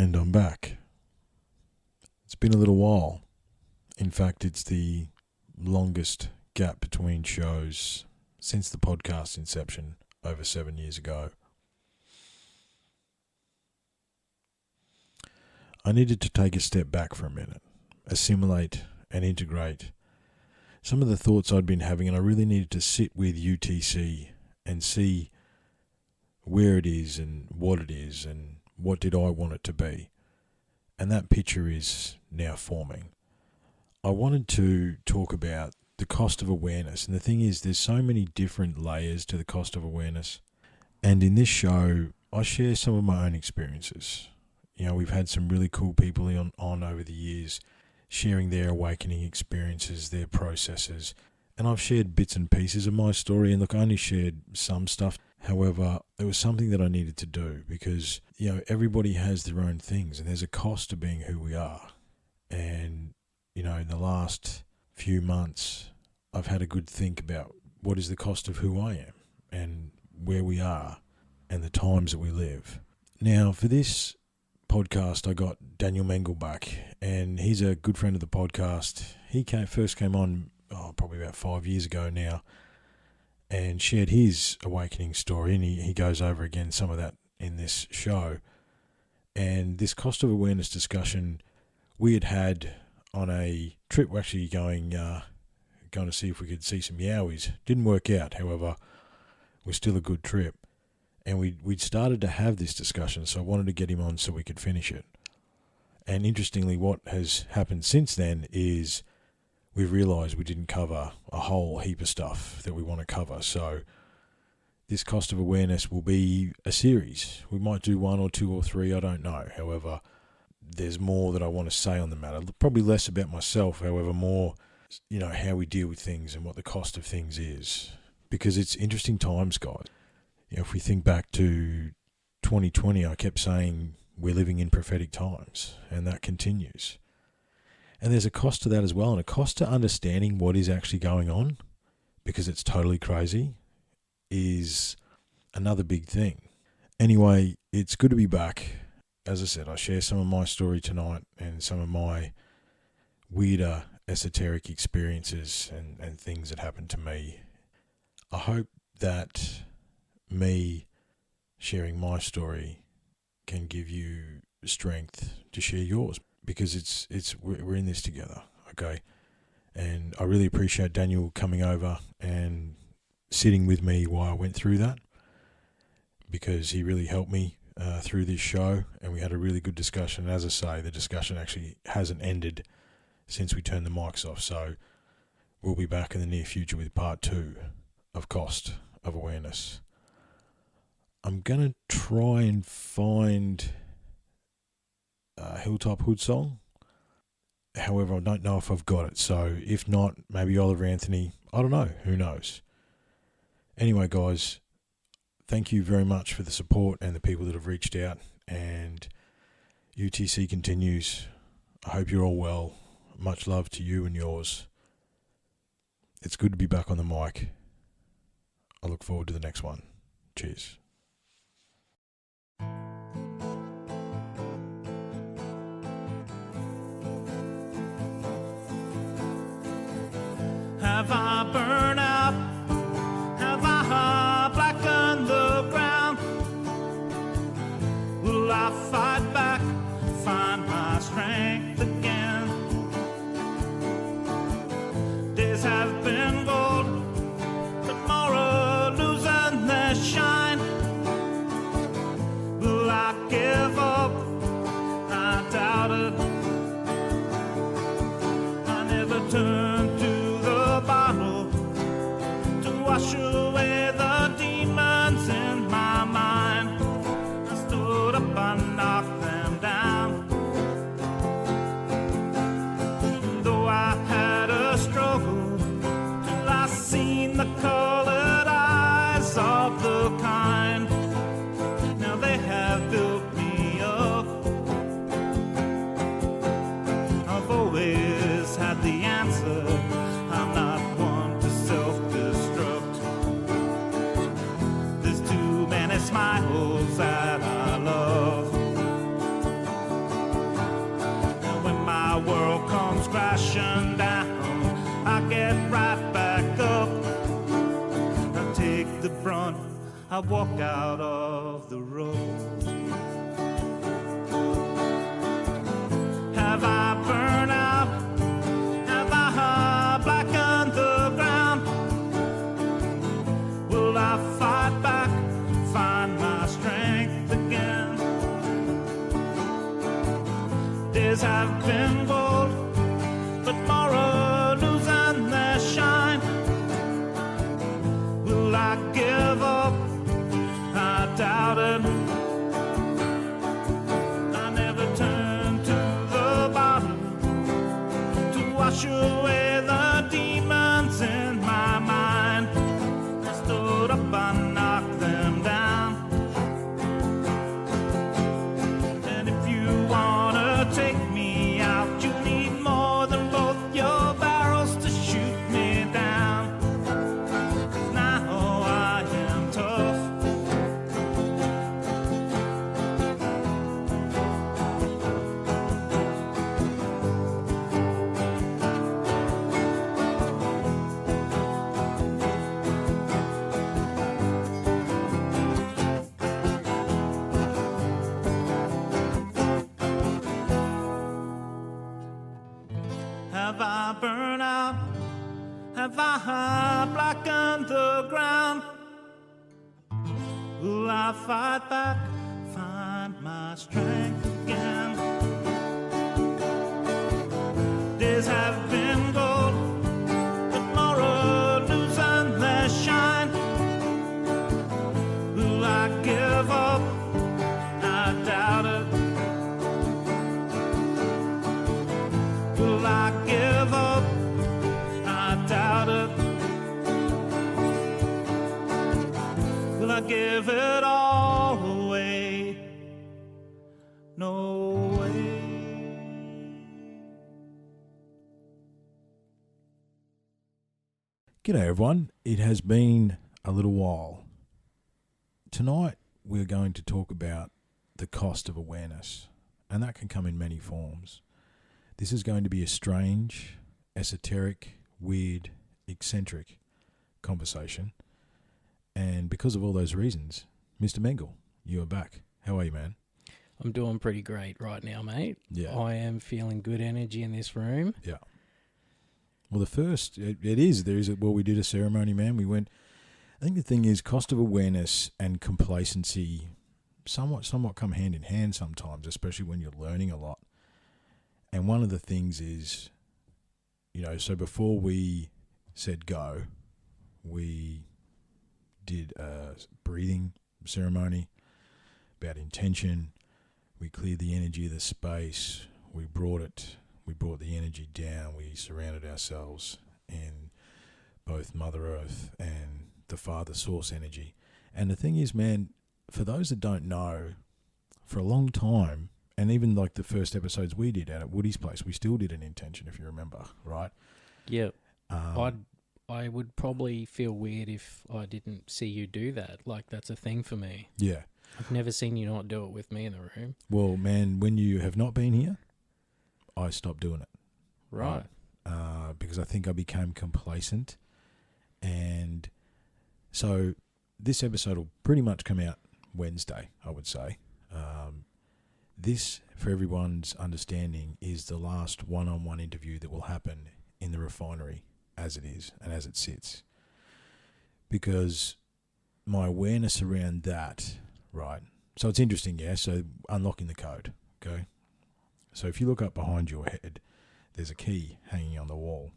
And I'm back. It's been a little while. In fact, it's the longest gap between shows since the podcast inception over 7 years ago. I needed to take a step back for a minute, assimilate and integrate some of the thoughts I'd been having, and I really needed to sit with UTC and see where it is and what it is and what did I want it to be. And that picture is now forming. I wanted to talk about the cost of awareness. And the thing is, there's so many different layers to the cost of awareness. And in this show, I share some of my own experiences. You know, we've had some really cool people on over the years sharing their awakening experiences, their processes. And I've shared bits and pieces of my story. And look, I only shared some stuff. However, it was something that I needed to do because, you know, everybody has their own things and there's a cost to being who we are. And, you know, in the last few months, I've had a good think about what is the cost of who I am and where we are and the times that we live. Now, for this podcast, I got Daniel Mengel back, and he's a good friend of the podcast. He first came on probably about 5 years ago now, and shared his awakening story, and he goes over again some of that in this show. And this cost of awareness discussion we had on a trip. We're actually going to see if we could see some yowies. Didn't work out, however, it was still a good trip. And we'd started to have this discussion, so I wanted to get him on so we could finish it. And interestingly, what has happened since then is we've realised we didn't cover a whole heap of stuff that we want to cover. So this cost of awareness will be a series. We might do 1 or 2 or 3, I don't know. However, there's more that I want to say on the matter. Probably less about myself, however, more, you know, how we deal with things and what the cost of things is. Because it's interesting times, guys. You know, if we think back to 2020, I kept saying we're living in prophetic times, and that continues. And there's a cost to that as well, and a cost to understanding what is actually going on, because it's totally crazy, is another big thing. Anyway, it's good to be back. As I said, I share some of my story tonight and some of my weirder esoteric experiences and things that happened to me. I hope that me sharing my story can give you strength to share yours, because we're in this together, okay? And I really appreciate Daniel coming over and sitting with me while I went through that, because he really helped me through this show, and we had a really good discussion. And as I say, the discussion actually hasn't ended since we turned the mics off, so we'll be back in the near future with part 2 of Cost of Awareness. I'm going to try and find a Hilltop Hood song. However, I don't know if I've got it. So if not, maybe Oliver Anthony. I don't know. Who knows? Anyway, guys, thank you very much for the support and the people that have reached out. And UTC continues. I hope you're all well. Much love to you and yours. It's good to be back on the mic. I look forward to the next one. Cheers. Have I burned out? Have I blackened the ground? Will I fight back, find my strength again? Days have been gold, tomorrow losing their shine. Will I give up? I doubt it. I never turn to bottle to wash away the demons in my mind. I stood up and knocked them down. Though I had a struggle till I seen the colored eyes of the kind. Now they have built me up. I've always had the answer. I'm not one to self-destruct. There's too many smiles that I love. I walk out of the road. Have I burned out? Have I blackened the ground? Will I fight back, find my strength again? Days have been bold, but tomorrow losing their shine. Will I give up? I doubt it. I never turn to the bottom to wash away the demons in my mind. I stood up and knocked them down. And if you wanna take me out, you need more than both your barrels to shoot me down. 'Cause now I am tough. Have I burned out? Have I blackened the ground? Will I fight back, find my strength again? Days have been gold, but tomorrow losing their shine. Will I give up? I doubt it. Will I give up? I doubt it. Will I give it all away? No way. G'day everyone, it has been a little while. Tonight we're going to talk about the cost of awareness, and that can come in many forms. This is going to be a strange, esoteric, weird, eccentric conversation, and because of all those reasons, Mr. Mengel, you are back. How are you, man? I'm doing pretty great right now, mate. Yeah. I am feeling good energy in this room. Yeah. Well, we did a ceremony, man. We went, I think the thing is, cost of awareness and complacency somewhat come hand in hand sometimes, especially when you're learning a lot. And one of the things is, so before we said go, we did a breathing ceremony about intention. We cleared the energy of the space. We brought the energy down. We surrounded ourselves in both Mother Earth and the Father Source energy. And the thing is, man, for those that don't know, for a long time, and even like the first episodes we did out at Woody's place, we still did an intention, if you remember, right? Yeah. I would probably feel weird if I didn't see you do that. Like, that's a thing for me. Yeah. I've never seen you not do it with me in the room. Well, man, when you have not been here, I stopped doing it. Right. Because I think I became complacent. And so this episode will pretty much come out Wednesday, I would say. This, for everyone's understanding, is the last one-on-one interview that will happen in the refinery as it is and as it sits. Because my awareness around that, right? So it's interesting, yeah? So unlocking the code, okay? So if you look up behind your head, there's a key hanging on the wall.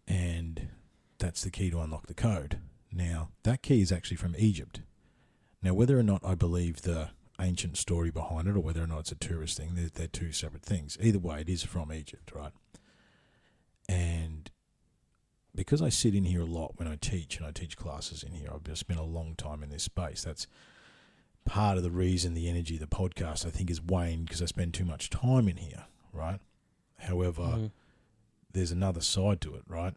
And that's the key to unlock the code. Now, that key is actually from Egypt. Now, whether or not I believe the ancient story behind it or whether or not it's a tourist thing, they're two separate things. Either way, it is from Egypt, right? And because I sit in here a lot when I teach, and I teach classes in here, I've just spent a long time in this space. That's part of the reason the energy of the podcast, I think, is waned, because I spend too much time in here, right? However, there's another side to it, right?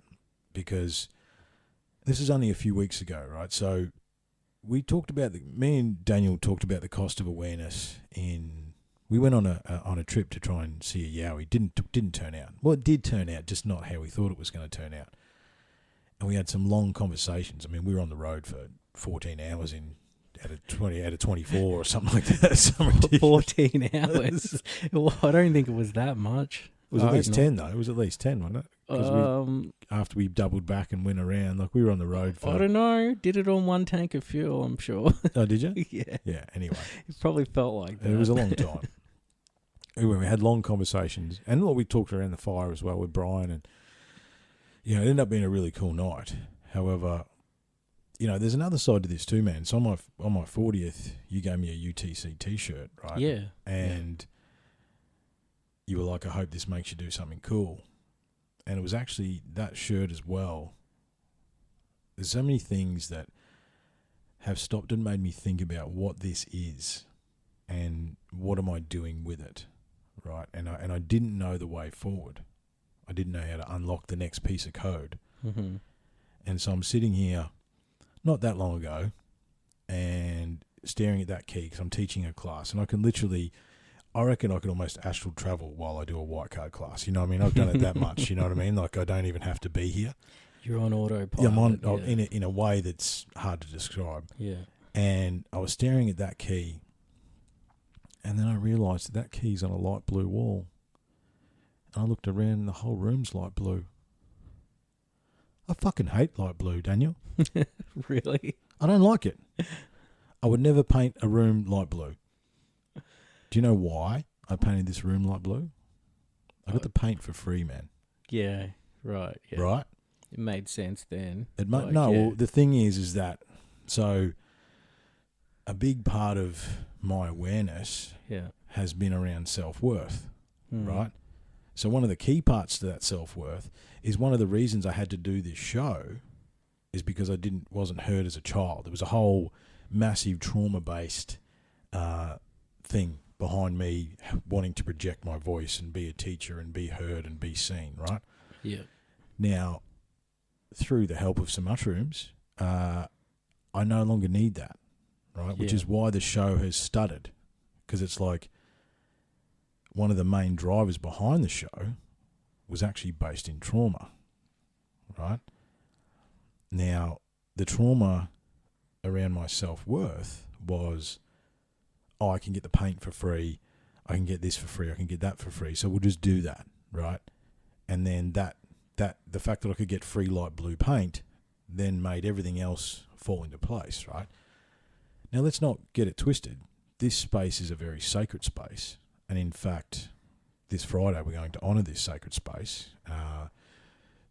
Because this is only a few weeks ago, right? So we talked about me and Daniel talked about the cost of awareness we went on a trip to try and see a yowie. Didn't turn out. Well, it did turn out, just not how we thought it was going to turn out. and we had some long conversations. I mean, we were on the road for 14 hours out of 24 or something like that. Some ridiculous- 14 hours. Well, I don't think it was that much. It was at least 10 though. It was at least 10, wasn't it? 'Cause after we doubled back and went around, like we were on the road for. I don't know. Did it on one tank of fuel, I'm sure. Oh, did you? Yeah. Yeah. Anyway, It probably felt like that. it was a long time. Anyway, we had long conversations, and look, we talked around the fire as well with Brian, and it ended up being a really cool night. However, there's another side to this too, man. So on my 40th, you gave me a UTC T-shirt, right? Yeah. And you were like, I hope this makes you do something cool. And it was actually that shirt as well. There's so many things that have stopped and made me think about what this is and what am I doing with it, right? And I didn't know the way forward. I didn't know how to unlock the next piece of code. Mm-hmm. And so I'm sitting here not that long ago and staring at that key because I'm teaching a class, and I reckon I could almost astral travel while I do a white card class. You know what I mean? I've done it that much. You know what I mean? Like I don't even have to be here. You're on autopilot. Yeah, I'm in a way that's hard to describe. Yeah. And I was staring at that key, and then I realised that key's on a light blue wall. And I looked around, and the whole room's light blue. I fucking hate light blue, Daniel. Really? I don't like it. I would never paint a room light blue. Do you know why I painted this room light blue? I got the paint for free, man. Yeah, right. Yeah. Right? It made sense then. Well, the thing is that, so a big part of my awareness has been around self-worth, right? So one of the key parts to that self-worth is one of the reasons I had to do this show is because I wasn't heard as a child. There was a whole massive trauma-based thing behind me wanting to project my voice and be a teacher and be heard and be seen, right? Yeah. Now, through the help of some mushrooms, I no longer need that, right? Which is why the show has stuttered, because it's like one of the main drivers behind the show was actually based in trauma, right? Now, the trauma around my self-worth was, I can get the paint for free, I can get this for free, I can get that for free, so we'll just do that, right? And then the fact that I could get free light blue paint then made everything else fall into place, right? Now, let's not get it twisted. This space is a very sacred space, and in fact, this Friday we're going to honour this sacred space.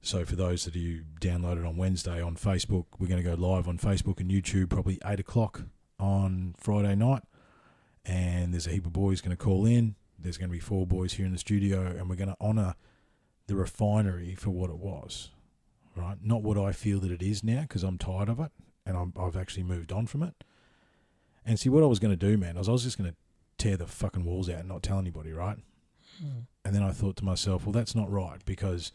So for those that you downloaded on Wednesday on Facebook, we're going to go live on Facebook and YouTube probably 8 o'clock on Friday night. And there's a heap of boys going to call in. There's going to be 4 boys here in the studio, and we're going to honour the refinery for what it was, right? Not what I feel that it is now, because I'm tired of it, and I've actually moved on from it. And see, what I was going to do, man, I was just going to tear the fucking walls out and not tell anybody, right? And then I thought to myself, well, that's not right, because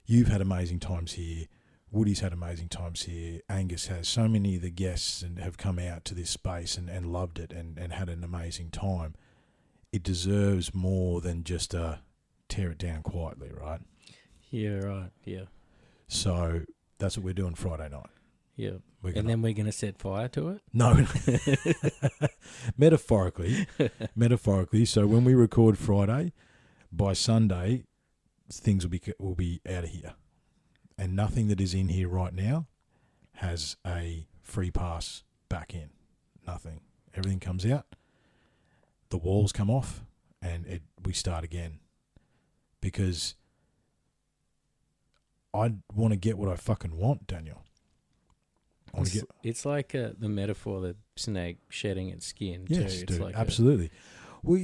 you've had amazing times here. Woody's had amazing times here. Angus has. So many of the guests and have come out to this space and loved it and had an amazing time. It deserves more than just tear it down quietly, right? Yeah, right. Yeah. So that's what we're doing Friday night. Yeah. Then we're going to set fire to it? No. Metaphorically. So when we record Friday, by Sunday, things will be out of here. And nothing that is in here right now has a free pass back in. Nothing. Everything comes out. The walls come off, and we start again. Because I want to get what I fucking want, Daniel. It's like the metaphor of the snake shedding its skin. Yes, too. dude, It's like absolutely. Well,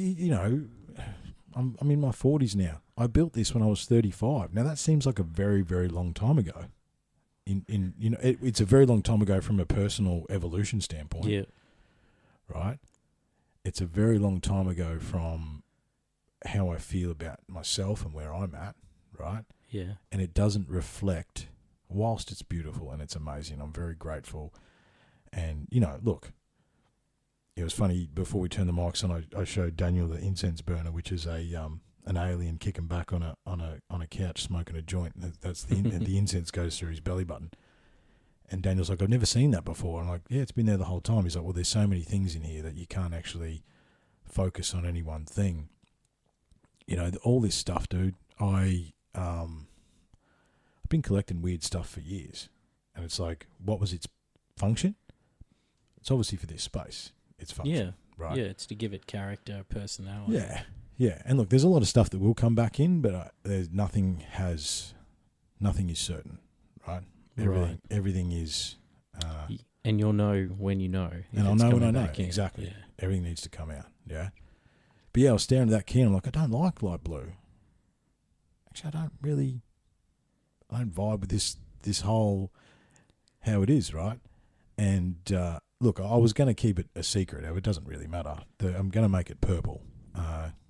I'm in my 40s now. I built this when I was 35. Now that seems like a very, very long time ago. It's a very long time ago from a personal evolution standpoint. Yeah. Right? It's a very long time ago from how I feel about myself and where I'm at, right? Yeah. And it doesn't reflect, whilst it's beautiful and it's amazing, I'm very grateful. And, look, it was funny, before we turned the mics on, I showed Daniel the incense burner, which is a an alien kicking back on a couch smoking a joint. That's the incense goes through his belly button. And Daniel's like, I've never seen that before. I'm like, yeah, it's been there the whole time. He's like, well, there's so many things in here that you can't actually focus on any one thing. You know, all this stuff, dude. I've been collecting weird stuff for years, and it's like, what was its function? It's obviously for this space. Its function, Yeah. right? Yeah, it's to give it character, personality. Yeah, yeah. And look, there's a lot of stuff that will come back in, but there's nothing is certain, right? Everything is. And you'll know when you know. And I'll know when I know. In. Exactly. Yeah. Everything needs to come out. Yeah. But yeah, I was staring at that key and I'm like, I don't like light blue. Actually, I don't vibe with this whole how it is, right? And look, I was going to keep it a secret. It doesn't really matter. I'm going to make it purple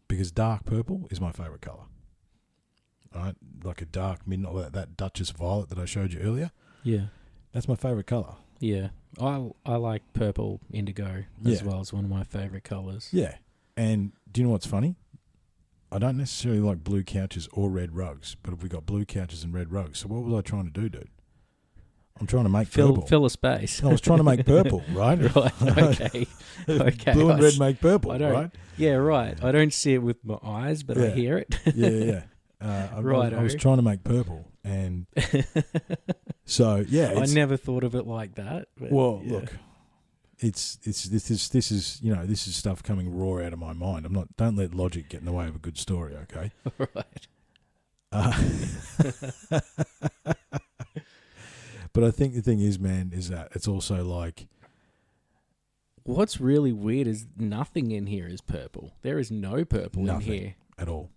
because dark purple is my favourite colour. Right, like a dark midnight, that Duchess violet that I showed you earlier. Yeah, that's my favourite colour. Yeah, I like purple indigo as well. It's one of my favourite colours. Yeah, and do you know what's funny? I don't necessarily like blue couches or red rugs, but we got blue couches and red rugs. So what was I trying to do, dude? I'm trying to make purple. Fill a space. I was trying to make purple, right? Right. Okay. Okay. Blue and red make purple, right? Yeah. Right. I don't see it with my eyes, but I hear it. Yeah. I was trying to make purple, and so I never thought of it like that. Well, look, this is stuff coming raw out of my mind. Don't let logic get in the way of a good story, okay? Right. But I think the thing is, man, is that it's also like, what's really weird is nothing in here is purple. There is no purple in here at all.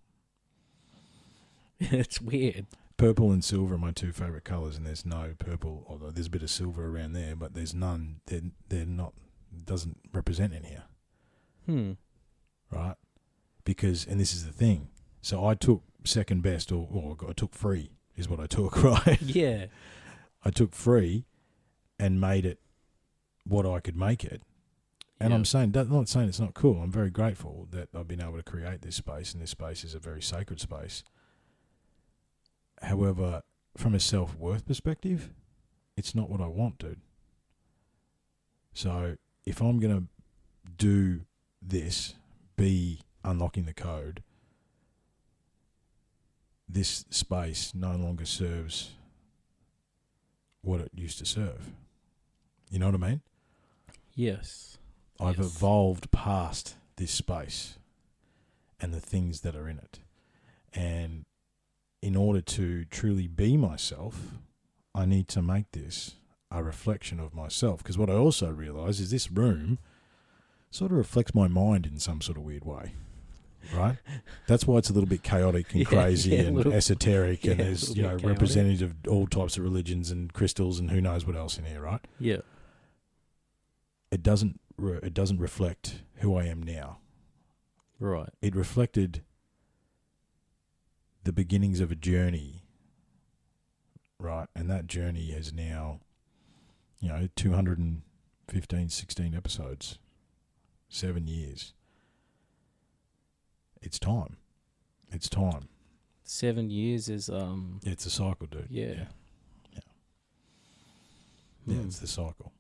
It's weird. Purple and silver are my two favourite colours, and there's no purple, although there's a bit of silver around there, but there's none. They're not. It doesn't represent in here. Right? Because, and this is the thing. So I took second best, or I took free, is what I took, right? Yeah. I took free and made it what I could make it. And I'm not saying it's not cool. I'm very grateful that I've been able to create this space, and this space is a very sacred space. However, from a self-worth perspective, it's not what I want, dude. So if I'm going to do this, be unlocking the code, this space no longer serves what it used to serve. You know what I mean? Yes. I've evolved past this space and the things that are in it. And in order to truly be myself, I need to make this a reflection of myself. Because what I also realise is this room sort of reflects my mind in some sort of weird way, right? That's why it's a little bit chaotic and crazy and esoteric, and there's representatives of all types of religions and crystals and who knows what else in here, right? Yeah. It doesn't reflect who I am now. Right. It reflected the beginnings of a journey, right? And that journey is now, 215, 16 episodes, 7 years. It's time. 7 years is It's a cycle, dude. Yeah. Yeah, it's the cycle,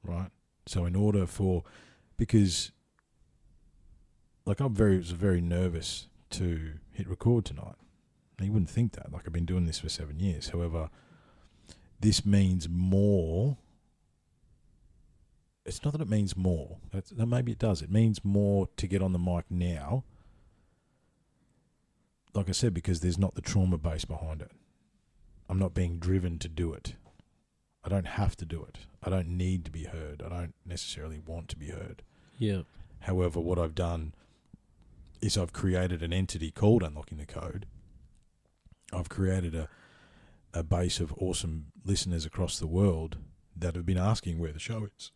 right? So in order because I was very nervous to hit record tonight. You wouldn't think that. I've been doing this for 7 years. However, this means more. It's not that it means more. Maybe it does. It means more to get on the mic now. Like I said, because there's not the trauma base behind it. I'm not being driven to do it. I don't have to do it. I don't need to be heard. I don't necessarily want to be heard. Yeah. However, what I've done is I've created an entity called Unlocking the Code. I've created a base of awesome listeners across the world that have been asking where the show is.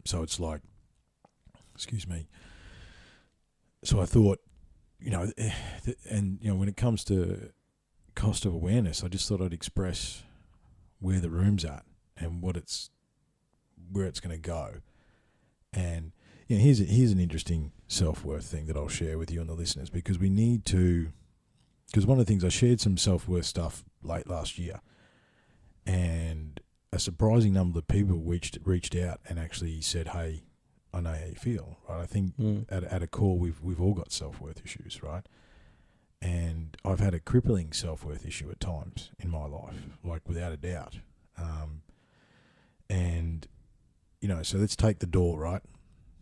So it's like, excuse me. So I thought, when it comes to cost of awareness, I just thought I'd express where the room's at and where it's going to go. And here's an interesting self-worth thing that I'll share with you and the listeners, because we need to. Because one of the things, I shared some self-worth stuff late last year, and a surprising number of people reached out and actually said, "Hey, I know how you feel." Right? I think at a core, we've all got self-worth issues, right? And I've had a crippling self-worth issue at times in my life, like without a doubt. And so let's take the door, right?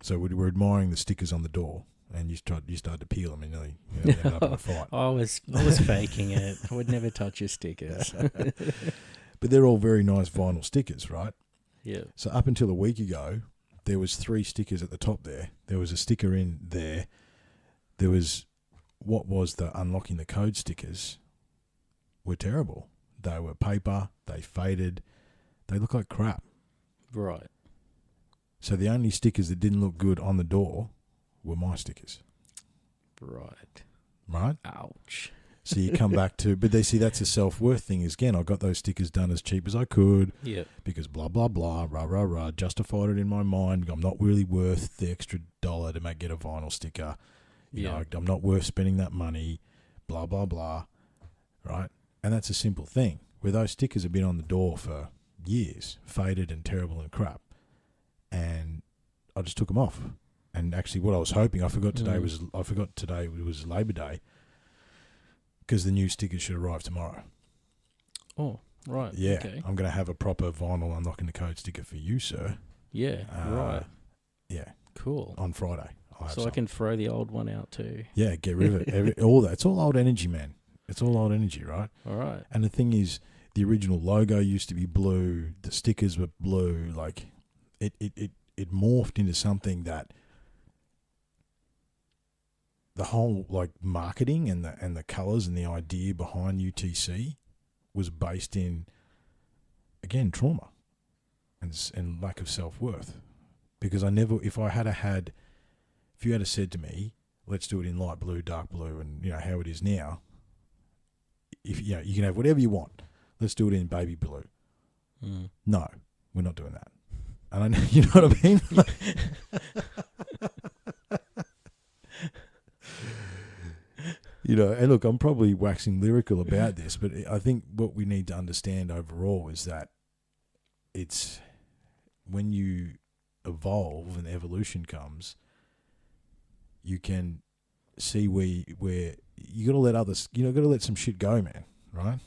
So we're admiring the stickers on the door, and you start to peel them, and nearly end up in a fight. I was faking it. I would never touch your stickers. But they're all very nice vinyl stickers, right? Yeah. So up until a week ago, there was 3 stickers at the top there. There was a sticker in there. There was what was the unlocking the code stickers were terrible. They were paper. They faded. They look like crap. Right. So the only stickers that didn't look good on the door were my stickers. Right. Right? Ouch. So you come back to, but they see that's a self-worth thing. Again, I got those stickers done as cheap as I could. Yeah. Because blah, blah, blah, rah, rah, rah, justified it in my mind. I'm not really worth the extra $1 to get a vinyl sticker. You know, I'm not worth spending that money, blah, blah, blah. Right? And that's a simple thing. Where those stickers have been on the door for years, faded and terrible and crap. And I just took them off. And actually what I was hoping, I forgot today was Labor Day, because the new stickers should arrive tomorrow. Oh, right. Yeah. Okay. I'm going to have a proper vinyl unlocking the code sticker for you, sir. Yeah, right. Yeah. Cool. On Friday. So I can throw the old one out too. Yeah, get rid of it. All that. It's all old energy, man. It's all old energy, right? All right. And the thing is, the original logo used to be blue. The stickers were blue. Like, it morphed into something that the whole like marketing and the colours and the idea behind UTC was based in, again, trauma and lack of self-worth. Because if you had said to me, let's do it in light blue, dark blue, and how it is now, if you can have whatever you want, let's do it in baby blue. No, we're not doing that. And I know, you know what I mean? And look, I'm probably waxing lyrical about this, but I think what we need to understand overall is that it's when you evolve and evolution comes, you can see where you got to let others, got to let some shit go, man, right?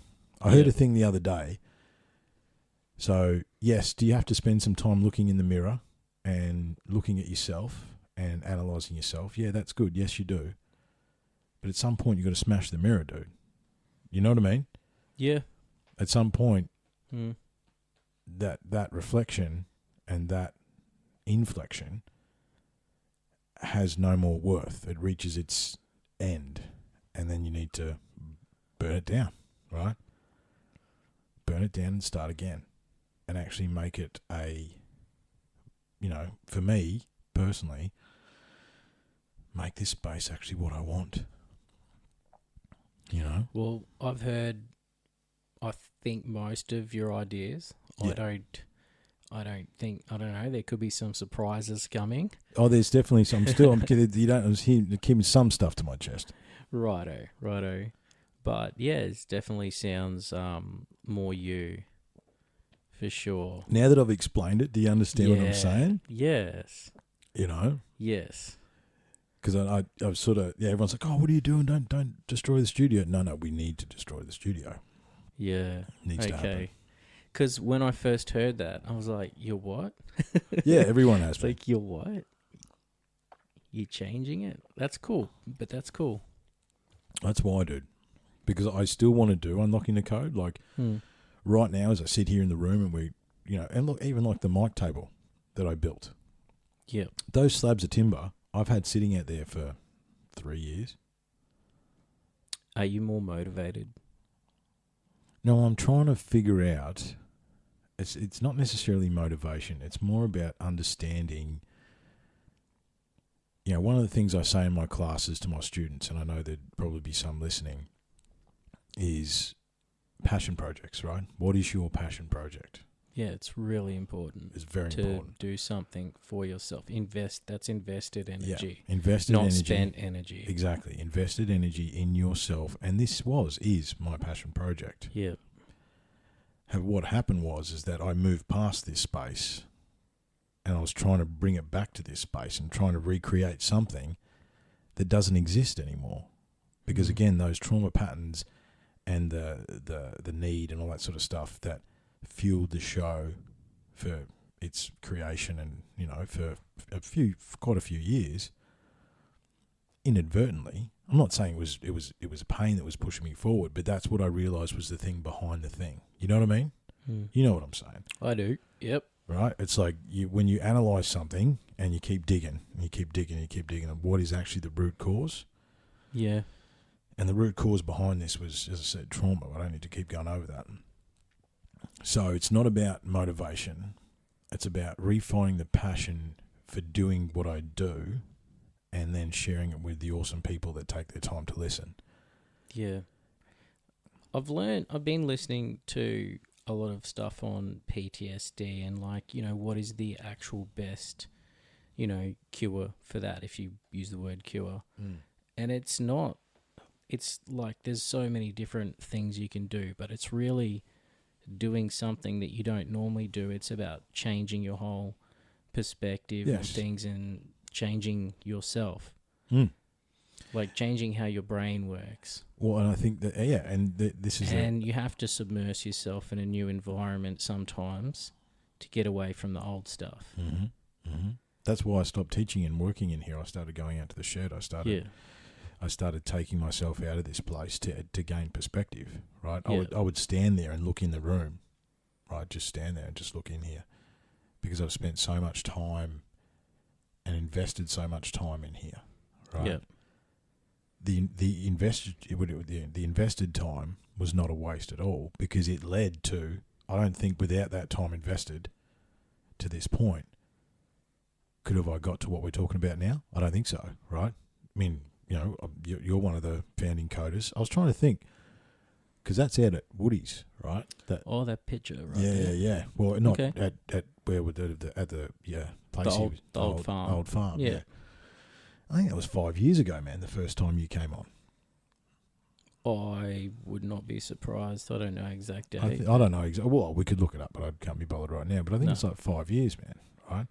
I heard a thing the other day. So, yes, do you have to spend some time looking in the mirror and looking at yourself and analysing yourself? Yeah, that's good. Yes, you do. But at some point, you've got to smash the mirror, dude. You know what I mean? Yeah. At some point, that reflection and that inflection has no more worth. It reaches its end, and then you need to burn it down, right? Burn it down and start again, and actually make it for me personally, make this space actually what I want. Well, I've heard, I think, most of your ideas. Yeah. I don't know. There could be some surprises coming. Oh, there's definitely some. Still, I'm keeping some stuff to my chest. Righto. But yeah, it definitely sounds more you, for sure. Now that I've explained it, do you understand what I'm saying? Yes. Yes. Because I've sort of, everyone's like, oh, what are you doing? Don't destroy the studio. No, we need to destroy the studio. Yeah. It needs to happen. Because when I first heard that, I was like, you're what? Yeah, everyone has. It's like, you're what? You're changing it? That's cool. But that's cool. That's why, dude. Because I still want to do unlocking the code. Like, right now, as I sit here in the room and we, and look, even like the mic table that I built. Yeah. Those slabs of timber, I've had sitting out there for 3 years. Are you more motivated? No, I'm trying to figure out. It's not necessarily motivation. It's more about understanding. One of the things I say in my classes to my students, and I know there'd probably be some listening, is passion projects, right? What is your passion project? Yeah, it's really important It's very to important. do something for yourself. That's invested energy, Invested not energy. spent energy. Exactly. Invested energy in yourself. And this is my passion project. Yeah, What happened is that I moved past this space and I was trying to bring it back to this space and trying to recreate something that doesn't exist anymore. Because again, those trauma patterns and the need and all that sort of stuff that fueled the show for its creation and, you know, for quite a few years, inadvertently. I'm not saying it was a pain that was pushing me forward, but that's what I realised was the thing behind the thing. You know what I mean? You know what I'm saying? I do. Yep. Right? It's like when you analyse something and you keep digging and you keep digging and you keep digging, and what is actually the root cause? Yeah. And the root cause behind this was, as I said, trauma. I don't need to keep going over that. So it's not about motivation. It's about refining the passion for doing what I do and then sharing it with the awesome people that take their time to listen. Yeah. I've been listening to a lot of stuff on PTSD and, like, you know, what is the actual best, you know, cure for that, if you use the word cure. And it's like there's so many different things you can do, but it's really doing something that you don't normally do. It's about changing your whole perspective on things and changing yourself. Like changing how your brain works. Well, and I think that, this is... And you have to submerge yourself in a new environment sometimes to get away from the old stuff. That's why I stopped teaching and working in here. I started going out to the shed. I started taking myself out of this place to gain perspective, right? I would stand there and look in the room, right? Just stand there and just look in here, because I've spent so much time and invested so much time in here, right? Yep. The invested time was not a waste at all, because it led to, I don't think without that time invested to this point, could have I got to what we're talking about now? I don't think so, right? I mean, you know, you're one of the founding coders. I was trying to think, because that's out at Woody's, right? That picture, right? Yeah. Well, not Okay. at where would at the place The old farm. Old farm. Yeah. Yeah. I think that was 5 years ago, man. The first time you came on. I would not be surprised. I don't know exact date. I don't know exactly. Well, we could look it up, but I can't be bothered right now. But I think it's like 5 years, man. Right?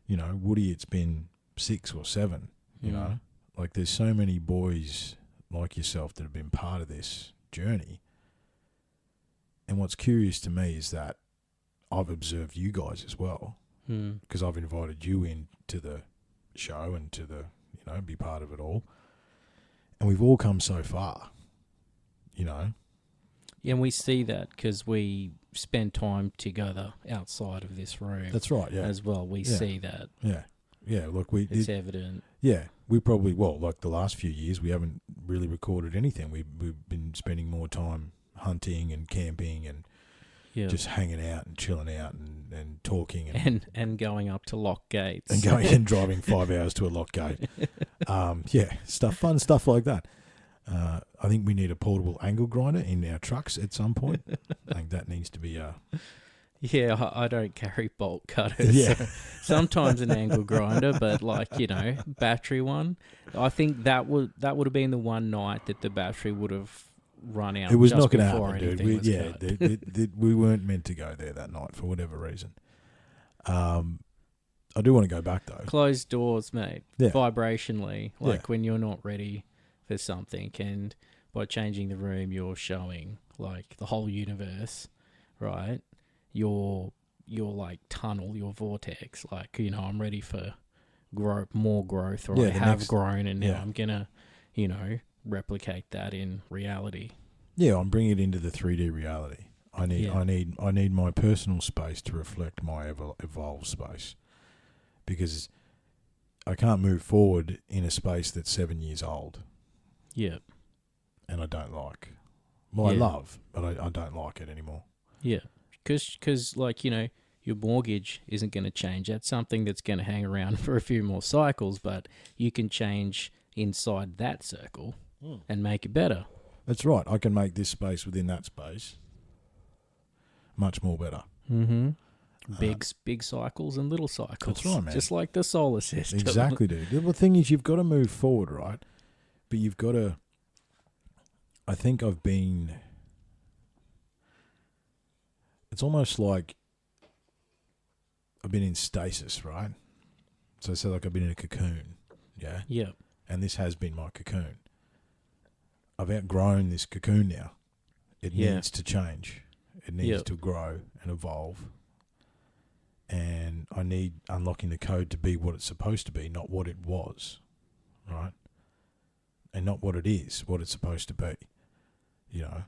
You know, Woody, it's been 6 or 7. You know, like there's so many boys like yourself that have been part of this journey. And what's curious to me is that I've observed you guys as well, because I've invited you into the show and to the, you know, be part of it all. And we've all come so far, you know. Yeah, and we see that because we spend time together outside of this room. That's right, yeah. As well, we see that. Yeah, look, it's evident. Yeah, we probably, like the last few years, we haven't really recorded anything. We've been spending more time hunting and camping and just hanging out and chilling out and talking and going up to lock gates and going and driving 5 hours to a lock gate. Fun stuff like that. I think we need a portable angle grinder in our trucks at some point. I think that needs to be Yeah, I don't carry bolt cutters. Yeah. Sometimes an angle grinder, but like, you know, battery one. I think that would have been the one night that the battery would have run out. It was just not going to before happen, dude. anything was We weren't meant to go there that night for whatever reason. I do want to go back though. Closed doors, mate. Yeah. Vibrationally, like when you're not ready for something, and by changing the room, you're showing like the whole universe, right? Your like tunnel, your vortex, like, you know, I'm ready for more growth, or I have grown, and now I'm gonna, you know, replicate that in reality. Yeah, I'm bringing it into the 3D reality. I need my personal space to reflect my evolved space, because I can't move forward in a space that's 7 years old. Yeah, and I don't like. Well, I love, but I don't like it anymore. Yeah. Because, like, you know, your mortgage isn't going to change. That's something that's going to hang around for a few more cycles, but you can change inside that circle and make it better. That's right. I can make this space within that space much more better. Mm-hmm. Big cycles and little cycles. That's right, man. Just like the solar system. Exactly, dude. The thing is, you've got to move forward, right? But you've got to... I think I've been... It's almost like I've been in stasis, right? So I say like I've been in a cocoon, yeah? Yeah. And this has been my cocoon. I've outgrown this cocoon now. It needs to change. It needs to grow and evolve. And I need unlocking the code to be what it's supposed to be, not what it was, right? And not what it is, what it's supposed to be, you know?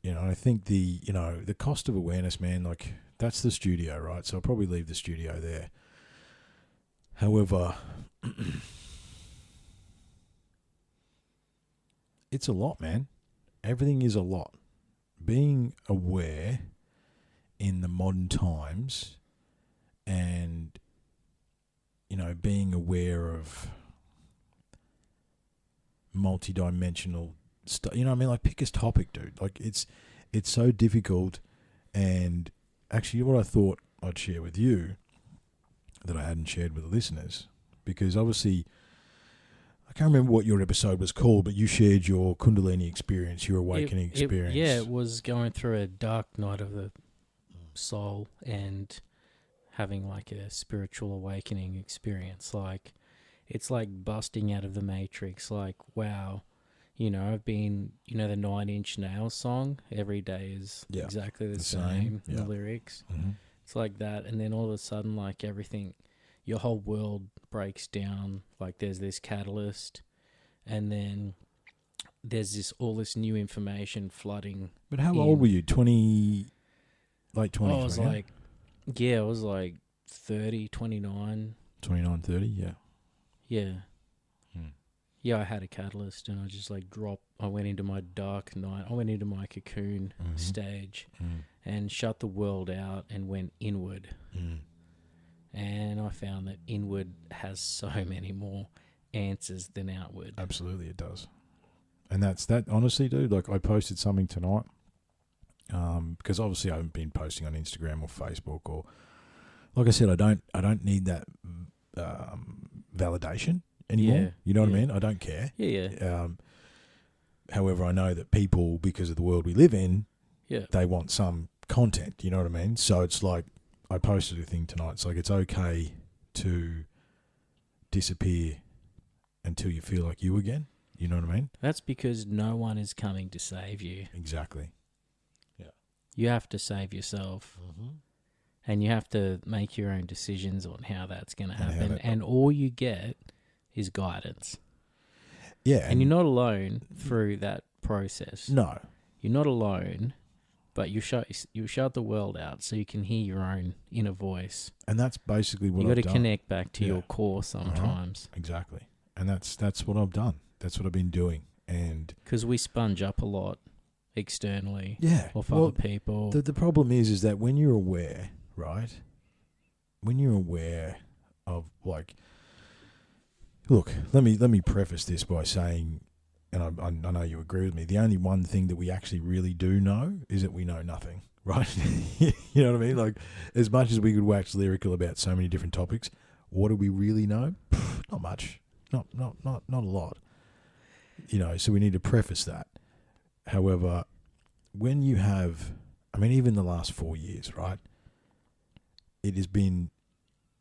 You know, I think the cost of awareness, man, like, that's the studio, right? So I'll probably leave the studio there. However, it's a lot, man. Everything is a lot. Being aware in the modern times and, you know, being aware of multi-dimensional stuff, you know what I mean? Like, pick a topic, dude. Like, it's so difficult. And actually, what I thought I'd share with you that I hadn't shared with the listeners, because obviously, I can't remember what your episode was called, but you shared your Kundalini experience, your awakening experience. It was going through a dark night of the soul and having like a spiritual awakening experience. Like, it's like busting out of the Matrix. Like, wow, you know, I've been, you know, the 9 Inch Nails song, every day is exactly the same. The lyrics. Mm-hmm. It's like that. And then all of a sudden, like, everything, your whole world breaks down. Like, there's this catalyst, and then there's all this new information flooding. But how old were you? 20, late 20s? I was like, I was like 30, 29. 29, 30, yeah. Yeah. Yeah, I had a catalyst, and I just like I went into my dark night. I went into my cocoon stage and shut the world out and went inward. And I found that inward has so many more answers than outward. Absolutely, it does. And that's that. Honestly, dude, like, I posted something tonight because obviously I haven't been posting on Instagram or Facebook, or, like I said, I don't need that validation anymore. Yeah, you know what I mean? I don't care. Yeah. However, I know that people, because of the world we live in, they want some content. You know what I mean? So it's like, I posted a thing tonight. It's like, it's okay to disappear until you feel like you again. You know what I mean? That's because no one is coming to save you. Exactly. Yeah. You have to save yourself. And you have to make your own decisions on how that's going to happen. And all you get is guidance. Yeah. And you're not alone through that process. No. You're not alone, but you shut the world out so you can hear your own inner voice. And that's basically what I've done. You got to connect back to your core sometimes. Exactly. And that's what I've done. That's what I've been doing. And because we sponge up a lot externally of other people. The problem is that when you're aware, right? When you're aware of, like, look, let me preface this by saying, and I know you agree with me, the only one thing that we actually really do know is that we know nothing, right? You know what I mean? Like, as much as we could wax lyrical about so many different topics, what do we really know? Not much. Not a lot. You know, so we need to preface that. However, when you have, I mean, even the last 4 years, right? It has been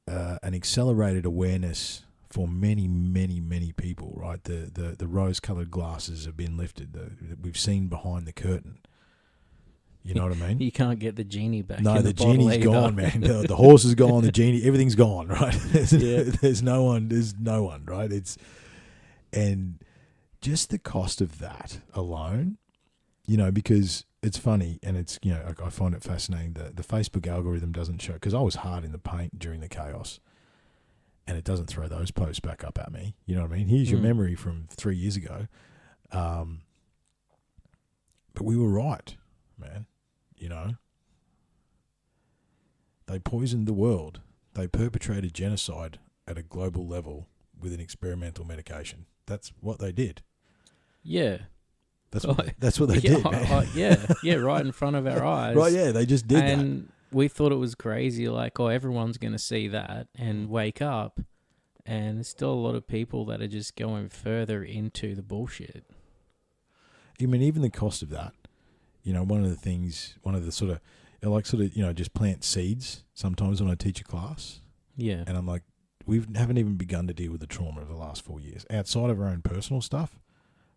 an accelerated awareness for many, many, many people, right? The rose-coloured glasses have been lifted. We've seen behind the curtain. You know what I mean? You can't get the genie back. No, the genie's gone, man. The horse is gone. The genie, everything's gone, right? There's no one. There's no one, right? And just the cost of that alone, you know, because it's funny, and it's, you know, I find it fascinating that the Facebook algorithm doesn't show, because I was hard in the paint during the chaos, and it doesn't throw those posts back up at me. You know what I mean? Here's your memory from 3 years ago. But we were right, man. You know, they poisoned the world. They perpetrated genocide at a global level with an experimental medication. That's what they did. Yeah. That's what they did, man. Yeah, right in front of our eyes. Right, yeah, they just did that. And we thought it was crazy, like, oh, everyone's going to see that and wake up. And there's still a lot of people that are just going further into the bullshit. I mean, even the cost of that, one of the sort of, just plant seeds sometimes when I teach a class. Yeah. And I'm like, we haven't even begun to deal with the trauma of the last 4 years. Outside of our own personal stuff,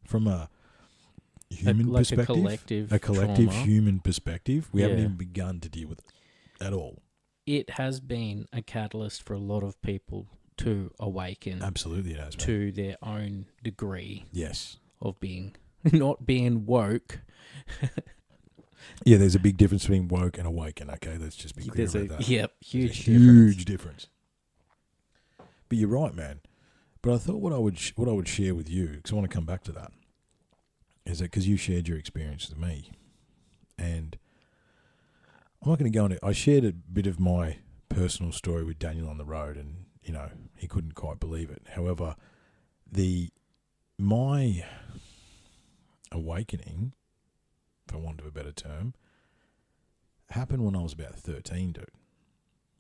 from a human perspective, a collective trauma. Human perspective, we haven't even begun to deal with it at all. It has been a catalyst for a lot of people to awaken. Absolutely it has, man. To their own degree. Yes. Of not being woke. Yeah, there's a big difference between woke and awaken, okay? Let's just be clear about that. Yep, huge difference. But you're right, man. But I thought what I would share with you, because I want to come back to that, is that because you shared your experience with me, and I'm not going to go into. I shared a bit of my personal story with Daniel on the road, and he couldn't quite believe it. However, my awakening, for want of a better term, happened when I was about 13, dude.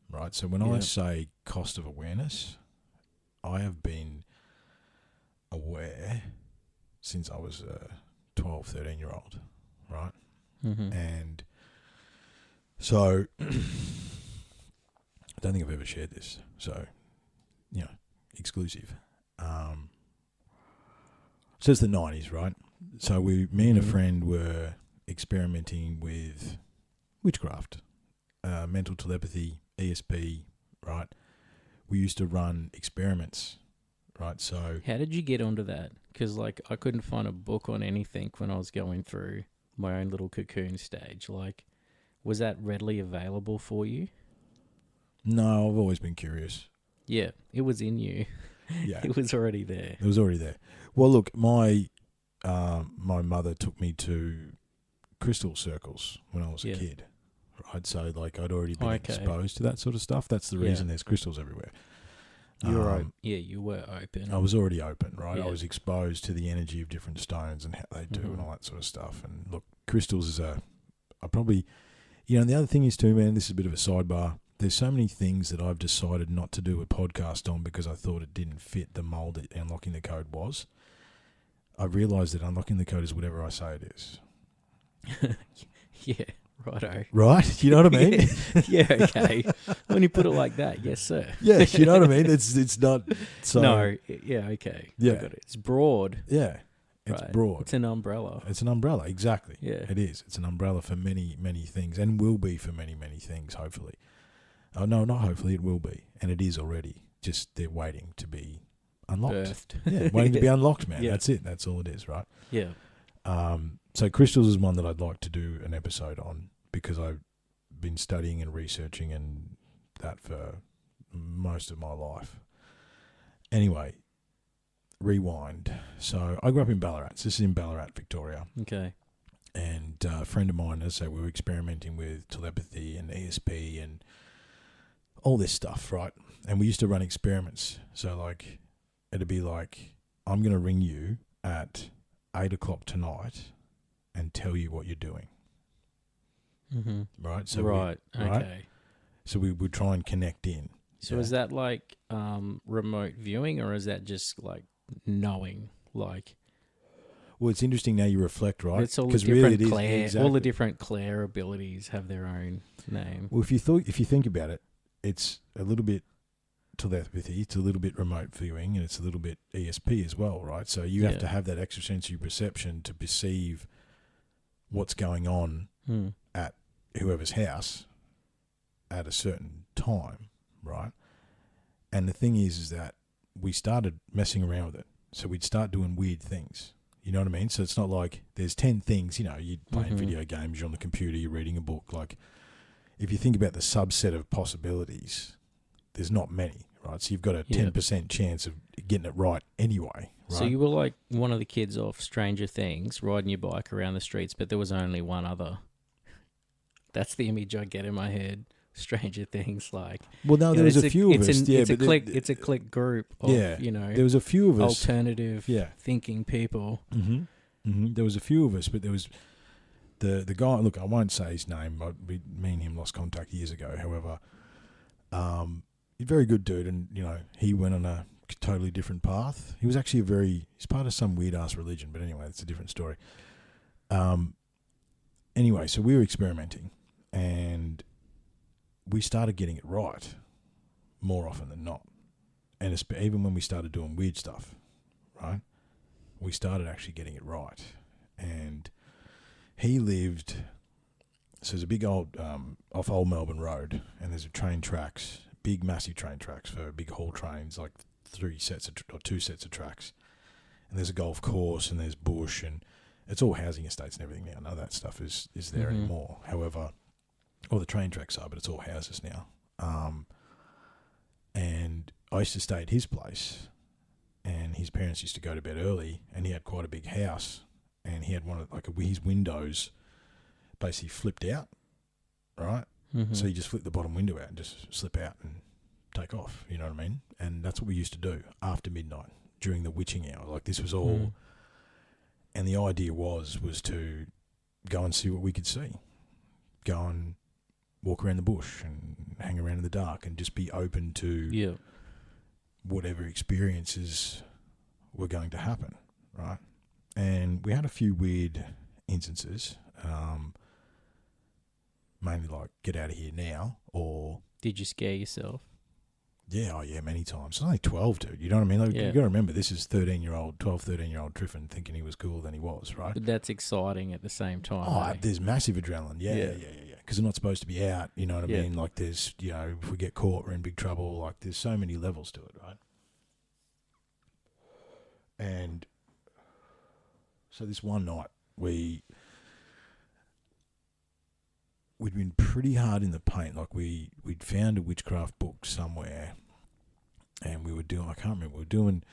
Right? So when I say cost of awareness, I have been aware since I was a 12, 13-year-old, right? Mm-hmm. And so I don't think I've ever shared this. So, exclusive. So it's the 90s, right? So me and a friend were experimenting with witchcraft, mental telepathy, ESP, right? We used to run experiments, right? So how did you get onto that? Because I couldn't find a book on anything when I was going through my own little cocoon stage. Was that readily available for you? No, I've always been curious. Yeah, it was in you. Yeah, it was already there. It was already there. Well, look, my mother took me to crystal circles when I was a kid, right? So I'd already been exposed to that sort of stuff. That's the reason there's crystals everywhere. You were open. I was already open, right? Yeah. I was exposed to the energy of different stones and how they do and all that sort of stuff. And look, crystals is I probably, and the other thing is too, man, this is a bit of a sidebar. There's so many things that I've decided not to do a podcast on because I thought it didn't fit the mold that Unlocking the Code was. I've realised that Unlocking the Code is whatever I say it is. Yeah, righto. Right? You know what I mean? Yeah, okay. When you put it like that, yes, sir. Yes, you know what I mean? It's not so... No, yeah, okay. Yeah. I got it. It's broad. Yeah, it's broad. It's an umbrella. It's an umbrella, exactly. Yeah. It is. It's an umbrella for many, many things and will be for many, many things, hopefully. Oh, no, not hopefully, it will be. And it is already. Just they're waiting to be unlocked. Birthed. Yeah, waiting to be unlocked, man. Yeah. That's it. That's all it is, right? Yeah. So crystals is one that I'd like to do an episode on because I've been studying and researching and that for most of my life. Anyway, rewind. So I grew up in Ballarat. So this is in Ballarat, Victoria. Okay. And a friend of mine, so we were experimenting with telepathy and ESP and all this stuff, right? And we used to run experiments. So it'd be I'm going to ring you at 8 o'clock tonight and tell you what you're doing. Mm-hmm. Right? So okay. So we would try and connect in. So is that remote viewing or is that just knowing? Well, it's interesting now you reflect, right? It's all the different Claire, all the different Claire abilities have their own name. Well, if you think about it, it's a little bit telepathy, it's a little bit remote viewing, and it's a little bit ESP as well, right? So you have to have that extrasensory perception to perceive what's going on at whoever's house at a certain time, right? And the thing is that we started messing around with it. So we'd start doing weird things. You know what I mean? So it's not like there's 10 things, you're playing video games, you're on the computer, you're reading a book. If you think about the subset of possibilities, there's not many, right? So you've got a 10% chance of getting it right anyway, right? So you were like one of the kids off Stranger Things, riding your bike around the streets, but there was only one other. That's the image I get in my head. Stranger Things, well, no, there was a few of us. It's a clique group of, there was a few of us. Alternative thinking people. Mm-hmm. There was a few of us, but there was the guy. Look, I won't say his name. Me and him lost contact years ago. However, he's a very good dude, and he went on a totally different path. He was actually he's part of some weird ass religion, but anyway, it's a different story. Anyway, so we were experimenting, and we started getting it right more often than not. And even when we started doing weird stuff, right, we started actually getting it right. And he lived, so there's a big old, off Old Melbourne Road, and there's train tracks, big massive train tracks for big haul trains, like 2 sets of tracks. And there's a golf course, and there's bush, and it's all housing estates and everything now. None of that stuff is there anymore. However, all the train tracks are, but it's all houses now. And I used to stay at his place, and his parents used to go to bed early, and he had quite a big house, and he had his windows basically flipped out, right? So you just flip the bottom window out and just slip out and take off, you know what I mean? And that's what we used to do after midnight during the witching hour. Like, this was all, and the idea was to go and see what we could see, go and walk around the bush and hang around in the dark and just be open to whatever experiences were going to happen, right? And we had a few weird instances, mainly like, get out of here now, or... Did you scare yourself? Yeah, many times. It's only 12, dude. You know what I mean? Like, you got to remember, this is 13-year-old Triffin thinking he was cooler than he was, right? But that's exciting at the same time. Oh, there's massive adrenaline. Yeah. Because they're not supposed to be out, you know what I mean? Like, there's, if we get caught, we're in big trouble. Like, there's so many levels to it, right? And so this one night, we'd been pretty hard in the paint. Like, we'd found a witchcraft book somewhere, and we were doing, I can't remember, we were doing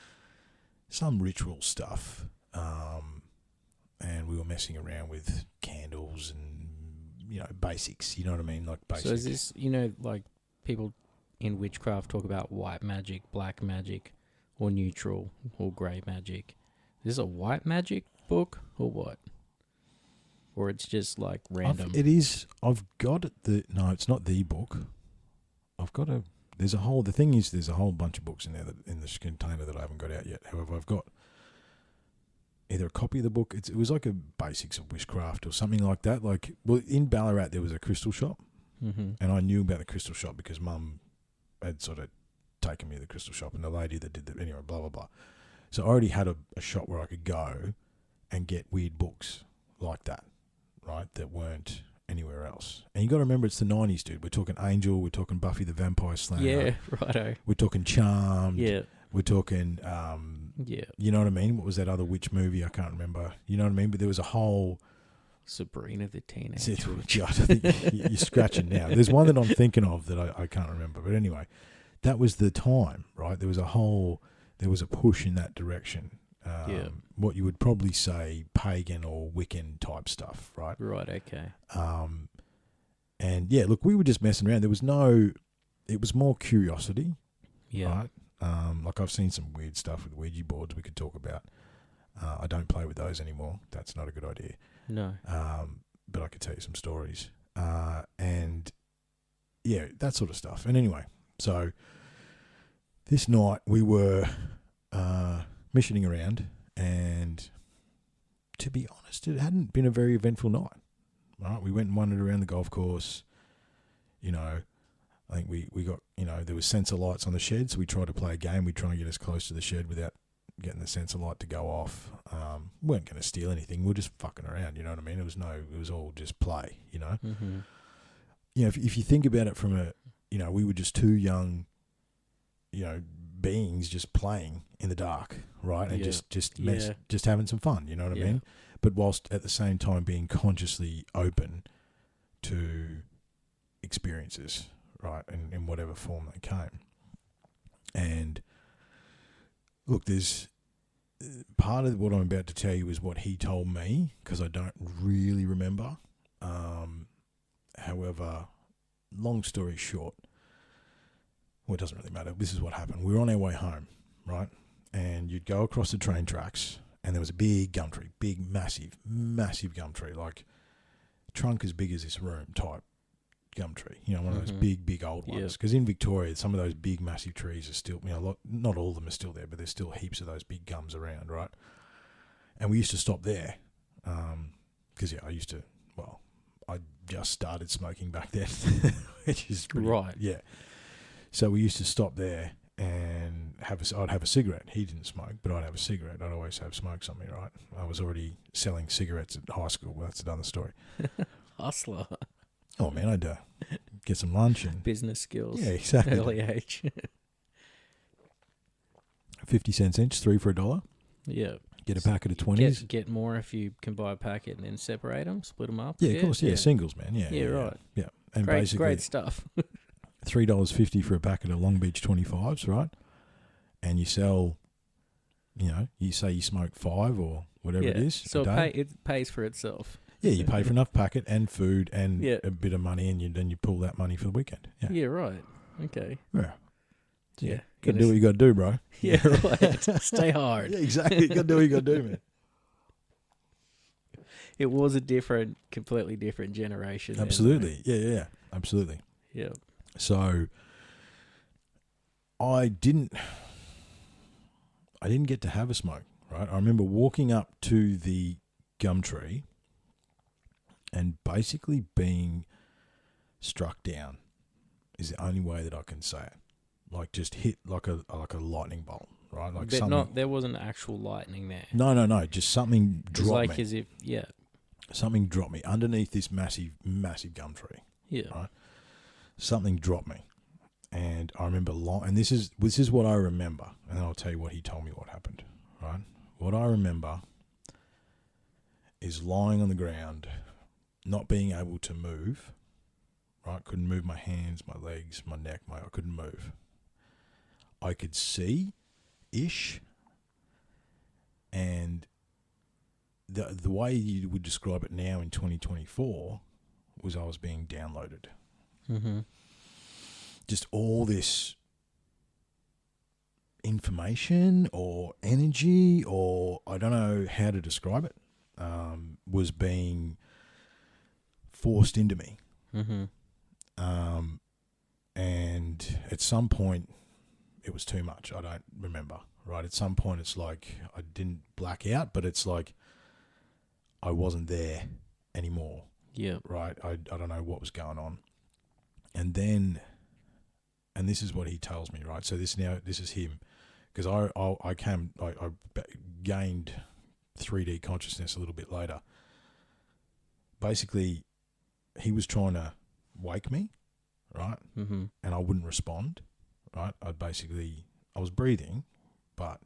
some ritual stuff, and we were messing around with candles and, basics, you know what I mean? Like, basics. So is this, like, people in witchcraft talk about white magic, black magic, or neutral, or grey magic. Is this a white magic book, or what? Or it's just like random? It is. I've got no, it's not the book. There's a whole bunch of books in there in this container that I haven't got out yet. However, I've got either a copy of the book. It was like a basics of witchcraft or something like that. Like, well, in Ballarat there was a crystal shop, and I knew about the crystal shop because Mum had sort of taken me to the crystal shop, and the lady that did anyway, blah blah blah. So I already had a shop where I could go and get weird books like that, right? That weren't anywhere else. And you got to remember, it's the 90s, dude. We're talking Angel. We're talking Buffy the Vampire Slayer. Yeah, righto. We're talking Charmed. Yeah. We're talking, you know what I mean? What was that other witch movie? I can't remember. You know what I mean? But there was a whole... Sabrina the Teenage Witch. God, I think you're scratching now. There's one that I'm thinking of that I can't remember. But anyway, that was the time, right? There was a push in that direction. What you would probably say pagan or Wiccan type stuff, right? Right, okay. And yeah, look, we were just messing around. It was more curiosity, right? Like, I've seen some weird stuff with Ouija boards we could talk about. I don't play with those anymore. That's not a good idea. No. But I could tell you some stories. And yeah, that sort of stuff. And anyway, so this night we were missioning around, and to be honest, it hadn't been a very eventful night. Right? We went and wandered around the golf course. I think we got, there was sensor lights on the shed, so we tried to play a game. We try and get as close to the shed without getting the sensor light to go off. We weren't going to steal anything. We were just fucking around, you know what I mean? It was all just play, Mm-hmm. If you think about it from we were just two young, beings just playing in the dark, right? And just having some fun, you know what I mean? But whilst at the same time being consciously open to experiences, right? In whatever form they came. And look, there's part of what I'm about to tell you is what he told me, because I don't really remember. However, long story short, well, it doesn't really matter. This is what happened. We were on our way home, right? And you'd go across the train tracks, And there was a big gum tree, big, massive gum tree, like trunk as big as this room type gum tree. You know, one of those big old ones. Because in Victoria, some of those big, massive trees are still, you know, not all of them are still there, but there's still heaps of those big gums around, right? And we used to stop there because, I just started smoking back then, which is pretty, right. Yeah. So we used to stop there and I'd have a cigarette. He didn't smoke, but I'd have a cigarette. I'd always have smoked something, right? I was already selling cigarettes at high school. Well, that's another story. Hustler. Oh, man, I'd get some lunch and... Business skills. Yeah, exactly. Early age. 50 cents each, 3 for $1. Yeah. Get a packet of 20s. Get more if you can buy a packet and then separate them, split them up. Yeah, of course. Yeah, singles, man. Yeah, right. Yeah. And Great stuff. $3.50 for a packet of Long Beach 25s, right? And you sell, you know, you say you smoke 5 or whatever it is. So it pays for itself. Yeah, you pay for enough packet and food and Yeah. a bit of money, and then you pull that money for the weekend. Yeah, Yeah, right. Okay. yeah. Yeah. Got to do what you got to do, bro. Yeah, right. Stay hard. Yeah, exactly. You got to do what you got to do, man. It was a completely different generation. Absolutely. Yeah. Absolutely. Yeah. So I didn't get to have a smoke, right? I remember walking up to the gum tree and basically being struck down is the only way that I can say it. Like just hit like a lightning bolt, right? Like but something. there wasn't actual lightning there. No. Just something dropped like me. as if, yeah. Something dropped me underneath this massive gum tree. Yeah. Right. Something dropped me, and I remember and this is what I remember, and then I'll tell you what he told me what happened. Right. What I remember is lying on the ground, not being able to move. Right. Couldn't move my hands, my legs, my neck. I couldn't move. I could see-ish, and the way you would describe it now in 2024 was I was being downloaded. Mm-hmm. Just all this information or energy, or I don't know how to describe it, was being forced into me. Mm-hmm. And at some point, it was too much. I don't remember, right? At some point, it's like I didn't black out, but it's like I wasn't there anymore. Yeah. Right? I don't know what was going on. And this is what he tells me, right? So this is him, because I gained 3D consciousness a little bit later. Basically, he was trying to wake me, right? Mm-hmm. And I wouldn't respond, right? I was breathing, but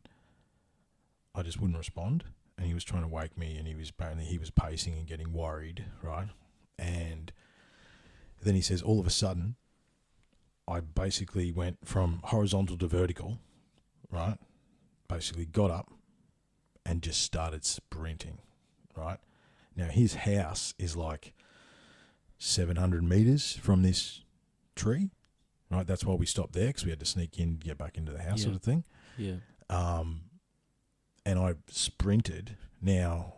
I just wouldn't respond. And he was trying to wake me, and he was pacing and getting worried, right? And then he says, all of a sudden, I basically went from horizontal to vertical, right? Basically got up and just started sprinting, right? Now, his house is like 700 meters from this tree, right? That's why we stopped there, because we had to sneak in, get back into the house, sort of thing. Yeah. And I sprinted. Now,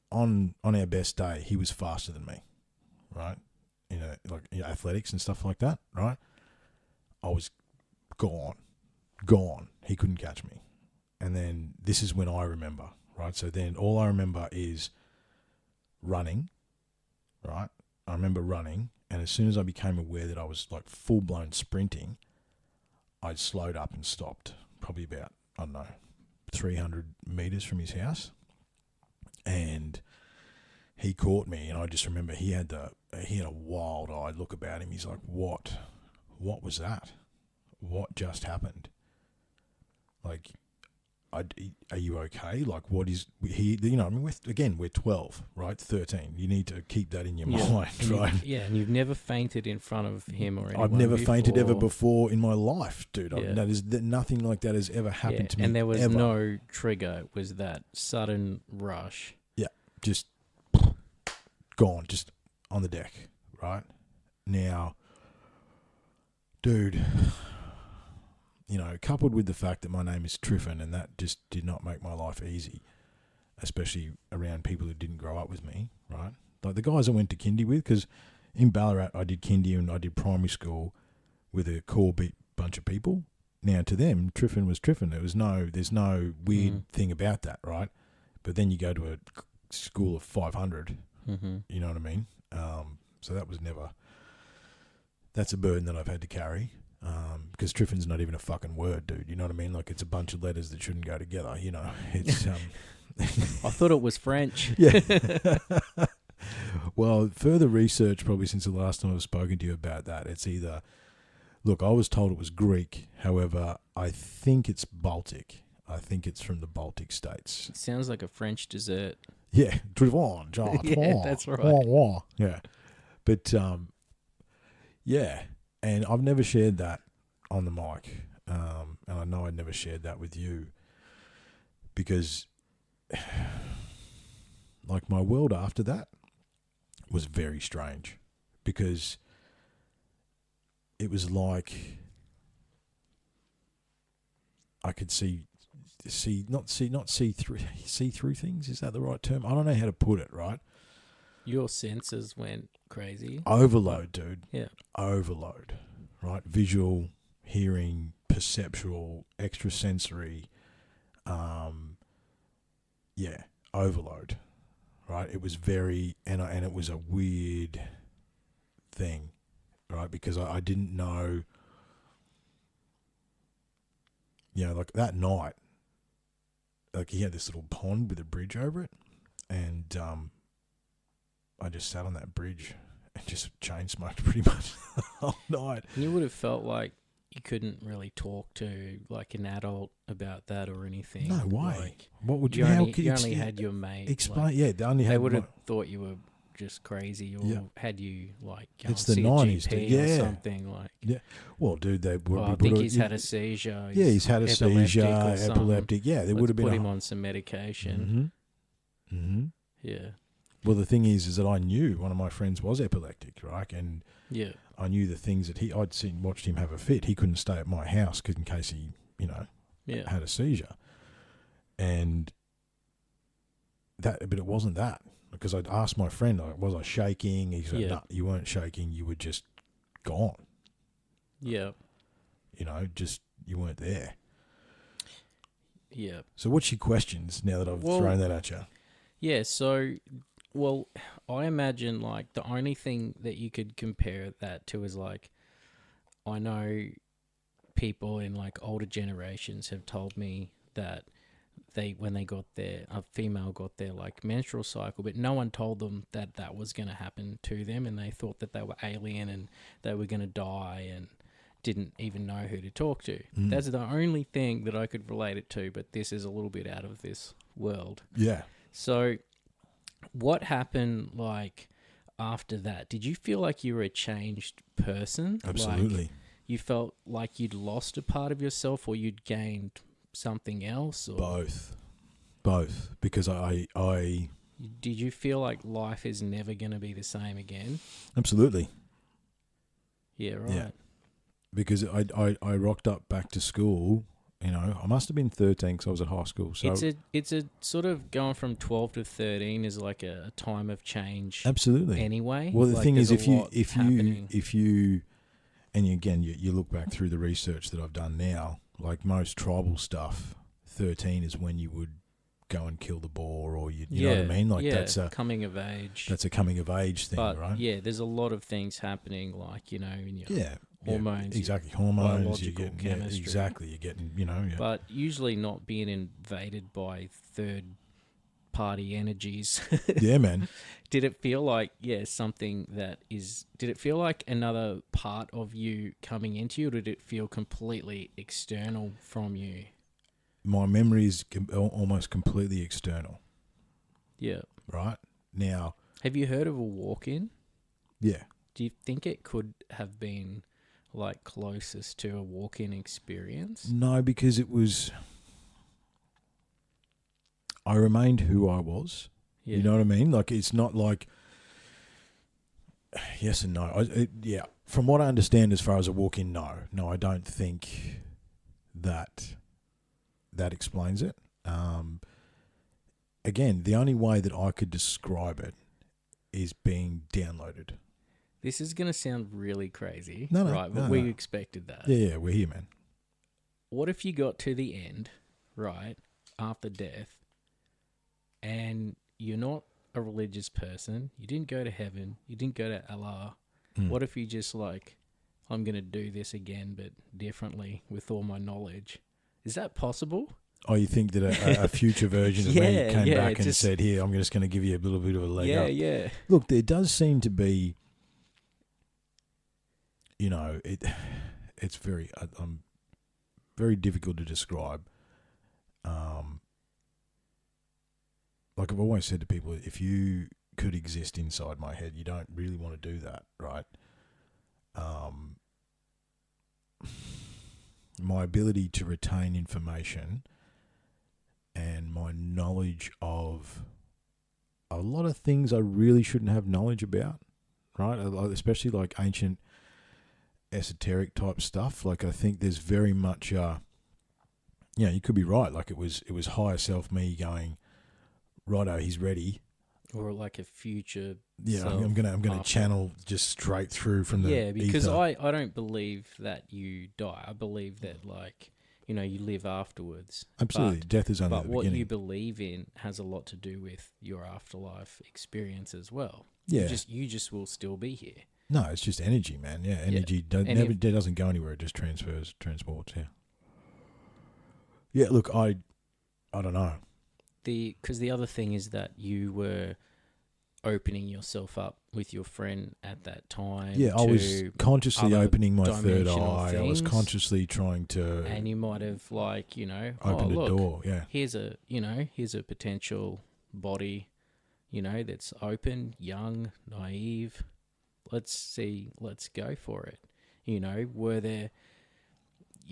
on our best day, he was faster than me, right? Athletics and stuff like that, right? I was gone. He couldn't catch me. And then this is when I remember, right? So then all I remember is running, right? I remember running, and as soon as I became aware that I was like full-blown sprinting, I slowed up and stopped, probably about, 300 meters from his house. And he caught me, and I just remember he had a wild-eyed look about him. He's like, what was that? What just happened? Like, are you okay? Like, what is he? We're 12, right? 13. You need to keep that in your mind, right? And you've never fainted in front of him or anyone. I've never before. fainted ever before in my life, dude. Yeah. Nothing like that has ever happened to me. And there was ever. no trigger. It was that sudden rush. Yeah, just gone, just on the deck, right? Now, dude, coupled with the fact that my name is Triffin, and that just did not make my life easy. especially around people who didn't grow up with me, right? Like the guys I went to kindy with, because in Ballarat I did kindy and I did primary school with a core bunch of people. Now to them, Triffin was Triffin. There's no weird thing about that, right? But then you go to a school of 500, you know what I mean? So that was never. That's a burden that I've had to carry. Because Triffin's not even a fucking word, dude. You know what I mean? Like it's a bunch of letters that shouldn't go together. You know, it's. I thought it was French. Yeah. Well, further research probably since the last time I've spoken to you about that. It's either. Look, I was told it was Greek. However, I think it's Baltic. I think it's from the Baltic states. It sounds like a French dessert. Yeah, Trivon, Yeah, that's right. Yeah, but yeah, and I've never shared that on the mic, and I know I'd never shared that with you because, like, my world after that was very strange because it was like I could see through things. Is that the right term? I don't know how to put it, right? Your senses went crazy. Overload, dude. Yeah. Overload, right? Visual, hearing, perceptual, extrasensory. Yeah, overload, right? It was very, and it was a weird thing, right? Because I didn't know, you know, like that night, like he had this little pond with a bridge over it, and I just sat on that bridge and just chain smoked pretty much the whole night. You would have felt like you couldn't really talk to like an adult about that or anything. No way. Like, What would you you? only had your mate. Explain. Like, Yeah, they only had. they would have thought you were just crazy, or Yeah. had you like It's see the a 90s, GP dude. Yeah. or something like. Yeah. Well, dude, they would. I think he's had a seizure. Yeah, he's had a seizure, or something. epileptic. Yeah, there would have been. Put him on some medication. Yeah. Well, the thing is that I knew one of my friends was epileptic, right? And Yeah. I knew the things that I'd watched him have a fit. He couldn't stay at my house in case he, Yeah. had a seizure. And but it wasn't that. Because I'd asked my friend, like, was I shaking? He said, Yeah. no, you weren't shaking. You were just gone. Yeah. Just you weren't there. Yeah. So what's your questions now that I've thrown that at you? Yeah, so, well, I imagine, like, the only thing that you could compare that to is, like, I know people in, like, older generations have told me that when a female got their, like, menstrual cycle, but no one told them that was going to happen to them, and they thought that they were alien and they were going to die and didn't even know who to talk to. That's the only thing that I could relate it to, but this is a little bit out of this world. Yeah. So, what happened, like, after that? Did you feel like you were a changed person? Absolutely. Like, you felt like you'd lost a part of yourself or you'd gained something else? Or Both. Because I did you feel like life is never going to be the same again? absolutely. Yeah, right. Yeah. Because I rocked up back to school. I must have been 13 because I was at high school. So it's a sort of going from 12 to 13 is like a time of change. Absolutely. Anyway. Well, the like, thing is, there's if you, and again, you look back through the research that I've done now, like most tribal stuff, 13 is when you would go and kill the boar, or you know what I mean? Like that's a coming of age. That's a coming of age thing, but, right? yeah, there's a lot of things happening, like, in your hormones. Exactly. Hormones, biological chemistry. Exactly. You're getting, But usually not being invaded by third-party energies. Yeah, man. Did it feel like, something did it feel like another part of you coming into you, or did it feel completely external from you? My memory is almost completely external. Yeah. Right? Now... Have you heard of a walk-in? Yeah. Do you think it could have been, like, closest to a walk-in experience? No, because it was... I remained who I was. Yeah. You know what I mean? Like, it's not like... Yes and no. From what I understand as far as a walk-in, no. No, I don't think that explains it. again, the only way that I could describe it is being downloaded. This is going to sound really crazy, No, right? But no, we no. expected that. Yeah, we're here, man. What if you got to the end, right, after death, and you're not a religious person, you didn't go to heaven, you didn't go to Allah. What if you just like, I'm going to do this again, but differently with all my knowledge? Is that possible? Oh, you think that a future version of me came back and said, here, I'm just going to give you a little bit of a leg up? Yeah. Look, there does seem to be, you know, it's very very difficult to describe. Like I've always said to people, if you could exist inside my head, you don't really want to do that, right? My ability to retain information and my knowledge of a lot of things I really shouldn't have knowledge about, right? Especially like ancient esoteric type stuff. Like I think there's very much, you could be right. Like it was higher self me going, righto, he's ready. Or like a future. Yeah, I'm gonna channel just straight through from the because ether. I don't believe that you die. I believe that like, you know, you live afterwards. Absolutely, death is only the But what beginning. you believe in has a lot to do with your afterlife experience as well. Yeah, you just will still be here. no, it's just energy, man. Yeah, energy doesn't go anywhere. It just transports. Yeah. Yeah. Look, I don't know. Because the other thing is that you were opening yourself up with your friend at that time. Yeah, I was consciously other opening my third dimensional eye. I was things. consciously trying to And you might have like, you know, open a door. Yeah. here's a potential body, you know, that's open, young, naive. Let's go for it. You know, you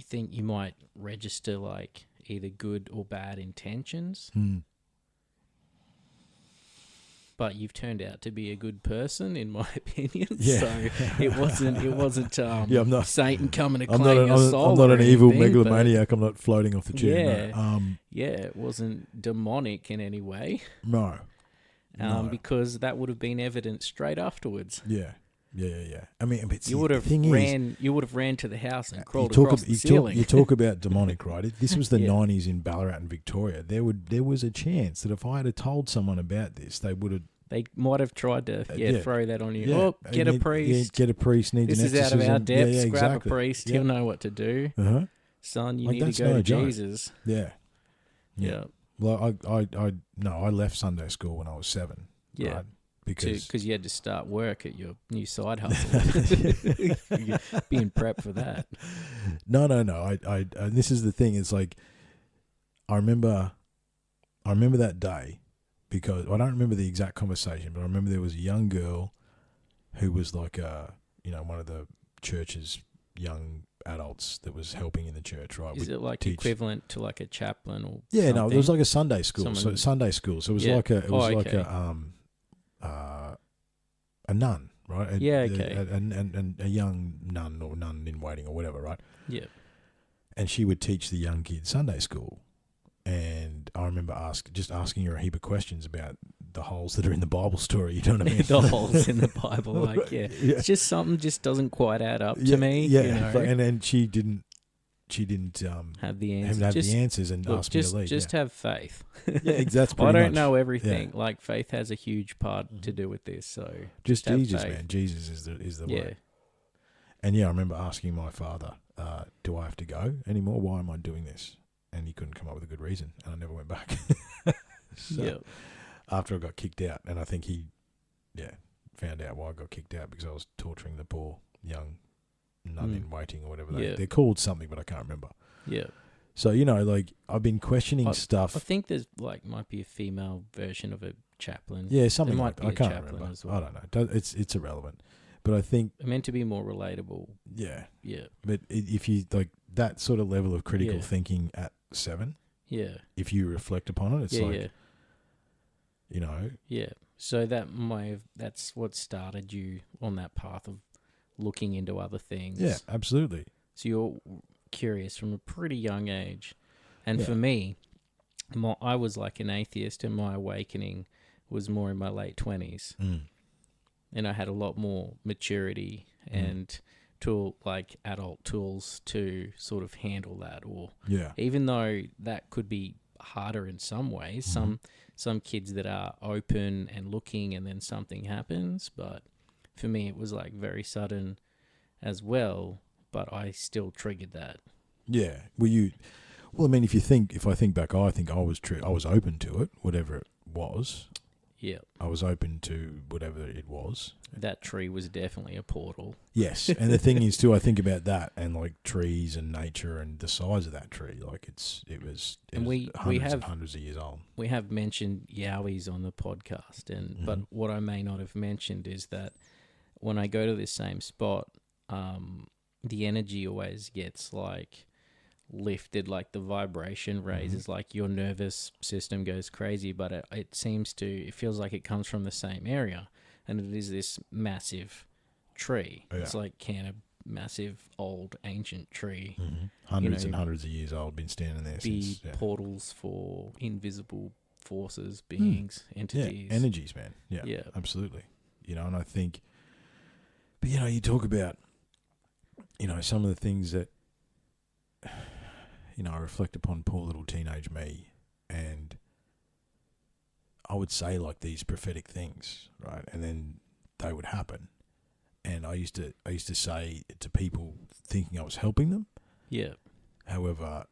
think you might register like either good or bad intentions, but you've turned out to be a good person, in my opinion. Yeah. So it wasn't I'm not Satan coming to I'm claim not, your soul. I'm not or an evil anything, but megalomaniac. I'm not floating off the chair. Yeah. It wasn't demonic in any way. No. Because that would have been evident straight afterwards. Yeah. I mean, but You would have ran to the house and crawled across the ceiling. You talk about demonic, right? This was the Yeah. 90s in Ballarat and Victoria. There was a chance that if I had told someone about this, they would have. They might have tried to throw that on you. Yeah. Oh, get a priest. Get a priest. Needs This an is out of exorcism. our depths. Yeah, Grab exactly. a priest. Yeah. He'll know what to do. Uh-huh. Son, you Like, need to that's go no to joke. Jesus. Yeah. Yeah. Well, I left Sunday school when I was 7. Yeah. Right? Because you had to start work at your new side hustle. You're being prepped for that. No. I this is the thing. It's like I remember that day because I don't remember the exact conversation, but I remember there was a young girl who was like one of the church's young adults that was helping in the church, right? Is it like equivalent to like a chaplain or something? something? No, it was like a Sunday school. Someone- So Sunday school. So it was Yeah. like a nun, right? A young nun or nun in waiting or whatever, right? Yeah. And she would teach the young kids Sunday school. And I remember asking her a heap of questions about the holes that are in the Bible story. You know what I mean? The holes in the Bible, like it's just something just doesn't quite add up to me. Yeah, you know? and then she didn't have the answers. have the answers and ask me to lead. Just have faith. Yeah, that's pretty I don't much. know everything. Yeah. Like faith has a huge part to do with this. So Just have Jesus, faith. man. Jesus is the Yeah. way. And I remember asking my father, "Do I have to go anymore? Why am I doing this?" And he couldn't come up with a good reason, and I never went back. Yeah. After I got kicked out, and I think he, found out why I got kicked out because I was torturing the poor young nun in waiting or whatever. They're called something, but I can't remember. Yeah. So like I've been questioning stuff. I think there's might be a female version of a chaplain. Yeah, something there like might that. I be a can't chaplain remember. as well. I don't know. It's irrelevant. But I think Meant to be more relatable. yeah. Yeah. But if you like that sort of level of critical Yeah. thinking at 7, Yeah. if you reflect upon it, it's Yeah. So that's what started you on that path of looking into other things. Yeah, absolutely. So you're curious from a pretty young age. And Yeah. for me, I was like an atheist, and my awakening was more in my late 20s. And I had a lot more maturity and adult tools to sort of handle that. Or even though that could be harder in some ways, some kids that are open and looking, and then something happens. But for me, it was like very sudden as well. But I still triggered that. Yeah. Well, I mean, if I think back, I think I was open to it, whatever it was. Yeah. I was open to whatever it was. That tree was definitely a portal. Yes. And the thing is too, I think about that and like trees and nature and the size of that tree. Like it was hundreds of years old. We have mentioned yowies on the podcast, but what I may not have mentioned is that when I go to this same spot, the energy always gets like lifted, like the vibration raises, like your nervous system goes crazy, but it feels like it comes from the same area, and it is this massive tree. It's like massive old ancient tree, hundreds and hundreds of years old, been standing there since. Portals for invisible forces, beings, entities, energies, man. Yeah, absolutely. And I think, but you talk about some of the things that I reflect upon poor little teenage me, and I would say like these prophetic things, right? And then they would happen. And I used to say to people thinking I was helping them. Yeah. However,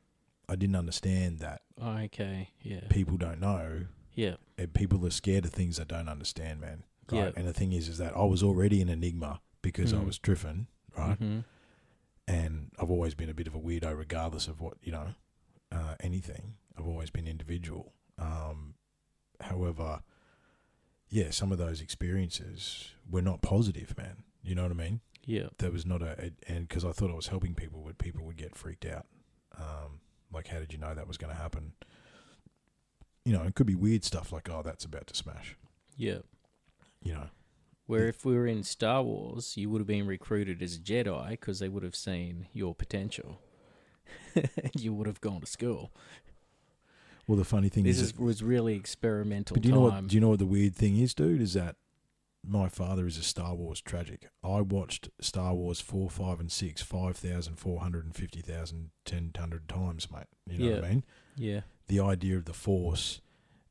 I didn't understand that. Oh, okay. Yeah. People don't know. Yeah. And people are scared of things they don't understand, man. Right? Yeah. And the thing is that I was already an enigma because I was driven, right? And I've always been a bit of a weirdo regardless of what, anything. I've always been individual. However, some of those experiences were not positive, man. You know what I mean? Yeah. There was not and because I thought I was helping people, but people would get freaked out. Like, how did you know that was going to happen? It could be weird stuff like, oh, that's about to smash. Yeah. Where if we were in Star Wars, you would have been recruited as a Jedi because they would have seen your potential. You would have gone to school. Well, the funny thing was really experimental. But do you know what the weird thing is, dude? Is that my father is a Star Wars tragic. I watched Star Wars 4, 5, and 6 5,450,100 times, mate. You know what I mean? Yeah. The idea of the Force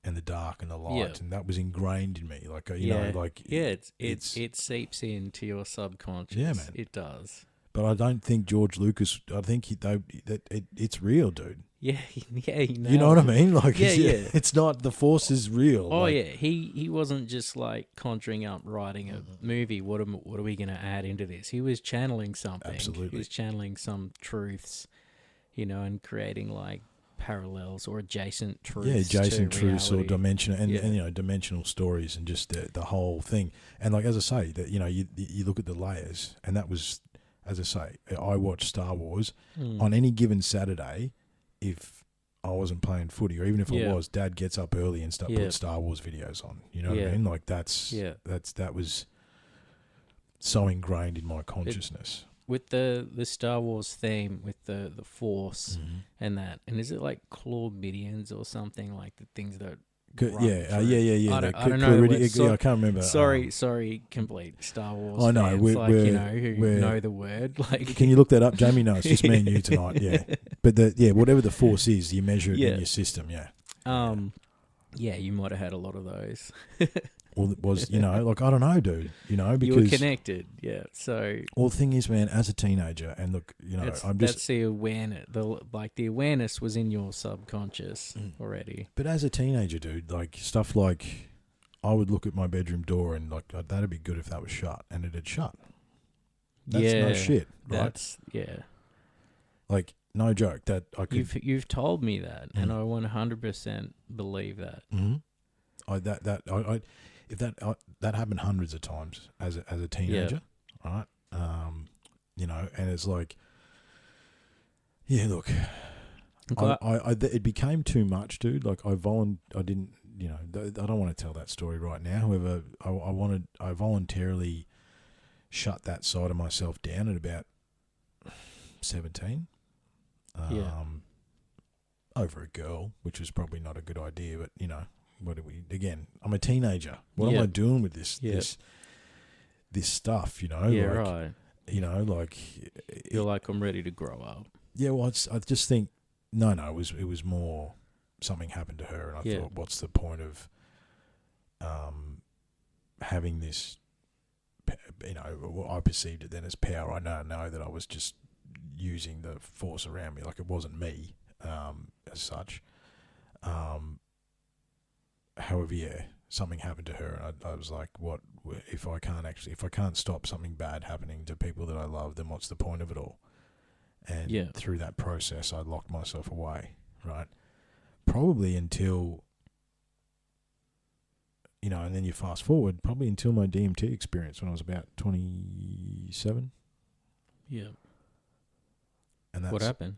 and the dark and the light, and that was ingrained in me. Like, it seeps into your subconscious. Yeah, man, it does. But I don't think George Lucas. I think it's real, dude. Yeah, you know what I mean? Like, it's not, the Force is real. Oh, like, he wasn't just like conjuring up, writing a movie. What are we going to add into this? He was channeling something. Absolutely, he was channeling some truths, and creating like parallels or adjacent truths. Yeah, adjacent truths or dimensional and dimensional stories, and just the whole thing. And like, as I say, that you look at the layers, and that was, as I say, I watched Star Wars on any given Saturday. If I wasn't playing footy, or even if I was, Dad gets up early and put Star Wars videos on. You know what I mean? Like, that was so ingrained in my consciousness. With the Star Wars theme, with the Force and that, and is it like Clawmidians or something, like the things that? I don't know. I can't remember. Sorry, complete Star Wars. I know. Fans, who know the word. Like, can you look that up, Jamie? No, it's just me and you tonight. Yeah, but whatever the Force is, you measure it in your system. Yeah. You might have had a lot of those. Well, it was, like, I don't know, dude, because you were connected, so... Well, the thing is, man, as a teenager, and look, that's the awareness, the awareness was in your subconscious already. But as a teenager, dude, like, stuff like, I would look at my bedroom door and, like, that'd be good if that was shut, and it had shut. That's no shit, right? Like, no joke, that I could... You've told me that, and I 100% believe that. If that happened hundreds of times as a teenager, right? And it's like, look, it became too much, dude. Like, I didn't, I don't want to tell that story right now. However, I voluntarily shut that side of myself down at about 17. over a girl, which was probably not a good idea. But you know, again, I'm a teenager. What am Yeah. I doing with this Yeah. this stuff? You know, Yeah, like, right. you know, like You're like, I'm ready to grow up. yeah. Well, I just think no. It was more something happened to her, and I Yeah. thought, what's the point of having this? You know, I perceived it then as power. I now know that I was just using the force around me, like it wasn't me as such. However, yeah, something happened to her, and I was like, what if I can't stop something bad happening to people that I love, then what's the point of it all? And Yeah. through that process, I locked myself away, right? Probably until, you know, and then you fast forward, probably until my DMT experience when I was about 27. Yeah. And that's, What happened?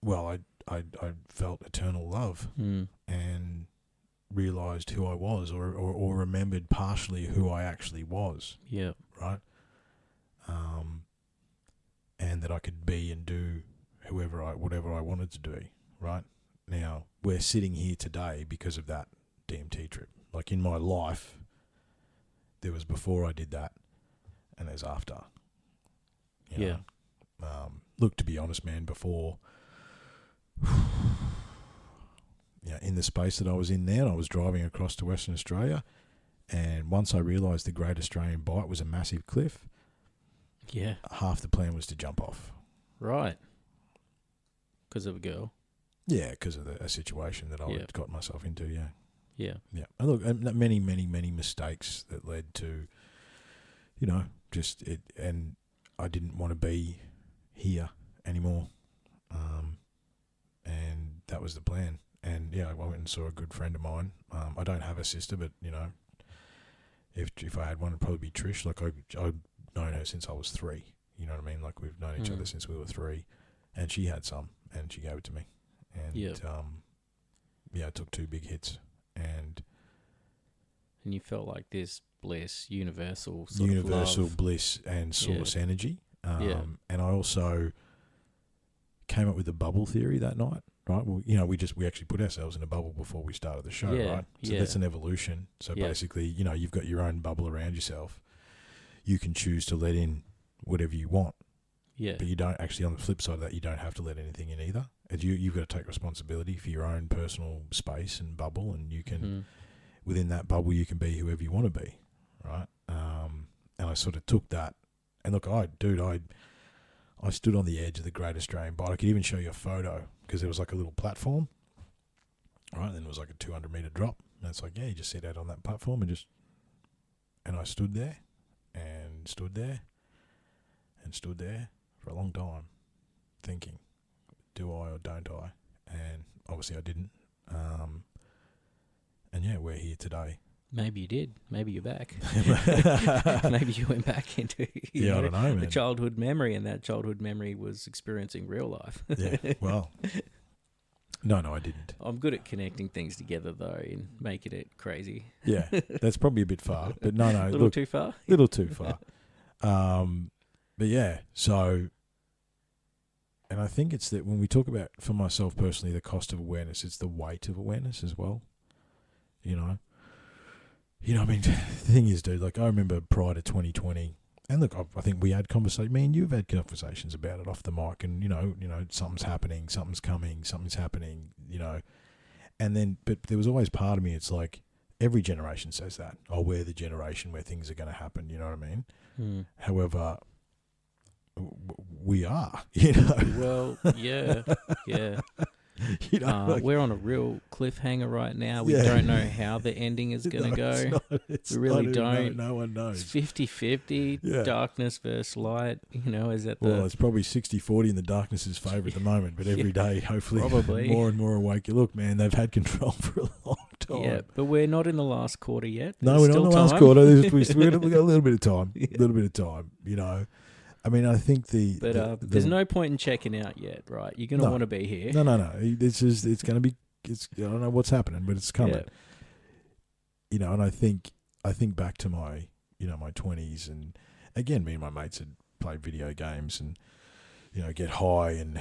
well, I felt eternal love and realised who I was, or remembered partially who I actually was, Yeah. right? And that I could be and do whatever I wanted to do, right? Now, we're sitting here today because of that DMT trip. Like, in my life, there was before I did that, and there's after. You know? Look, to be honest, man, before, in the space that I was in there, I was driving across to Western Australia, and once I realised the Great Australian Bight was a massive cliff, Yeah. half the plan was to jump off. Right. Because of a girl. Yeah, because of a situation that I Yeah. had got myself into, yeah. Yeah. Yeah. And look, many, many, many mistakes that led to, you know, just it, and I didn't want to be here anymore. And that was the plan. And yeah, I went and saw a good friend of mine. I don't have a sister, but you know, if I had one, it'd probably be Trish. Like I've known her since I was 3. You know what I mean? Like we've known each other since we were 3, and she had some, and she gave it to me. And I took 2 big hits, and you felt like this bliss, universal sort of love. bliss and source energy. Yeah. And I also came up with the bubble theory that night, right? Well, you know, we actually put ourselves in a bubble before we started the show, Yeah, right? So yeah. that's an evolution. So Yeah. basically, you know, you've got your own bubble around yourself. You can choose to let in whatever you want, Yeah. but you don't actually, on the flip side of that, you don't have to let anything in either. And you've got to take responsibility for your own personal space and bubble, and you can, within that bubble, you can be whoever you want to be, right? And I sort of took that, and look, I stood on the edge of the Great Australian Bight. I could even show you a photo, because there was like a little platform, right? And then it was like a 200-metre drop, and it's like, yeah, you just sit out on that platform and I stood there, and stood there, and stood there for a long time, thinking, do I or don't I? And obviously I didn't. And yeah, we're here today. Maybe you did. Maybe you're back. Maybe you went back into I don't know, man. a childhood memory, and that childhood memory was experiencing real life. Yeah, well, no, I didn't. I'm good at connecting things together, though, and making it crazy. Yeah, that's probably a bit far, but no, A little too far? Little too far. But yeah, so, and I think it's that when we talk about, for myself personally, the cost of awareness, it's the weight of awareness as well, you know? I mean, the thing is, dude, like I remember prior to 2020, and look, I think we had conversations, me and you've had conversations about it off the mic, and, you know, something's happening, something's coming, something's happening, you know, and then, but there was always part of me, it's like, every generation says that, oh, we're the generation where things are going to happen, you know what I mean? However, we are, you know. Well, yeah. You know, like, we're on a real cliffhanger right now. We don't know how the ending is going to go. We really don't. No one knows. It's 50-50, darkness versus light. You know, is that the... Well, it's probably 60-40 in the darkness's favour at the moment, but every day, hopefully, probably more and more awake. Look, man, they've had control for a long time. Yeah, but we're not in the last quarter yet. No, we're not in the last quarter. We've got a little bit of time. A little bit of time, you know. I mean, I think there's no point in checking out yet, right? You're going to want to be here. No. It's going to be. I don't know what's happening, but it's coming. Yeah. You know, and I think back to my, my 20s, and again, me and my mates had played video games, and get high, and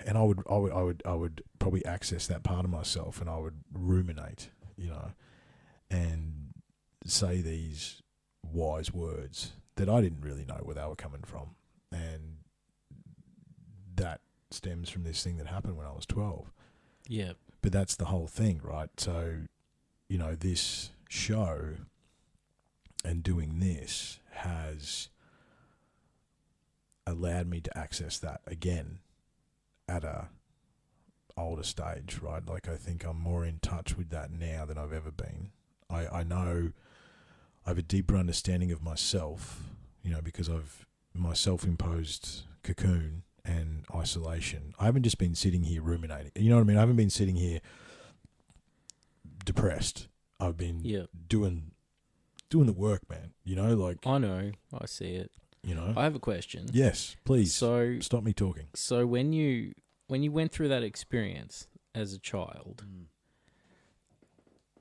I would probably access that part of myself, and I would ruminate, and say these wise words that I didn't really know where they were coming from, and that stems from this thing that happened when I was 12. Yeah. But that's the whole thing, right? So, this show and doing this has allowed me to access that again at a older stage, right? Like, I think I'm more in touch with that now than I've ever been. I know I have a deeper understanding of myself, because of my self-imposed cocoon and isolation. I haven't just been sitting here ruminating. You know what I mean? I haven't been sitting here depressed. I've been doing the work, man. Like, I know. I see it. I have a question. Yes, please. So stop me talking. So when you went through that experience as a child,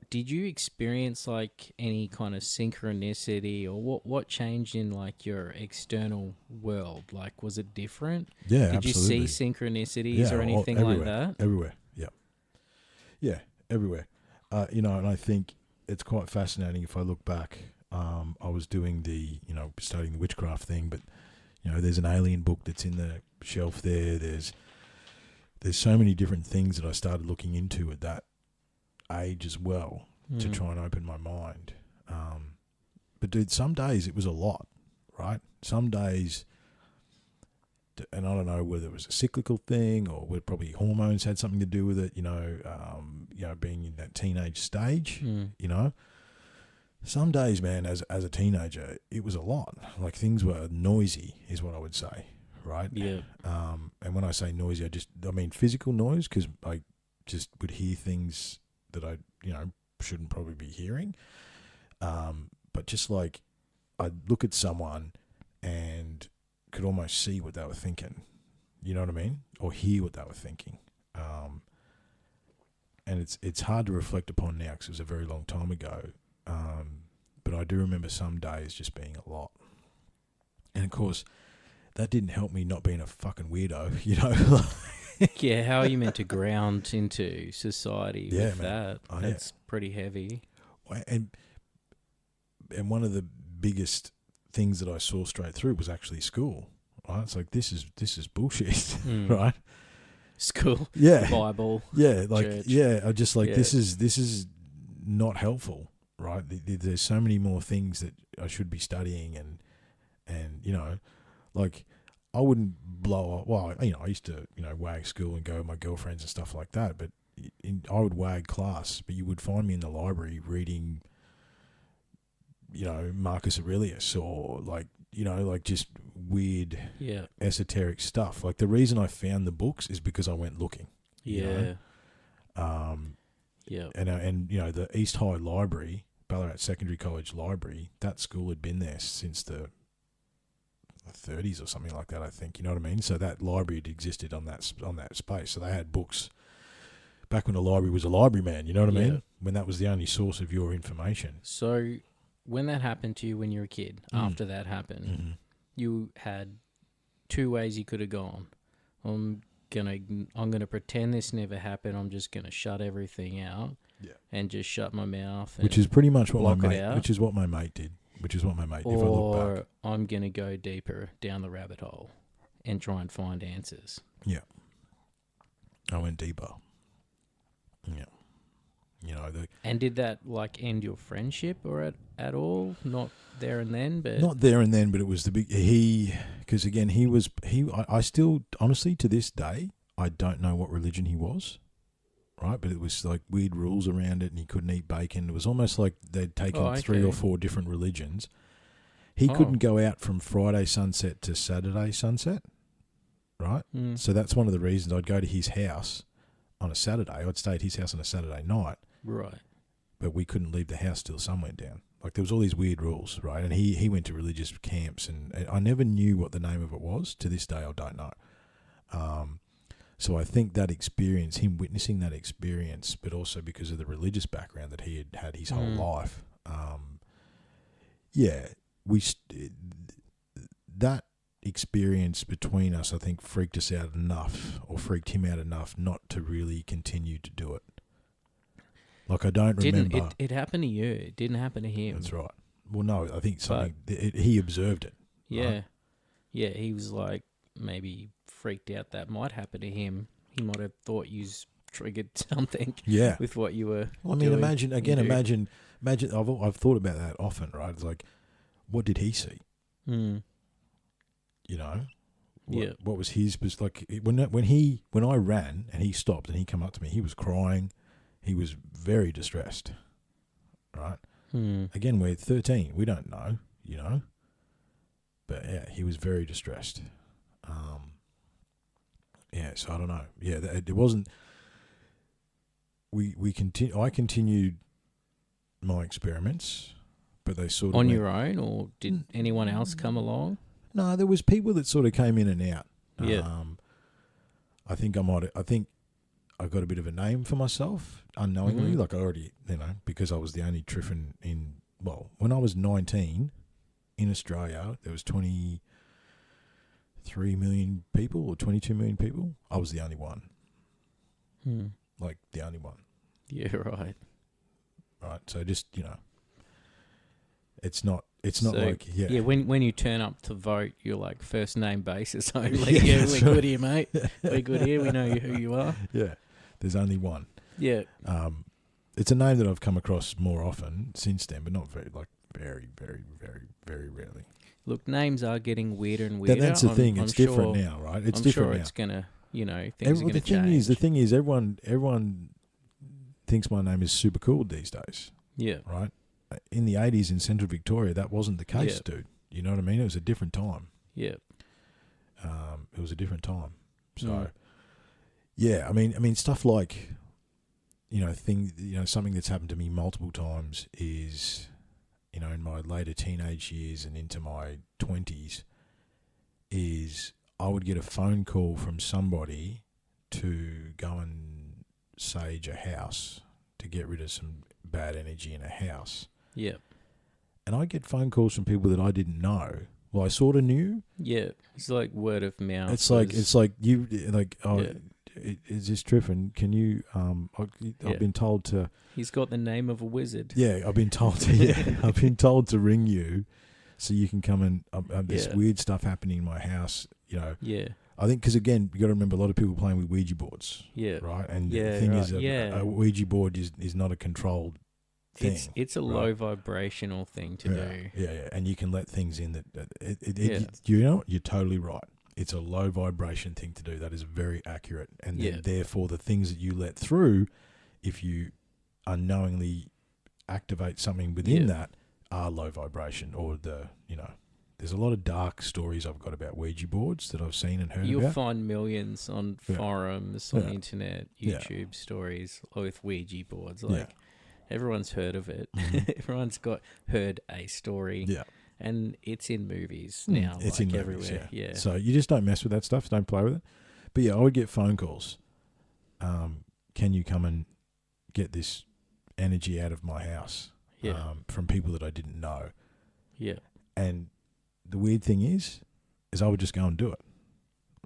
did you experience like any kind of synchronicity, or what changed in like your external world? Like, was it different? Yeah, did absolutely. you see synchronicities or anything like that? Everywhere. Yeah, everywhere. And I think it's quite fascinating if I look back. I was doing studying the witchcraft thing, but there's an alien book that's in the shelf there. There's so many different things that I started looking into at that age as well to try and open my mind. But dude, some days it was a lot, right? Some days, and I don't know whether it was a cyclical thing or whether probably hormones had something to do with it, being in that teenage stage, Some days, man, as a teenager, it was a lot. Like, things were noisy, is what I would say, right? Yeah. And when I say noisy, I mean physical noise, because I just would hear things that I, shouldn't probably be hearing. But just like, I'd look at someone and could almost see what they were thinking. You know what I mean? Or hear what they were thinking. And it's hard to reflect upon now because it was a very long time ago. But I do remember some days just being a lot. And of course, that didn't help me not being a fucking weirdo, Yeah, how are you meant to ground into society with man. that? That's pretty heavy. And one of the biggest things that I saw straight through was actually school. Right? It's like, this is bullshit, right? School, yeah, Bible, church. I just like, Yeah. this is not helpful, right? There's so many more things that I should be studying, and like, I wouldn't blow up. Well, I used to wag school and go with my girlfriends and stuff like that, but I would wag class. But you would find me in the library reading, Marcus Aurelius, or like just weird, esoteric stuff. Like, the reason I found the books is because I went looking. Yeah. And the East High Library, Ballarat Secondary College Library, that school had been there since the 30s or something like that, I think. You know what I mean? So that library had existed on that space. So they had books back when the library was a library, man. You know what I mean? When that was the only source of your information. So when that happened to you when you were a kid, after that happened, you had two ways you could have gone. I'm gonna pretend this never happened. I'm just gonna shut everything out, and just shut my mouth. Which is pretty much what my mate. out. Which is what my mate did. If I look back. Or I'm gonna go deeper down the rabbit hole and try and find answers. Yeah. I went deeper. Yeah. And did that like end your friendship or at all? Not there and then, but not there and then, but it was the big because again I still honestly to this day I don't know what religion he was, right? But it was like weird rules around it, and he couldn't eat bacon. It was almost like they'd taken 3 or 4 different religions. He couldn't go out from Friday sunset to Saturday sunset, right? So that's one of the reasons I'd go to his house on a Saturday. I'd stay at his house on a Saturday night. Right. But we couldn't leave the house till sun went down. Like, there was all these weird rules, right? And he went to religious camps, and I never knew what the name of it was. To this day, I don't know. So I think that experience, him witnessing that experience, but also because of the religious background that he had had his whole life, that experience between us, I think, freaked us out enough, or freaked him out enough, not to really continue to do it. Like, I don't remember. It happened to you. It didn't happen to him. That's right. Well, no, I think something. He observed it. Yeah. Right? Yeah, he was like maybe freaked out that might happen to him. He might have thought you triggered something. Yeah. With what you were. Well, I mean, doing. imagine. I've thought about that often, right? It's like, what did he see? Mm. You know. Yeah. What was his? Like when I ran and he stopped and he came up to me, he was crying. He was very distressed. Right. Again, we're 13. We don't know. You know. But yeah, he was very distressed. Yeah, so I don't know. Yeah, it wasn't. I continued my experiments, but they sort of on your own, or did anyone else come along? No, there was people that sort of came in and out. Yeah. I think I got a bit of a name for myself unknowingly. Like I already, because I was the only Triffin in. Well, when I was 19. In Australia, there was 23 million people or 22 million people. I was the only one. Like, the only one. Yeah, right. Right, so just, it's not like, yeah. Yeah, when you turn up to vote, you're like first name basis only. Yeah, Yeah, that's we're right. good here, mate. We're good here. We know who you are. Yeah, there's only one. Yeah. It's a name that I've come across more often since then, but not very, very, very, very, very rarely. Look, names are getting weirder and weirder. That's the thing. I'm It's different sure, now, right? It's I'm different sure now. it's gonna, things are gonna The change. thing is, everyone thinks my name is super cool these days. Yeah. Right? In the 80s in Central Victoria, that wasn't the case, Yeah. dude. You know what I mean? It was a different time. Yeah. It was a different time. So, Mm. yeah, I mean, stuff like, something that's happened to me multiple times is, in my later teenage years and into my 20s, is I would get a phone call from somebody to go and sage a house to get rid of some bad energy in a house. Yeah. And I get phone calls from people that I didn't know. Well, I sort of knew. Yeah. It's like word of mouth. It's like you Yeah. Is this Triffin? Can you? I've been told to. He's got the name of a wizard. Yeah, I've been told to. Yeah, I've been told to ring you, so you can come and there's weird stuff happening in my house. Yeah. I think because again, you got to remember a lot of people playing with Ouija boards. Yeah. Right, and Yeah, the thing right. is, Yeah. a Ouija board is not a controlled thing. It's a low vibrational thing to do. Yeah, and you can let things in that. Yeah. You're totally right. It's a low vibration thing to do. That is very accurate. And then therefore the things that you let through, if you unknowingly activate something within that, are low vibration. Or there's a lot of dark stories I've got about Ouija boards that I've seen and heard You'll about. find millions on forums, on the internet, YouTube stories with Ouija boards. Like everyone's heard of it. Mm-hmm. Everyone's heard a story. Yeah. And it's in movies now. It's like in everywhere. movies, Yeah. So you just don't mess with that stuff. Don't play with it. But yeah, I would get phone calls. Can you come and get this energy out of my house? Yeah. From people that I didn't know. Yeah. And the weird thing is I would just go and do it.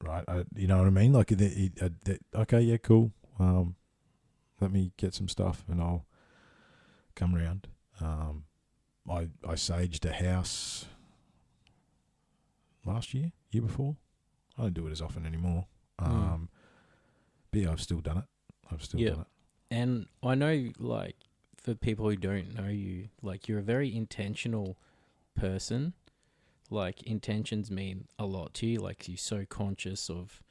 Right? You know what I mean? Like, okay, yeah, cool. Let me get some stuff and I'll come around. I saged a house year before. I don't do it as often anymore. But yeah, I've still done it. Done it. And I know, like, for people who don't know you, like, you're a very intentional person. Like, intentions mean a lot to you. Like, you're so conscious of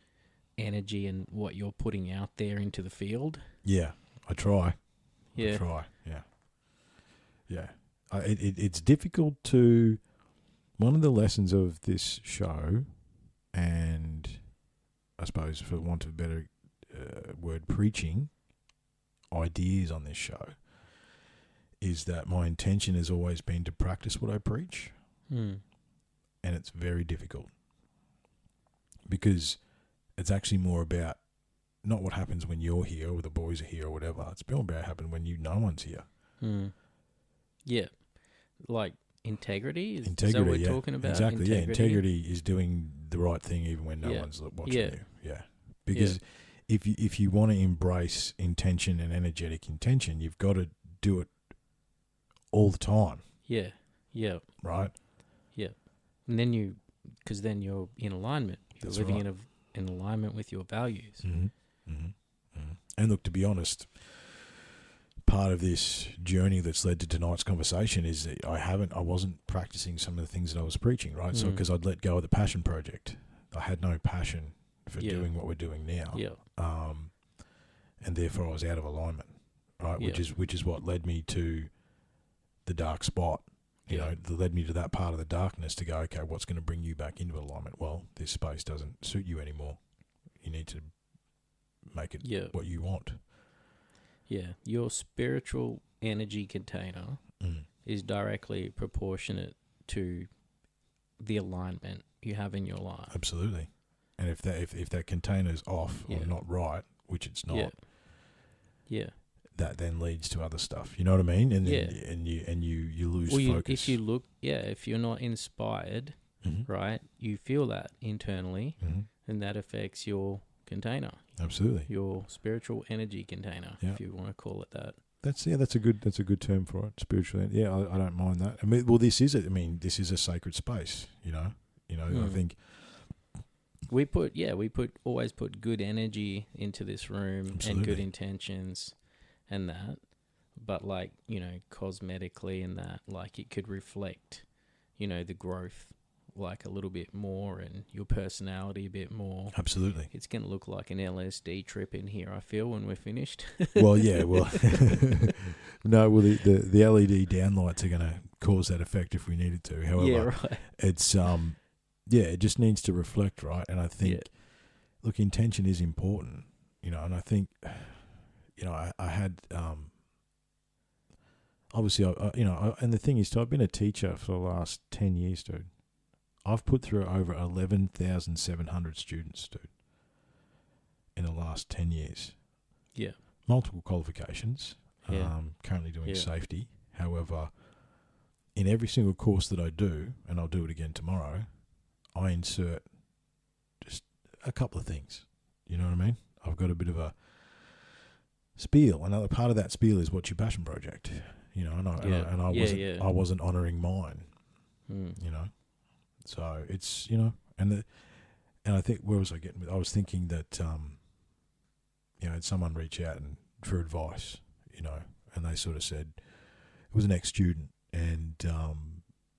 energy and what you're putting out there into the field. Yeah, I try. Yeah. I try, yeah. Yeah. It's difficult to... One of the lessons of this show, and I suppose for want of a better word, preaching ideas on this show, is that my intention has always been to practice what I preach. And it's very difficult. Because it's actually more about not what happens when you're here or the boys are here or whatever. It's more about what happens when no one's here. Yeah. Like, integrity? Is that Integrity, what we're talking about? Exactly, yeah. Integrity is doing the right thing even when no Yeah. one's watching Yeah. you. Yeah. Because if you want to embrace intention and energetic intention, you've got to do it all the time, Yeah. Yeah. right? Yeah. And then because then you're in alignment. You're That's living right. in alignment with your values. Mm-hmm. Mm-hmm. Mm-hmm. And look, to be honest, part of this journey that's led to tonight's conversation is that I wasn't practicing some of the things that I was preaching, right? So because I'd let go of the passion project, I had no passion for doing what we're doing now. Yeah. And therefore I was out of alignment, right? Yeah. Which is what led me to the dark spot. You know, that led me to that part of the darkness to go, okay, what's going to bring you back into alignment? Well, this space doesn't suit you anymore. You need to make it what you want. Yeah. Your spiritual energy container is directly proportionate to the alignment you have in your life. Absolutely. And if that container's off or not right, which it's not, that then leads to other stuff. You know what I mean? And then, you lose focus. If you're not inspired, right, you feel that internally, and that affects your container. Absolutely. Your spiritual energy container, if you want to call it that. That's a good term for it. Spiritual. Yeah, I don't mind that. I mean, well, this is it. I mean, this is a sacred space. You know. I think we always put good energy into this room and good intentions and that, but like, cosmetically and that, like it could reflect, the growth like a little bit more and your personality a bit more. Absolutely. It's going to look like an LSD trip in here, I feel, when we're finished. Well, yeah, well, no, well, the LED downlights are going to cause that effect if we needed to. However, it's, it just needs to reflect, right? And I think, look, intention is important, and I think, I had, obviously, and the thing is, too, I've been a teacher for the last 10 years, dude. I've put through over 11,700 students, dude, in the last 10 years. Yeah. Multiple qualifications. Currently doing safety. However, in every single course that I do, and I'll do it again tomorrow, I insert just a couple of things. You know what I mean? I've got a bit of a spiel. Another part of that spiel is what's your passion project? I wasn't honouring mine. So it's, and I think, where was I getting with? I was thinking that, had someone reach out for advice, and they sort of said, it was an ex-student, and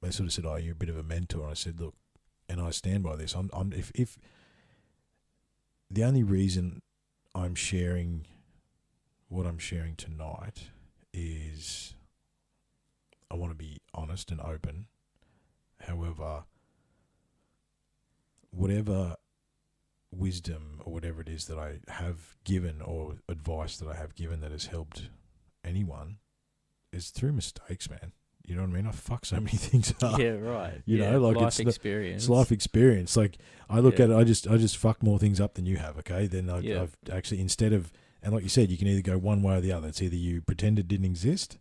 they sort of said, oh, you're a bit of a mentor. And I said, look, and I stand by this. If the only reason I'm sharing what I'm sharing tonight is I want to be honest and open. However, whatever wisdom or whatever it is that I have given or advice that I have given that has helped anyone is through mistakes, man. You know what I mean? I fuck so many things up. Yeah, right. Life experience. It's life experience. Like, I look at it, I just fuck more things up than you have, okay? Then I've actually, instead of, and like you said, you can either go one way or the other. It's either you pretend it didn't exist,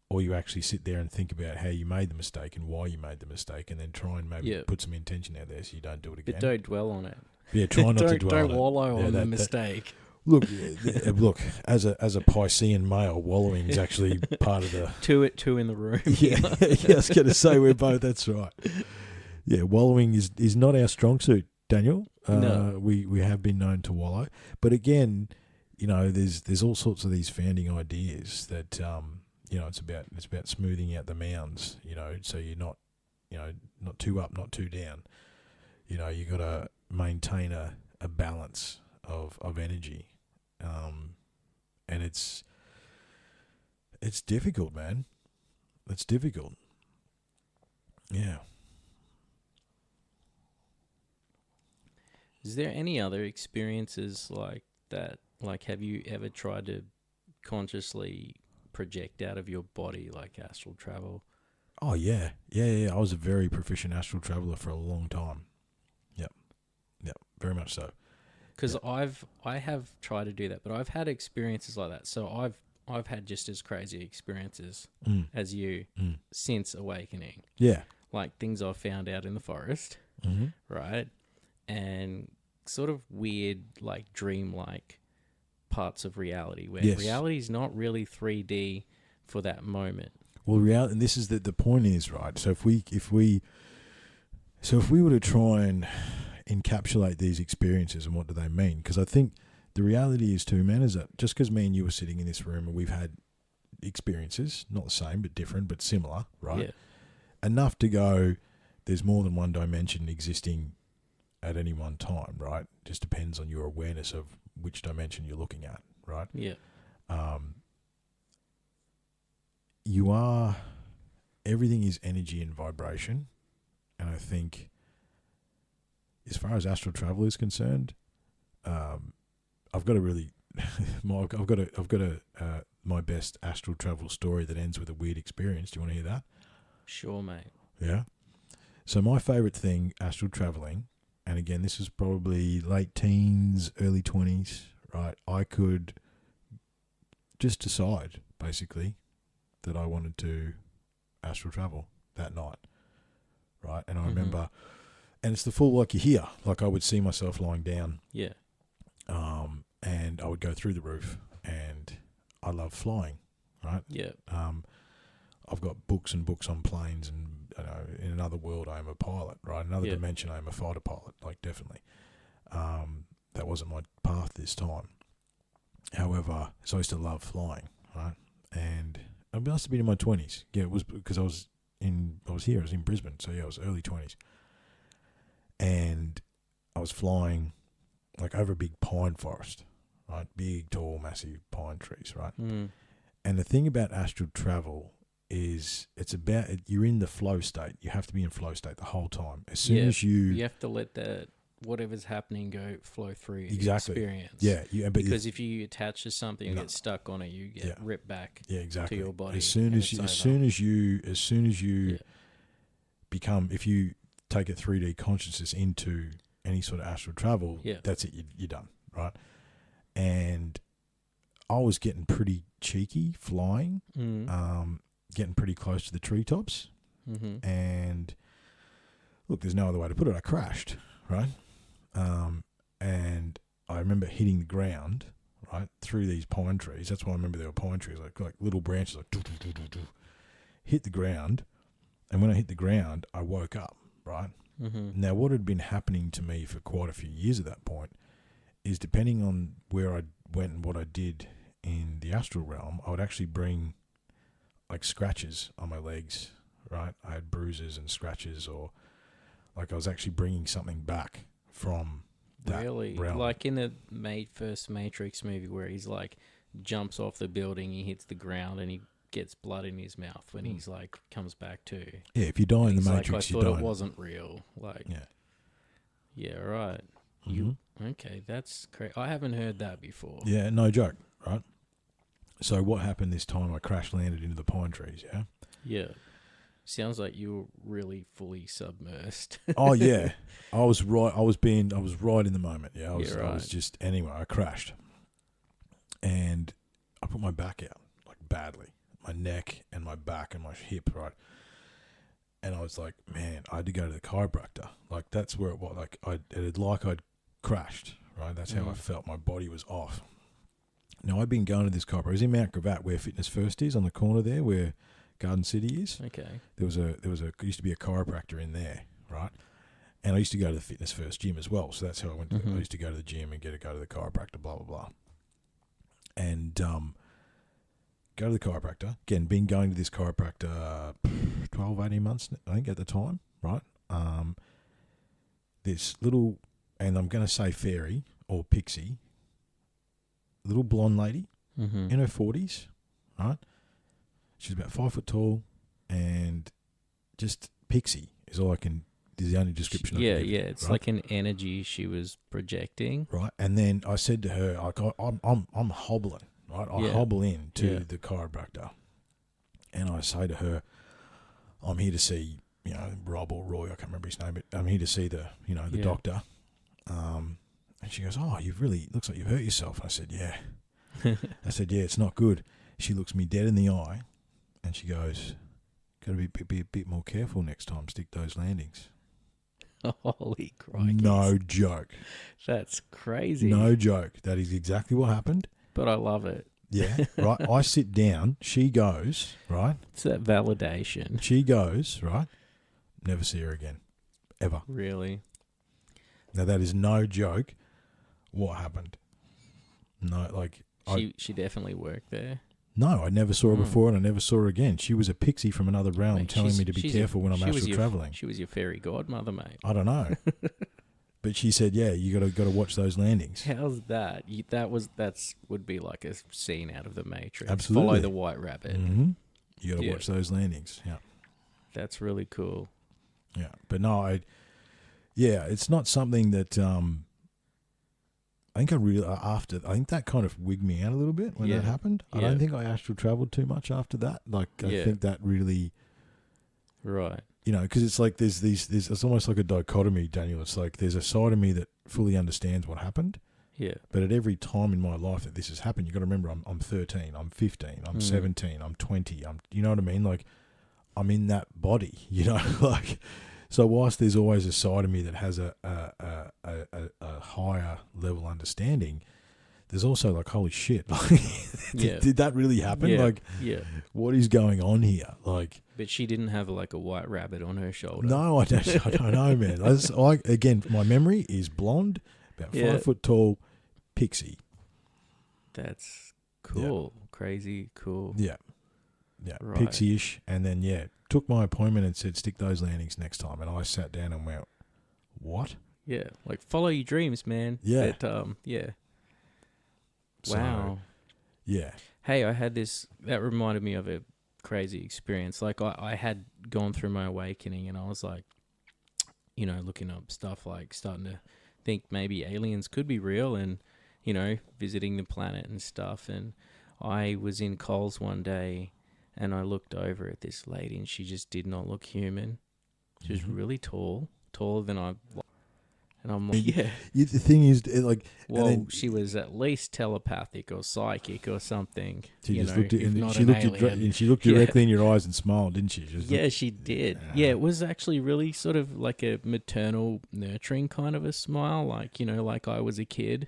or you actually sit there and think about how you made the mistake and why you made the mistake, and then try and maybe put some intention out there so you don't do it again. But don't dwell on it. Yeah, try not to dwell on it. Don't wallow on the mistake. Look, as a Piscean male, wallowing is actually part of the two in the room. Yeah, I was going to say we're both. That's right. Yeah, wallowing is not our strong suit, Daniel. No. We have been known to wallow, but again, there's all sorts of these founding ideas that it's about smoothing out the mounds. So you're not not too up, not too down. You got to maintain a balance of energy. And it's difficult, man. It's difficult. Yeah. Is there any other experiences like that? Like, have you ever tried to consciously project out of your body, like astral travel? Oh, yeah. I was a very proficient astral traveler for a long time. Yep, very much so. Because I have tried to do that, but I've had experiences like that. So I've had just as crazy experiences Mm. as you Mm. since awakening. Yeah. Like things I've found out in the forest, Mm-hmm. right? And sort of weird, like dream-like parts of reality where Yes. reality is not really 3D for that moment. Well, reality, and this is the point is, right? So if we were to try and encapsulate these experiences and what do they mean? Because I think the reality is too, man, is that just because me and you were sitting in this room and we've had experiences, not the same, but different, but similar, right? Yeah. Enough to go, there's more than one dimension existing at any one time, right? Just depends on your awareness of which dimension you're looking at, right? Yeah. Everything is energy and vibration. And I think as far as astral travel is concerned, I've got a really, I've got my best astral travel story that ends with a weird experience. Do you want to hear that? Sure, mate. Yeah. So my favorite thing, astral traveling, and again, this is probably late teens, early 20s, right? I could just decide, basically, that I wanted to astral travel that night, right? And I remember, and it's the full, like you hear, like I would see myself lying down, Yeah. and I would go through the roof, and I love flying, right? Yeah. I've got books and books on planes, and in another world I am a pilot, right? Another Yeah. dimension I am a fighter pilot, like definitely. That wasn't my path this time. However, so I used to love flying, right? And I must have been in my 20s. Yeah, it was because I was in Brisbane, so yeah, I was early 20s. And I was flying like over a big pine forest, right? Big, tall, massive pine trees, right? Mm. And the thing about astral travel is it's about, you're in the flow state. You have to be in flow state the whole time. As soon as You have to let that whatever's happening go flow through the experience. Yeah, but because if you attach to something and get stuck on it, you get ripped back exactly. to your body. As soon as you become, if you take a 3D consciousness into any sort of astral travel, that's it. You're done, right? And I was getting pretty cheeky flying, getting pretty close to the treetops, and look, there's no other way to put it. I crashed, right? And I remember hitting the ground, right, through these pine trees. That's why I remember there were pine trees, like little branches, like hit the ground. And when I hit the ground, I woke up, right? Now, what had been happening to me for quite a few years at that point is, depending on where I went and what I did in the astral realm, I would actually bring like scratches on my legs, right? I had bruises and scratches, or like I was actually bringing something back from that realm. Like in the first Matrix movie where he's like jumps off the building, he hits the ground, and he gets blood in his mouth when he's like comes back to. Yeah, if you die in the Matrix, like, you I die. thought it wasn't real. Like, yeah, right. Okay, that's crazy. I haven't heard that before. Yeah, no joke, right? So what happened this time? I crash landed into the pine trees. Yeah. Yeah. Sounds like you were really fully submersed. Oh yeah, I was right. I was right in the moment. Yeah, I was just, anyway, I crashed, and I put my back out, like badly, my neck and my back and my hip, right. And I was like, man, I had to go to the chiropractor. Like that's where it was. Like I'd crashed, right. That's how I felt. My body was off. Now I've been going to this chiropractor. It was in Mount Gravatt, where Fitness First is, on the corner there, where Garden City is. Okay. There used to be a chiropractor in there, right? And I used to go to the Fitness First gym as well. So that's how I went to I used to go to the gym and go to the chiropractor, blah, blah, blah. And go to the chiropractor. Again, been going to this chiropractor 12, 18 months, I think, at the time, right? This little, and I'm going to say fairy or pixie, little blonde lady in her 40s, right? She's about 5 foot tall, and just pixie is all I can. Is the only description. I can give, it's right? Like an energy she was projecting, right? And then I said to her, like, I'm hobbling, right? I hobble in to the chiropractor, and I say to her, I'm here to see, Rob or Roy, I can't remember his name, but I'm here to see the doctor. And she goes, oh, looks like you've hurt yourself. And I said, yeah. I said, yeah, it's not good. she looks me dead in the eye and she goes, got to be a bit more careful next time, stick those landings. Holy crikey. No joke. That's crazy. No joke. That is exactly what happened. But I love it. Yeah, right. I sit down. She goes, right? It's that validation. She goes, right? Never see her again. Ever. Really? Now, that is no joke. What happened? No, like... She definitely worked there. No, I never saw her before and I never saw her again. She was a pixie from another realm. Mate, telling me to be careful when I'm astral travelling. She was your fairy godmother, mate. I don't know. But she said, yeah, you got to watch those landings. How's that? That's would be like a scene out of The Matrix. Absolutely. Follow the white rabbit. Mm-hmm. You got to watch those landings. Yeah. That's really cool. Yeah. But no, it's not something that... I think I think that kind of wigged me out a little bit when that happened. I don't think I astral traveled too much after that. Like, I think that really... Right. You know, because it's like there's it's almost like a dichotomy, Daniel. It's like there's a side of me that fully understands what happened. Yeah. But at every time in my life that this has happened, you got to remember I'm 13, I'm 15, I'm 17, I'm 20. You know what I mean? Like, I'm in that body, you know? Like... So whilst there's always a side of me that has a higher level understanding, there's also like, holy shit, like, did that really happen? Yeah. Like, what is going on here? Like, but she didn't have like a white rabbit on her shoulder. No, I don't know, man. Again, my memory is blonde, about 5 foot tall, pixie. That's cool, crazy cool. Yeah, right. Pixie-ish, and then took my appointment and said, stick those landings next time. And I sat down and went, what? Yeah, like follow your dreams, man. Yeah. But, So, wow. Yeah. Hey, I had this, that reminded me of a crazy experience. Like I had gone through my awakening and I was like, you know, looking up stuff, like starting to think maybe aliens could be real and, you know, visiting the planet and stuff. And I was in Coles one day and I looked over at this lady and she just did not look human. She was really tall, taller than I. And I'm like, The thing is, like... Well, she was at least telepathic or psychic or something. She you just know, looked at, if and not she an looked alien. and she looked directly in your eyes and smiled, didn't she? She did. Yeah, it was actually really sort of like a maternal, nurturing kind of a smile, like, you know, like I was a kid.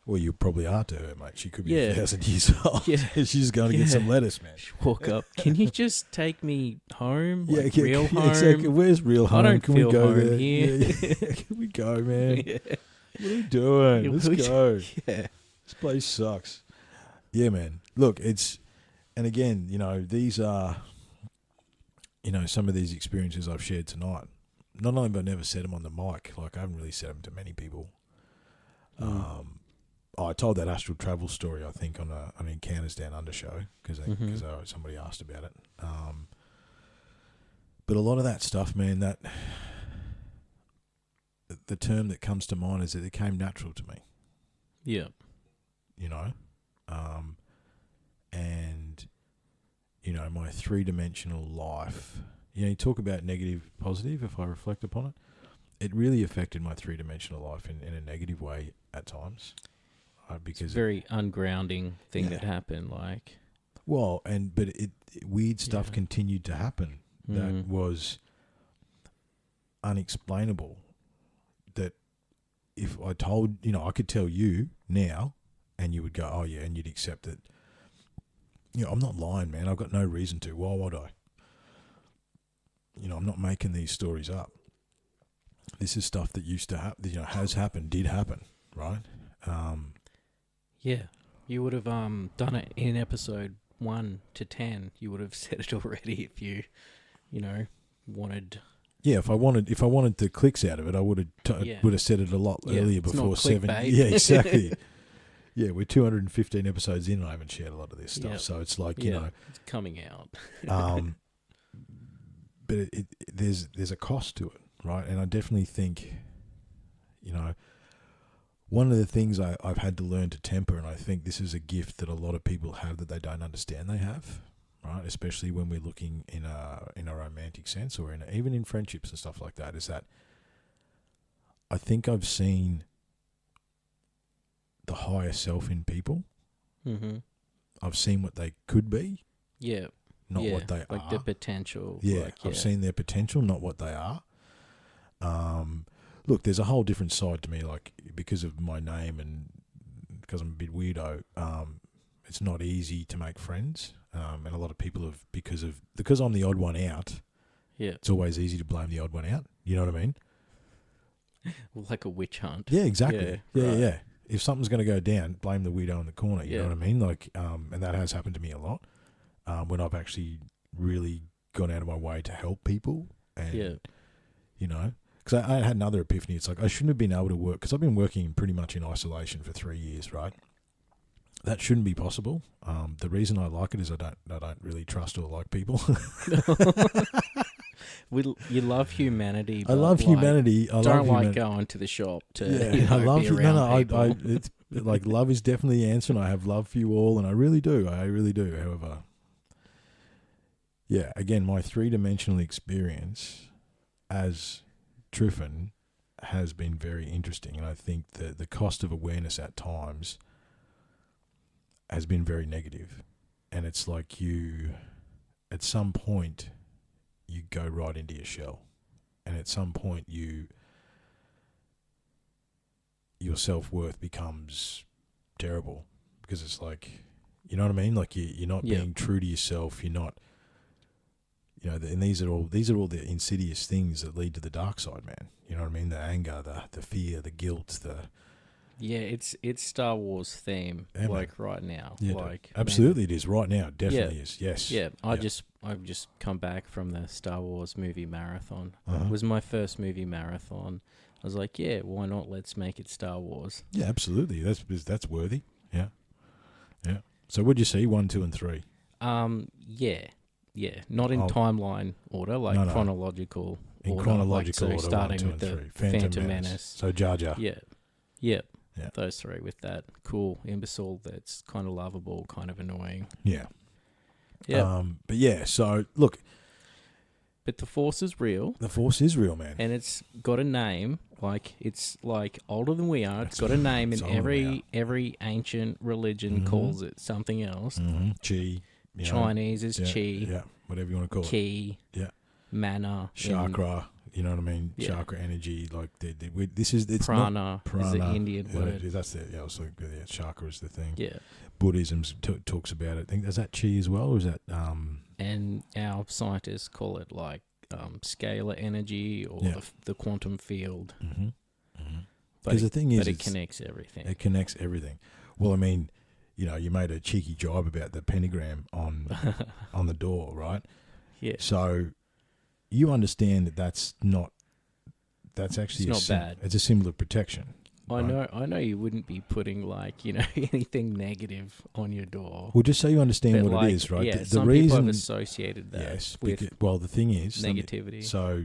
Well, you probably are to her, mate. She could be 1,000 years old. Yeah. She's going to get some lettuce, man. She walk up. Can you just take me home? Yeah, Like real home? Exactly. Where's real home? I don't Can feel we go home there? here. Yeah. Can we go, man? What are you doing? Let's go. Yeah. This place sucks. Yeah, man. Look, and again, you know, these are, you know, some of these experiences I've shared tonight. Not only have I never said them on the mic, like I haven't really said them to many people. I told that astral travel story, I think, on an Encounters Down Under show because somebody asked about it. But a lot of that stuff, man, that the term that comes to mind is that it came natural to me. Yeah. You know, and you know, my 3-dimensional life. You know, you talk about negative, positive. If I reflect upon it, it really affected my 3-dimensional life in a negative way at times. Because it's a very ungrounding thing that happened, like. Well, but weird stuff continued to happen that was unexplainable. That if I told, you know, I could tell you now, and you would go, oh yeah, and you'd accept it. You know, I'm not lying, man. I've got no reason to. Why would I? You know, I'm not making these stories up. This is stuff that used to happen. You know, has happened, did happen, right? Yeah, you would have done it in episode 1 to 10. You would have said it already if you know, wanted. Yeah, if I wanted the clicks out of it, I would have said it a lot earlier before 7. Yeah, exactly. Yeah, we're 215 episodes in, and I haven't shared a lot of this stuff, so it's like you know, it's coming out. But there's a cost to it, right? And I definitely think, you know. One of the things I've had to learn to temper, and I think this is a gift that a lot of people have that they don't understand they have, right? Especially when we're looking in a romantic sense or even in friendships and stuff like that, is that I think I've seen the higher self in people. Mm-hmm. I've seen what they could be, Yeah. not what they like are. the potential. Yeah, like, I've seen their potential, not what they are. Look, there's a whole different side to me, like, because of my name and because I'm a bit weirdo, it's not easy to make friends. And a lot of people have, because I'm the odd one out, Yeah. it's always easy to blame the odd one out. You know what I mean? Like a witch hunt. Yeah, exactly. Yeah, Yeah, right. yeah. If something's going to go down, blame the weirdo in the corner. You Yeah. know what I mean? Like, and that has happened to me a lot when I've actually really gone out of my way to help people. And, Yeah. you know, because I had another epiphany. It's like I shouldn't have been able to work, because I've been working pretty much in isolation for 3 years, right? That shouldn't be possible. The reason I like it is I don't really trust or like people. You love humanity. I but, love like, humanity. I don't love like going to the shop to I love be you. around people. It's like love is definitely the answer, and I have love for you all, and I really do. However, yeah, again, my 3-dimensional experience as Tryphon has been very interesting, and I think that the cost of awareness at times has been very negative, and it's like at some point, you go right into your shell, and at some point your self-worth becomes terrible, because it's like, you know what I mean? Like you're not being true to yourself. You're not, and these are all the insidious things that lead to the dark side, man. You know what I mean? The anger, the fear, the guilt, it's Star Wars theme, Yeah, like right now. yeah, like absolutely it is right now. It definitely is. Yes. Yeah, I've just come back from the Star Wars movie marathon. Uh-huh. It was my first movie marathon. I was like, yeah, why not? Let's make it Star Wars. Yeah, absolutely. That's worthy. Yeah. Yeah. So what'd you see? 1, 2, and 3? Yeah. Not in timeline order, like No. chronological In order. chronological like, order, starting 1, 2, with and the 3. Phantom Menace. So Jar Jar. Yeah. Yeah. Those three with that cool imbecile that's kind of lovable, kind of annoying. Yeah. Yeah. But yeah, so look, But the Force is real. the Force is real, man. And it's got a name, like it's like older than we are. It's got a It's name, and older than we every ancient religion calls it something else. Mm-hmm. Chi. Chinese is chi, Yeah, whatever you want to call it. ki, Yeah. mana, Chakra. You know what I mean? Yeah. Chakra energy. Like it's prana, not is prana. the Indian word. That's it. Yeah, I was like, yeah, chakra is the thing. Yeah. Buddhism talks about it. I think, is that chi as well, or is that And our scientists call it like scalar energy or the quantum field. Mm-hmm. Mm-hmm. But Because the thing is, it connects everything. It connects everything. Well, I mean, you made a cheeky jibe about the pentagram on the door, right? Yeah. So you understand that's actually It's not bad. It's a symbol of protection. I right? know you wouldn't be putting like, anything negative on your door. Well, just so you understand But what like, it is, right? Yeah, the some reason, people have associated that yes, with the thing is, negativity. So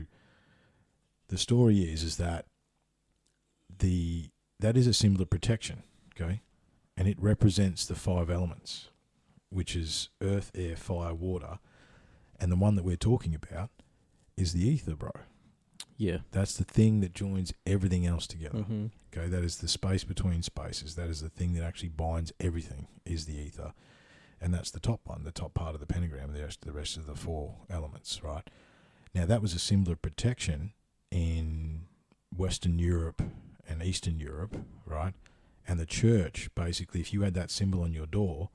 the story is that that is a symbol of protection, okay? And it represents the 5 elements, which is earth, air, fire, water. And the one that we're talking about is the ether, bro. Yeah. That's the thing that joins everything else together. Mm-hmm. Okay, that is the space between spaces. That is the thing that actually binds everything, is the ether. And that's the top one, the top part of the pentagram, the rest of the 4 elements, right? Now, that was a symbol of protection in Western Europe and Eastern Europe, right? And the church, basically, if you had that symbol on your door,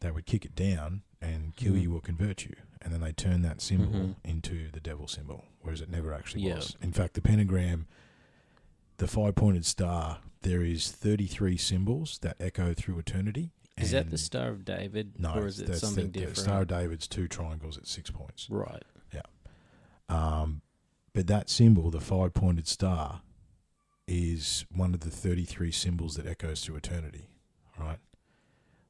they would kick it down and kill you or convert you. And then they turn that symbol into the devil symbol, whereas it never actually was. In fact, the pentagram, the 5-pointed star, there is 33 symbols that echo through eternity. Is that the Star of David? No, or is it something different? The Star of David's 2 triangles at 6 points. Right. Yeah. But that symbol, the 5-pointed star, is one of the 33 symbols that echoes through eternity, right?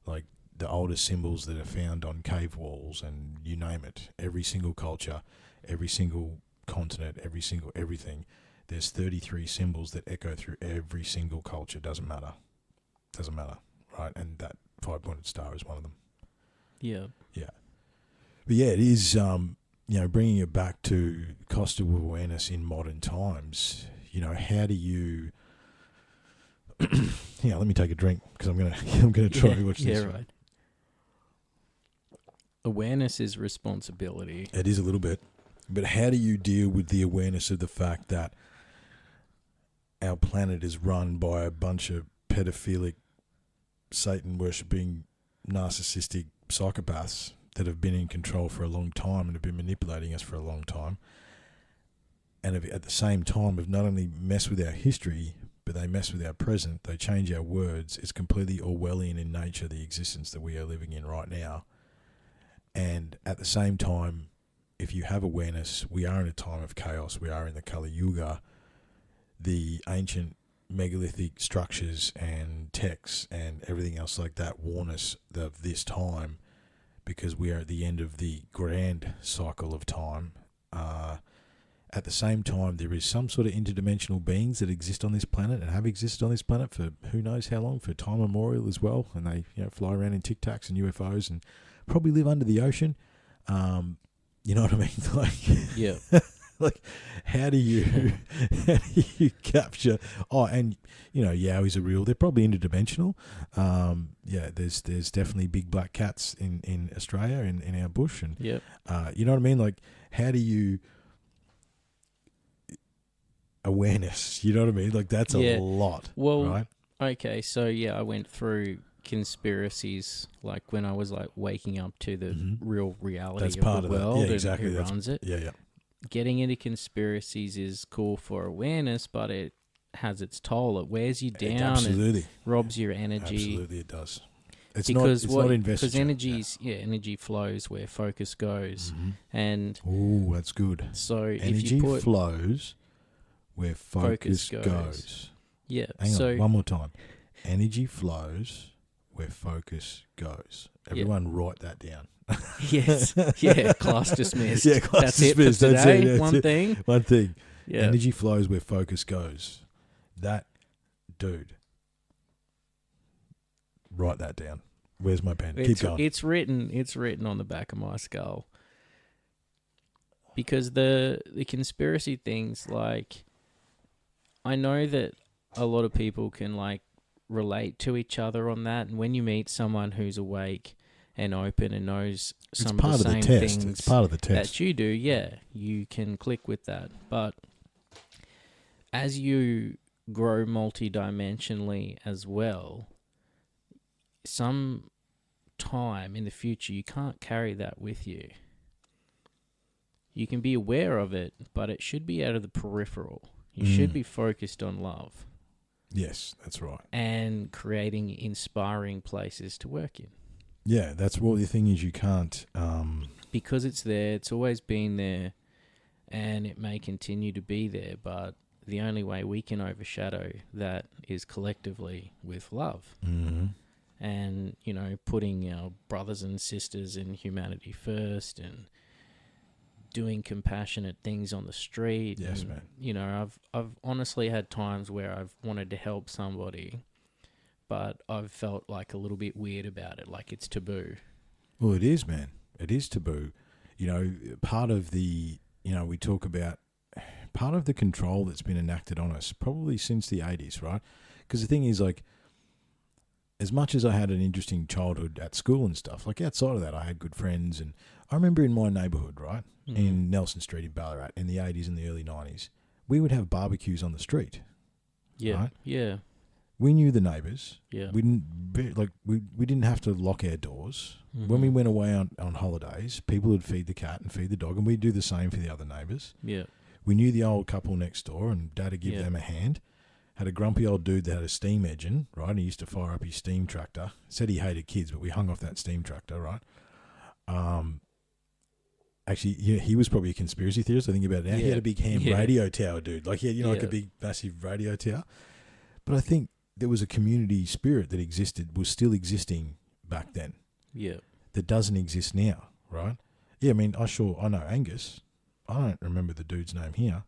Like the oldest symbols that are found on cave walls and you name it. Every single culture, every single continent, everything. There's 33 symbols that echo through every single culture. Doesn't matter, right? And that 5-pointed star is one of them. Yeah. Yeah. But yeah, it is, bringing it back to cost of awareness in modern times. How do you? Let me take a drink because I'm gonna try to watch this. Yeah, right. Awareness is responsibility. It is a little bit. But how do you deal with the awareness of the fact that our planet is run by a bunch of pedophilic, Satan-worshipping, narcissistic psychopaths that have been in control for a long time and have been manipulating us for a long time, and have, at the same time, have not only messed with our history, but they mess with our present, they change our words. It's completely Orwellian in nature, the existence that we are living in right now. And at the same time, if you have awareness, we are in a time of chaos. We are in the Kali Yuga. The ancient megalithic structures and texts and everything else like that warn us of this time, because we are at the end of the grand cycle of time. At the same time, there is some sort of interdimensional beings that exist on this planet and have existed on this planet for who knows how long, for time immemorial as well. And they, fly around in Tic Tacs and UFOs and probably live under the ocean. You know what I mean? Like, Yeah. like, how do you capture? Oh, and Yowies are real. They're probably interdimensional. There's definitely big black cats in Australia in our bush, and Yep. you know what I mean? Like, how do you awareness? You know what I mean? Like, that's a lot. Well, right? Okay, so I went through conspiracies, like when I was like waking up to the real reality That's of part the of that. world Yeah, and exactly. who runs it. Yeah. Getting into conspiracies is cool for awareness, but it has its toll. It wears you down. Absolutely. It robs your energy. Absolutely, it does. It's because not invested. Because energy flows where focus goes, and that's good. so Energy if you put flows where focus goes. Yeah. Hang so on, one more time. Energy flows where focus goes. Everyone write that down. Yes. Yeah. Class dismissed. Yeah, class That's dismissed. it for That's today. it, that's One it. thing. One thing. Yeah. Energy flows where focus goes. That dude. Write that down. Where's my pen? Keep going. It's written on the back of my skull. Because the conspiracy things, like, I know that a lot of people can like relate to each other on that, and when you meet someone who's awake and open and knows some of the same things It's part of the test. that you do, you can click with that. But as you grow multidimensionally as well, some time in the future you can't carry that with you. You can be aware of it, but it should be out of the peripheral. You should be focused on love. Yes, that's right. And creating inspiring places to work in. Yeah, that's what the thing is. You can't. Because it's there, it's always been there, and it may continue to be there, but the only way we can overshadow that is collectively with love. Mm-hmm. And, putting our brothers and sisters in humanity first, and doing compassionate things on the street. Yes, and, man. I've honestly had times where I've wanted to help somebody, but I've felt like a little bit weird about it, like it's taboo. Well, it is, man. It is taboo. Part of the, we talk about part of the control that's been enacted on us probably since the 80s, right? Because the thing is, like, as much as I had an interesting childhood at school and stuff, like outside of that, I had good friends. And I remember in my neighbourhood, right, in Nelson Street in Ballarat in the 80s and the early 90s, we would have barbecues on the street. Yeah, right? yeah. We knew the neighbours. Yeah. We didn't have to lock our doors. Mm-hmm. When we went away on holidays, people would feed the cat and feed the dog, and we'd do the same for the other neighbours. Yeah. We knew the old couple next door, and Dad would give them a hand. Had a grumpy old dude that had a steam engine, right? And he used to fire up his steam tractor. Said he hated kids, but we hung off that steam tractor, right? Actually, he was probably a conspiracy theorist. I think about it now. He had a big ham radio tower, dude. Like, he had, like a big, massive radio tower. But I think there was a community spirit that was still existing back then. Yeah. That doesn't exist now, right? Yeah, I mean, I know Angus. I don't remember the dude's name here.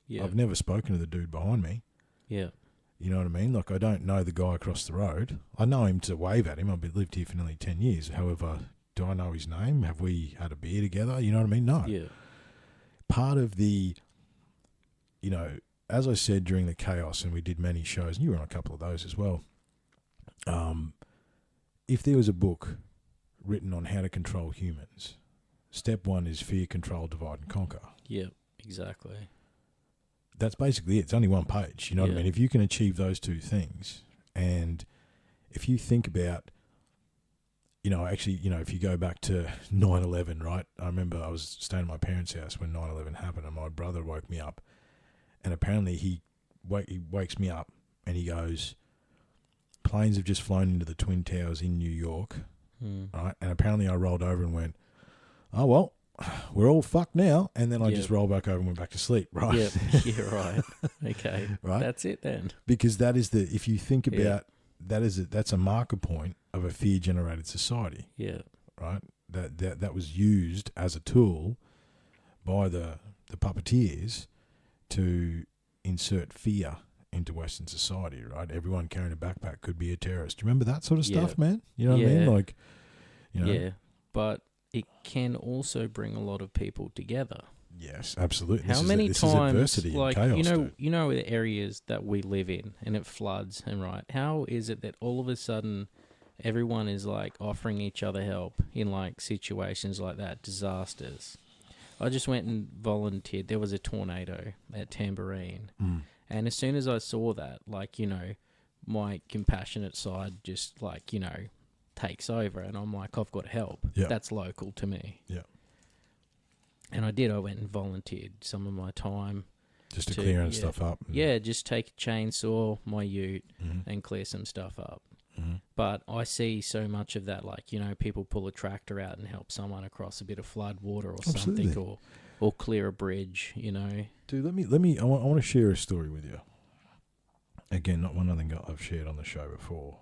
Yeah. I've never spoken to the dude behind me. Yeah. You know what I mean? Like, I don't know the guy across the road. I know him to wave at him. I've lived here for nearly 10 years. However, do I know his name? Have we had a beer together? You know what I mean? No. Yeah. Part of the, as I said during the chaos, and we did many shows, and you were on a couple of those as well, if there was a book written on how to control humans. Step 1 is fear, control, divide, and conquer. Yep, exactly. That's basically it. It's only one page. You know what I Yeah. mean? If you can achieve those two things, and if you think about, if you go back to 9/11, right? I remember I was staying at my parents' house when 9/11 happened, and my brother woke me up, and apparently he wakes me up, and he goes, planes have just flown into the Twin Towers in New York, right? And apparently I rolled over and went, oh, well, we're all fucked now. And then I just rolled back over and went back to sleep, right? Yep. Yeah, right. Okay. Right? That's it then. Because that is if you think about, that's a marker point of a fear-generated society, Yeah. right? That was used as a tool by the puppeteers to insert fear into Western society, right? Everyone carrying a backpack could be a terrorist. Do you remember that sort of stuff, man? You know what I mean? Like, Yeah, but it can also bring a lot of people together. Yes, absolutely. How many this times, is adversity like, and chaos, dude. you know the areas that we live in and it floods and right, how is it that all of a sudden everyone is like offering each other help in like situations like that, disasters? I just went and volunteered. There was a tornado at Tambourine. And as soon as I saw that, like, my compassionate side just like, takes over and I'm like, I've got to help. Yeah. That's local to me. Yeah. And I did. I went and volunteered some of my time. Just to clearing stuff up. Yeah, just take a chainsaw, my ute, and clear some stuff up. But I see so much of that, like, people pull a tractor out and help someone across a bit of flood water or something, or clear a bridge, Dude, let me. I want to share a story with you. Again, not one thing I've shared on the show before.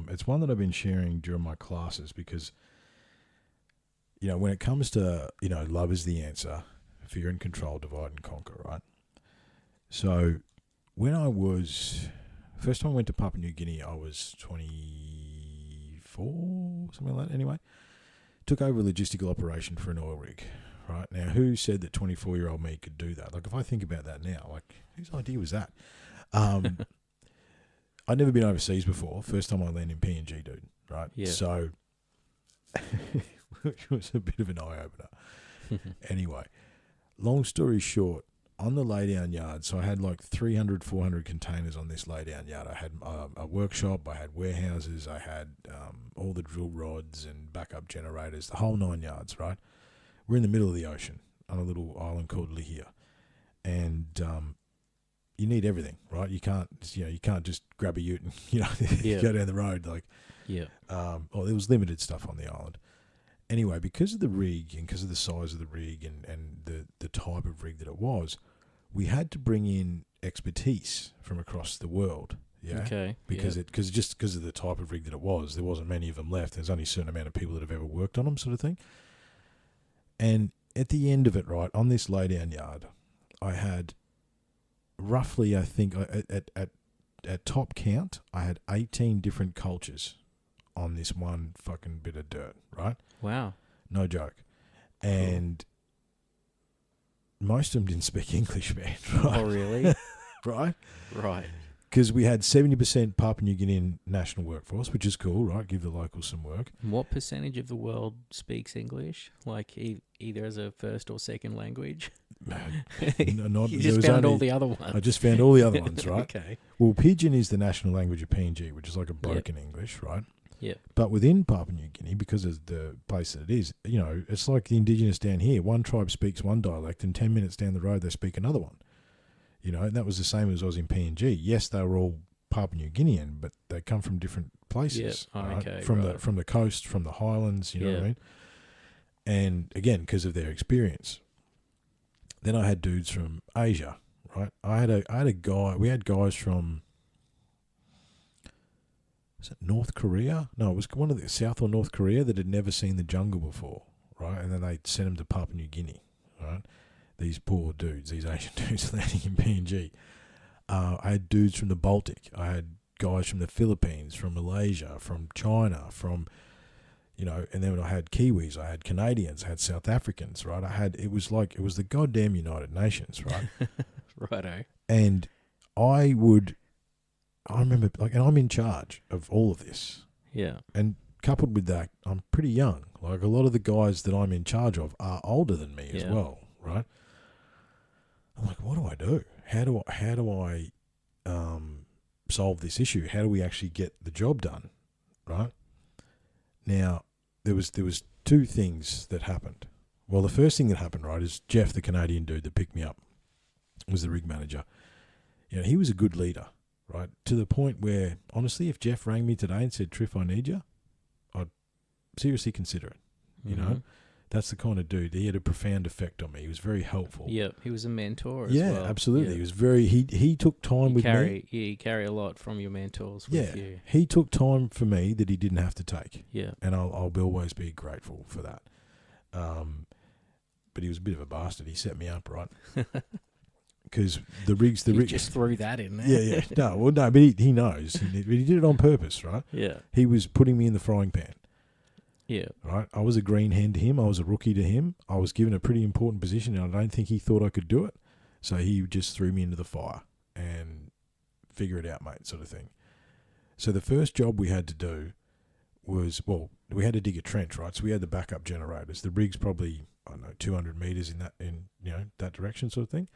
It's one that I've been sharing during my classes because, when it comes to, love is the answer, fear and control, divide and conquer, right? So when first time I went to Papua New Guinea, I was 24, something like that anyway. Took over a logistical operation for an oil rig, right? Now, who said that 24-year-old me could do that? Like, if I think about that now, like, whose idea was that? I'd never been overseas before. First time I landed in PNG, dude, right? Yeah. So, which was a bit of an eye-opener. Anyway, long story short, on the laydown yard, so I had like 300, 400 containers on this laydown yard. I had a workshop, I had warehouses, I had all the drill rods and backup generators, the whole 9 yards, right? We're in the middle of the ocean on a little island called Lihia. And you need everything, right? You can't just grab a ute and, go down the road. Like, there was limited stuff on the island. Anyway, because of the rig and because of the size of the rig and the type of rig that it was, we had to bring in expertise from across the world. Yeah. Okay. Because of the type of rig that it was, there wasn't many of them left. There's only a certain amount of people that have ever worked on them, sort of thing. And at the end of it, right, on this laydown yard, I had roughly, I think, at top count, I had 18 different cultures on this one fucking bit of dirt, right? Wow. No joke. And most of them didn't speak English, man. Right? Oh, really? Right? Right. Because we had 70% Papua New Guinean national workforce, which is cool, right? Give the locals some work. What percentage of the world speaks English? Like either as a first or second language? No, you just found all the other ones. I just found all the other ones, right? Okay. Well, Pidgin is the national language of PNG, which is like a broken English, right? Yeah. But within Papua New Guinea, because of the place that it is, it's like the indigenous down here. One tribe speaks one dialect, and 10 minutes down the road, they speak another one. And that was the same as I was in PNG. Yes, they were all Papua New Guinean, but they come from different places. Yeah. Right? Okay. From the coast, from the highlands, you know what I mean? And again, because of their experience. Then I had dudes from Asia, right? I had a guy. We had guys from. Was it North Korea? No, it was one of the South or North Korea that had never seen the jungle before, right? And then they sent them to Papua New Guinea, right? These poor dudes, these Asian dudes landing in PNG. I had dudes from the Baltic. I had guys from the Philippines, from Malaysia, from China, from, and then I had Kiwis, I had Canadians, I had South Africans, right? It was the goddamn United Nations, right? Righto. And I remember, and I'm in charge of all of this. Yeah. And coupled with that, I'm pretty young. Like a lot of the guys that I'm in charge of are older than me as Yeah. well, right? I'm like, what do I do? How do I solve this issue? How do we actually get the job done, right? Now, there was two things that happened. Well, the first thing that happened, right, is Jeff, the Canadian dude that picked me up, was the rig manager. You know, he was a good leader, right? To the point where, honestly, if Jeff rang me today and said, Triff, I need you, I'd seriously consider it. You know, that's the kind of dude. He had a profound effect on me. He was very helpful. Yep, he was a mentor as Yeah, well. absolutely. Yeah. He was very. He took time with me. Yeah, you carry a lot from your mentors Yeah, with you. he took time for me that he didn't have to take. Yeah. And I'll always be grateful for that. But he was a bit of a bastard. He set me up, right? Because the rigs. Just threw that in there. Yeah. No, but he knows. He did it on purpose, right? Yeah. He was putting me in the frying pan. Yeah. Right, I was a green hen to him. I was a rookie to him. I was given a pretty important position, and I don't think he thought I could do it. So he just threw me into the fire and figure it out, mate, sort of thing. So the first job we had to do was, well, we had to dig a trench, right? So we had the backup generators. The rig's probably, I don't know, 200 meters in that direction, sort of thing.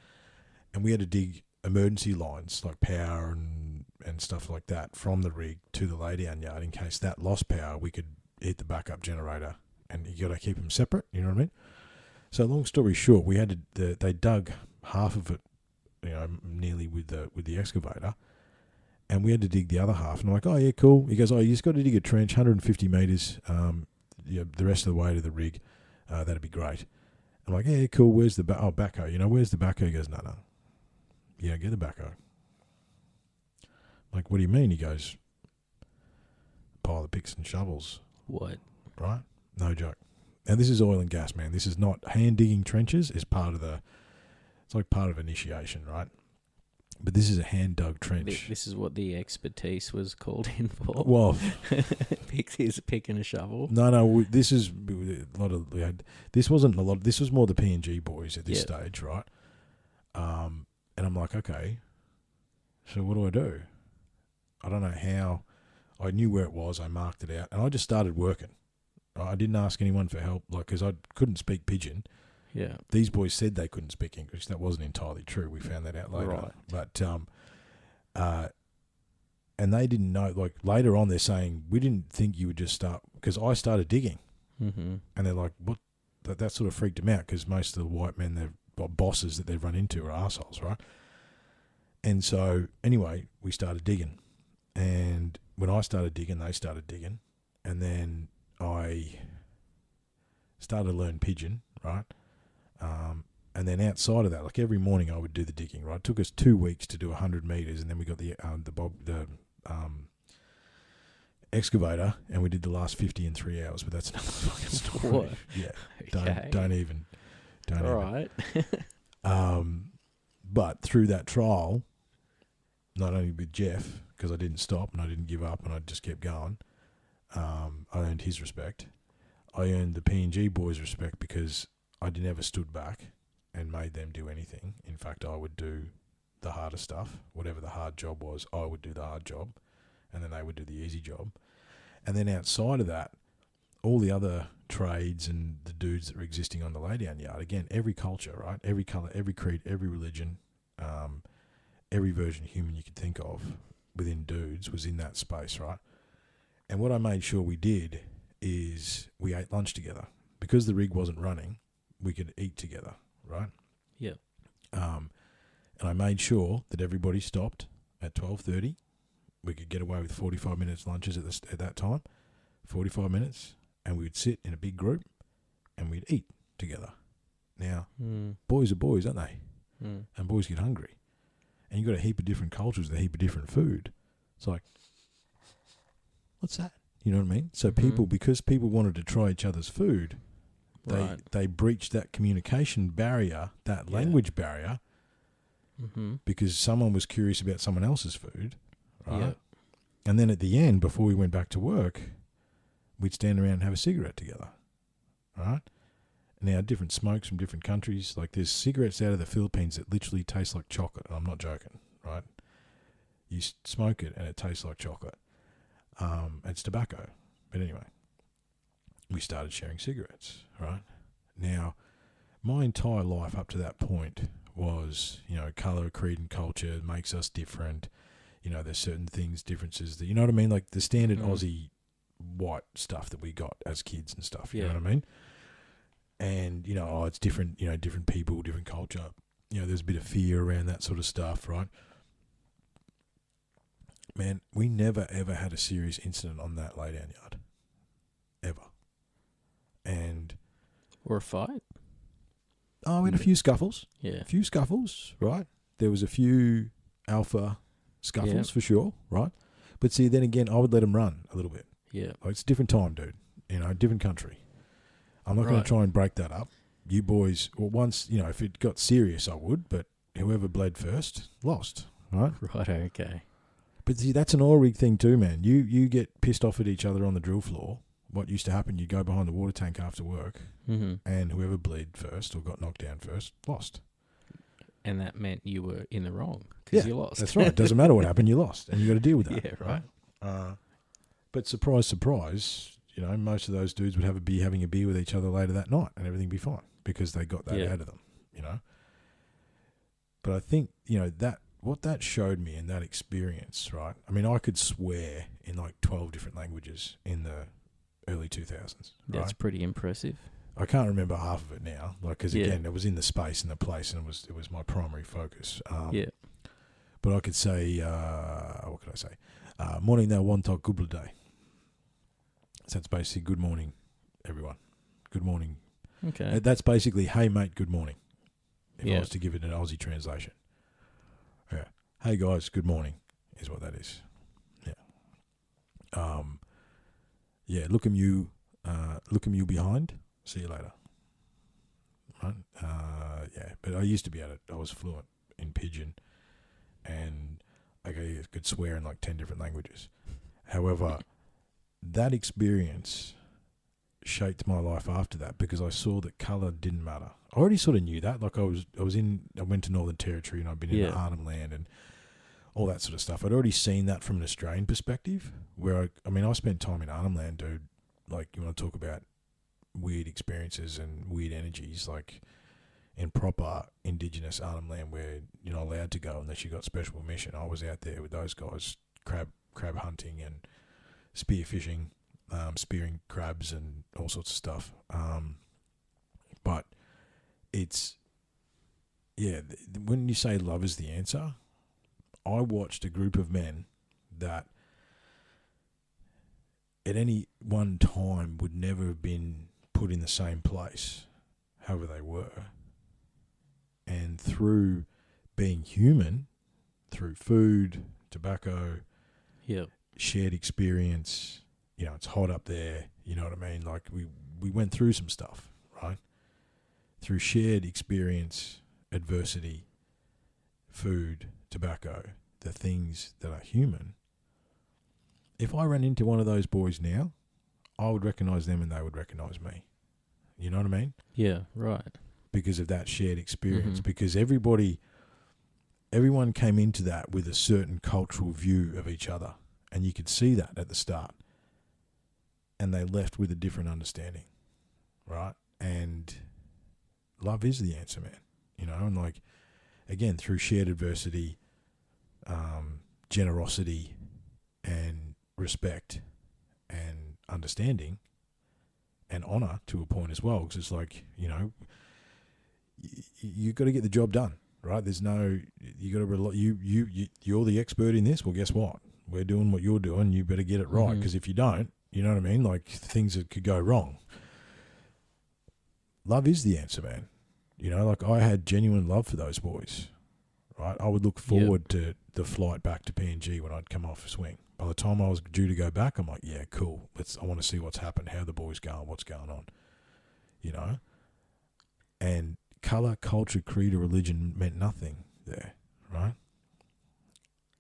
And we had to dig emergency lines like power and stuff like that from the rig to the laydown yard in case that lost power. We could hit the backup generator, and you got to keep them separate. You know what I mean? So long story short, we had to. They dug half of it, nearly with the excavator, and we had to dig the other half. And I'm like, oh yeah, cool. He goes, oh, you just got to dig a trench, 150 meters. The rest of the way to the rig, that'd be great. I'm like, yeah, cool. Where's the backhoe? Where's the backhoe? He goes, no. Yeah, get the backhoe. I'm like, what do you mean? He goes, pile of picks and shovels. What? Right? No joke. And this is oil and gas, man. This is not hand digging trenches. It's like part of initiation, right? But this is a hand dug trench. This is what the expertise was called in for. Well, Here's a pick and a shovel. no. This is a lot of. This wasn't a lot. This was more the P&G boys at this stage, right? And I'm like, okay. So what do I do? I don't know how. I knew where it was. I marked it out, and I just started working. I didn't ask anyone for help, because I couldn't speak pidgin. Yeah. These boys said they couldn't speak English. That wasn't entirely true. We found that out later. Right. But and they didn't know. Like later on, they're saying we didn't think you would just start, because I started digging, and they're like, what? That sort of freaked them out, because most of the white men, they're bosses that they've run into, are assholes, right? And so anyway, we started digging, and when I started digging, they started digging, and then I started to learn pidgin, right? And then outside of that, like every morning I would do the digging, right? It took us 2 weeks to do 100 meters, and then we got the excavator, and we did the last 50 in 3 hours, but that's another fucking story. What? Yeah. Okay. Don't even. All right. But through that trial, not only with Jeff, because I didn't stop and I didn't give up and I just kept going, I earned his respect. I earned the P&G boys' respect, because I never stood back and made them do anything. In fact, I would do the harder stuff. Whatever the hard job was, I would do the hard job, and then they would do the easy job. And then outside of that, all the other trades and the dudes that were existing on the laydown yard, again, every culture, right? Every colour, every creed, every religion, every version of human you could think of within dudes was in that space, right? And what I made sure we did is we ate lunch together. Because the rig wasn't running, we could eat together, right? Yep. And I made sure that everybody stopped at 12:30. We could get away with 45 minutes lunches at that time, 45 minutes, and we would sit in a big group and we'd eat together. Now, boys are boys, aren't they? And boys get hungry. And you've got a heap of different cultures with a heap of different food. It's like, what's that? You know what I mean? So because people wanted to try each other's food, they breached that communication barrier, that language barrier, because someone was curious about someone else's food, right? Yep. And then at the end, before we went back to work, we'd stand around and have a cigarette together, right? Now, different smokes from different countries, like there's cigarettes out of the Philippines that literally taste like chocolate. I'm not joking, right? You smoke it and it tastes like chocolate. It's tobacco. But anyway, we started sharing cigarettes, right? Now, my entire life up to that point was, colour, creed and culture makes us different. There's certain things, differences that, you know what I mean? Like the standard Aussie white stuff that we got as kids and stuff, you know what I mean? And, it's different, different people, different culture. There's a bit of fear around that sort of stuff, right? Man, we never, ever had a serious incident on that lay-down yard. Ever. And... Or a fight? Oh, we had a few scuffles. Yeah. A few scuffles, right? There was a few alpha scuffles for sure, right? But see, then again, I would let them run a little bit. Yeah. Like, it's a different time, dude. Different country. I'm not going to try and break that up. You boys, well, once, if it got serious, I would, but whoever bled first lost, right? Right, okay. But see, that's an oil rig thing too, man. You get pissed off at each other on the drill floor. What used to happen, you'd go behind the water tank after work, and whoever bled first or got knocked down first lost. And that meant you were in the wrong because you lost. That's right. It doesn't matter what happened, you lost, and you got to deal with that. Yeah, right. But surprise, surprise, most of those dudes would having a beer with each other later that night, and everything be fine because they got that out of them. But I think that what that showed me in that experience, right? I mean, I could swear in like 12 different languages in the early 2000s. That's right? pretty impressive. I can't remember half of it now, because again, it was in the space and the place, and it was my primary focus. But I could say, what could I say? Morning now, one talk good day. So that's basically good morning, everyone. Good morning. Okay. That's basically, hey mate, good morning. If I was to give it an Aussie translation. Yeah. Hey guys, good morning is what that is. Yeah. Look 'em you behind. See you later. Right? But I used to be I was fluent in Pidgin, and I could swear in like 10 different languages. However, that experience shaped my life after that, because I saw that colour didn't matter. I already sort of knew that. Like I went to Northern Territory, and I've been in Arnhem Land and all that sort of stuff. I'd already seen that from an Australian perspective, where I spent time in Arnhem Land, dude. Like, you want to talk about weird experiences and weird energies, like in proper Indigenous Arnhem Land where you're not allowed to go unless you got special permission. I was out there with those guys, crab hunting and spear fishing, spearing crabs and all sorts of stuff. But it's, when you say love is the answer, I watched a group of men that at any one time would never have been put in the same place, however they were. And through being human, through food, tobacco, shared experience, it's hot up there, you know what I mean? Like we went through some stuff, right? Through shared experience, adversity, food, tobacco, the things that are human. If I ran into one of those boys now, I would recognise them and they would recognise me. You know what I mean? Yeah, right. Because of that shared experience. Because everyone came into that with a certain cultural view of each other. And you could see that at the start. And they left with a different understanding. Right? And love is the answer, man. And like, again, through shared adversity, generosity, and respect, and understanding, and honour to a point as well, because it's like, you got to get the job done, right? There's no, you got to you're the expert in this. Well, guess what? We're doing what you're doing. You better get it right, because if you don't, you know what I mean? Like, things that could go wrong. Love is the answer, man. Like, I had genuine love for those boys, right? I would look forward to the flight back to PNG when I'd come off a swing. By the time I was due to go back, I'm like, yeah, cool. I want to see what's happened, how the boys going, what's going on, And colour, culture, creed, or religion meant nothing there, right?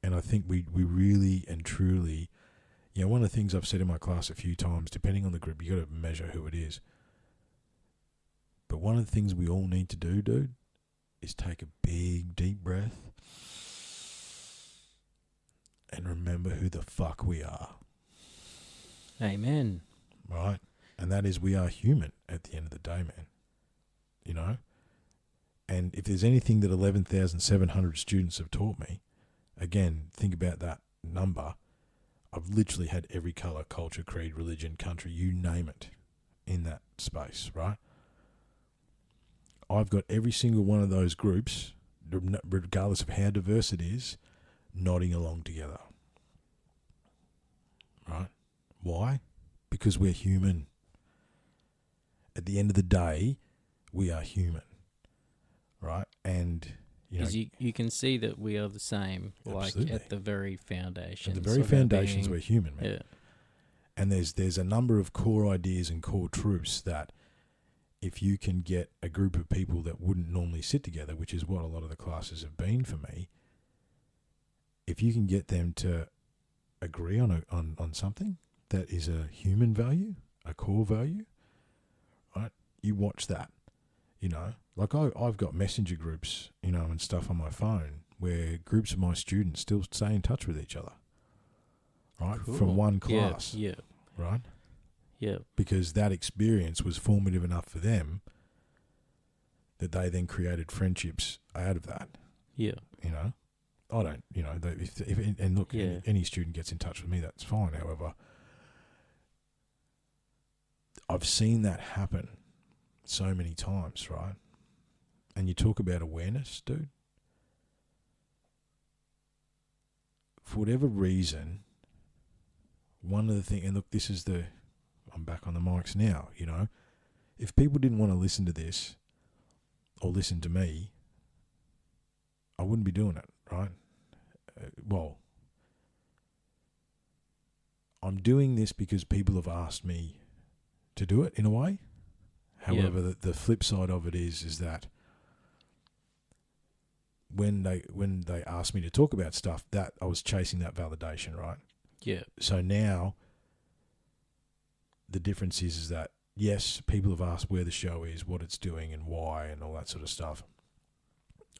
And I think we really and truly, one of the things I've said in my class a few times, depending on the group, you got to measure who it is. But one of the things we all need to do, dude, is take a big, deep breath and remember who the fuck we are. Amen. Right? and that is we are human at the end of the day, man. You know? And if there's anything that 11,700 students have taught me, again, think about that number. I've literally had every colour, culture, creed, religion, country, you name it, in that space, right? I've got every single one of those groups, regardless of how diverse it is, nodding along together. Right? Why? Because we're human. At the end of the day, we are human. Right? And, you know... Because you can see that we are the same, Absolutely. like, at the very foundations. At the very foundations, we're human, man. Yeah. And there's a number of core ideas and core truths that if you can get a group of people that wouldn't normally sit together, which is what a lot of the classes have been for me, if you can get them to agree on something that is a human value, a core value, right? You watch that, you know. Like I've got messenger groups, you know, and stuff on my phone where groups of my students still stay in touch with each other, right? Cool. From one class, Yeah. right? Yeah. Because that experience was formative enough for them that they then created friendships out of that. Yeah. You know, I don't, you know, and look, Yeah. any student gets in touch with me, that's fine. However, I've seen that happen so many times, right? And you talk about awareness, dude. For whatever reason, one of the things, and look, this is I'm back on the mics now, you know. If people didn't want to listen to this or listen to me, I wouldn't be doing it, right? Well, I'm doing this because people have asked me to do it in a way. However, the flip side of it is that when they asked me to talk about stuff, that I was chasing that validation, right? Yeah. So now the difference is that, yes, people have asked where the show is, what it's doing and why and all that sort of stuff.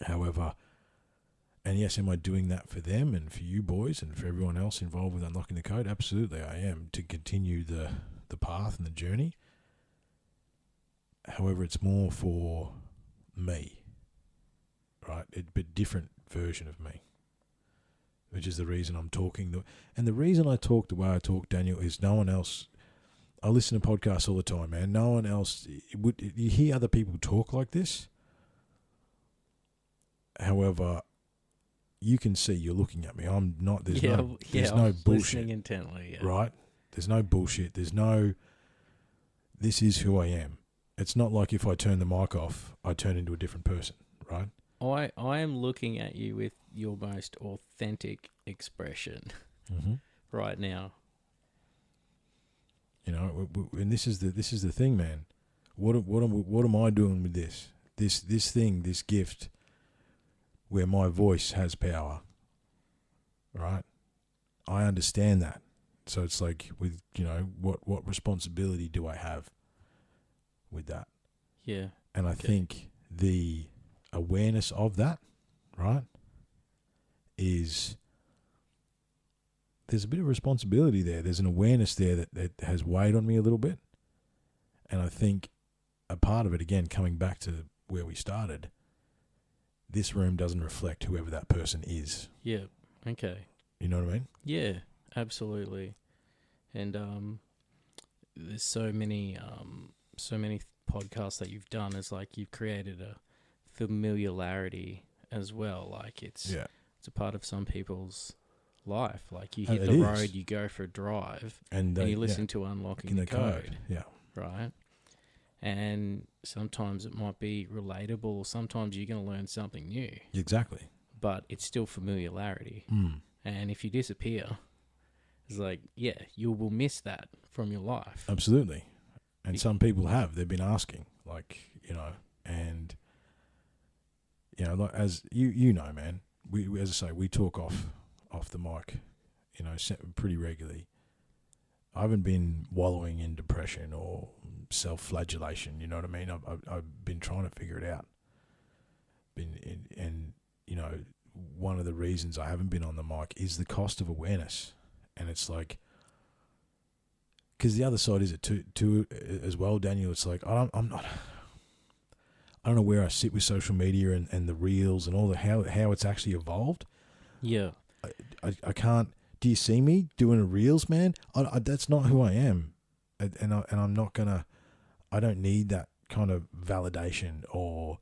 However, and yes, am I doing that for them and for you boys and for everyone else involved with Unlocking the Code? Absolutely I am, to continue the path and the journey. However, it's more for me, right? But different version of me, which is the reason I'm talking. And the reason I talk the way I talk, Daniel, is no one else... I listen to podcasts all the time, man. No one else... You hear other people talk like this. However, you can see you're looking at me. I'm not... There's no bullshit. Listening intently, yeah. Right? There's no bullshit. There's no... This is who I am. It's not like if I turn the mic off, I turn into a different person, right? I am looking at you with your most authentic expression right now. You know, and this is the thing, man. What am I doing with this? This thing, this gift, where my voice has power, right? I understand that. So it's like, with, you know, what responsibility do I have with that? Yeah. And I think the awareness of that, right, is... There's a bit of responsibility there. There's an awareness there that has weighed on me a little bit. And I think a part of it, again, coming back to where we started, this room doesn't reflect whoever that person is. Yeah. Okay. You know what I mean? Yeah, absolutely. And there's so many podcasts that you've done. It's like you've created a familiarity as well. Like it's a part of some people's life. Like you hit the road, you go for a drive, and you listen to Unlocking the Code. Yeah. Right? And sometimes it might be relatable, or sometimes you're going to learn something new. Exactly. But it's still familiarity. And if you disappear, it's like, you will miss that from your life. Absolutely. And some people have. They've been asking, like, you know, and, you know, like, as you know, man, we as I say, we talk off the mic, you know, pretty regularly. I haven't been wallowing in depression or self-flagellation, you know what I mean? I've been trying to figure it out. And, you know, one of the reasons I haven't been on the mic is the cost of awareness. And it's like, because the other side is it too as well, Daniel. It's like I don't know where I sit with social media and the reels and all the how it's actually evolved. Yeah. I can't. Do you see me doing a reels, man? That's not who I am, and I'm not gonna. I don't need that kind of validation or.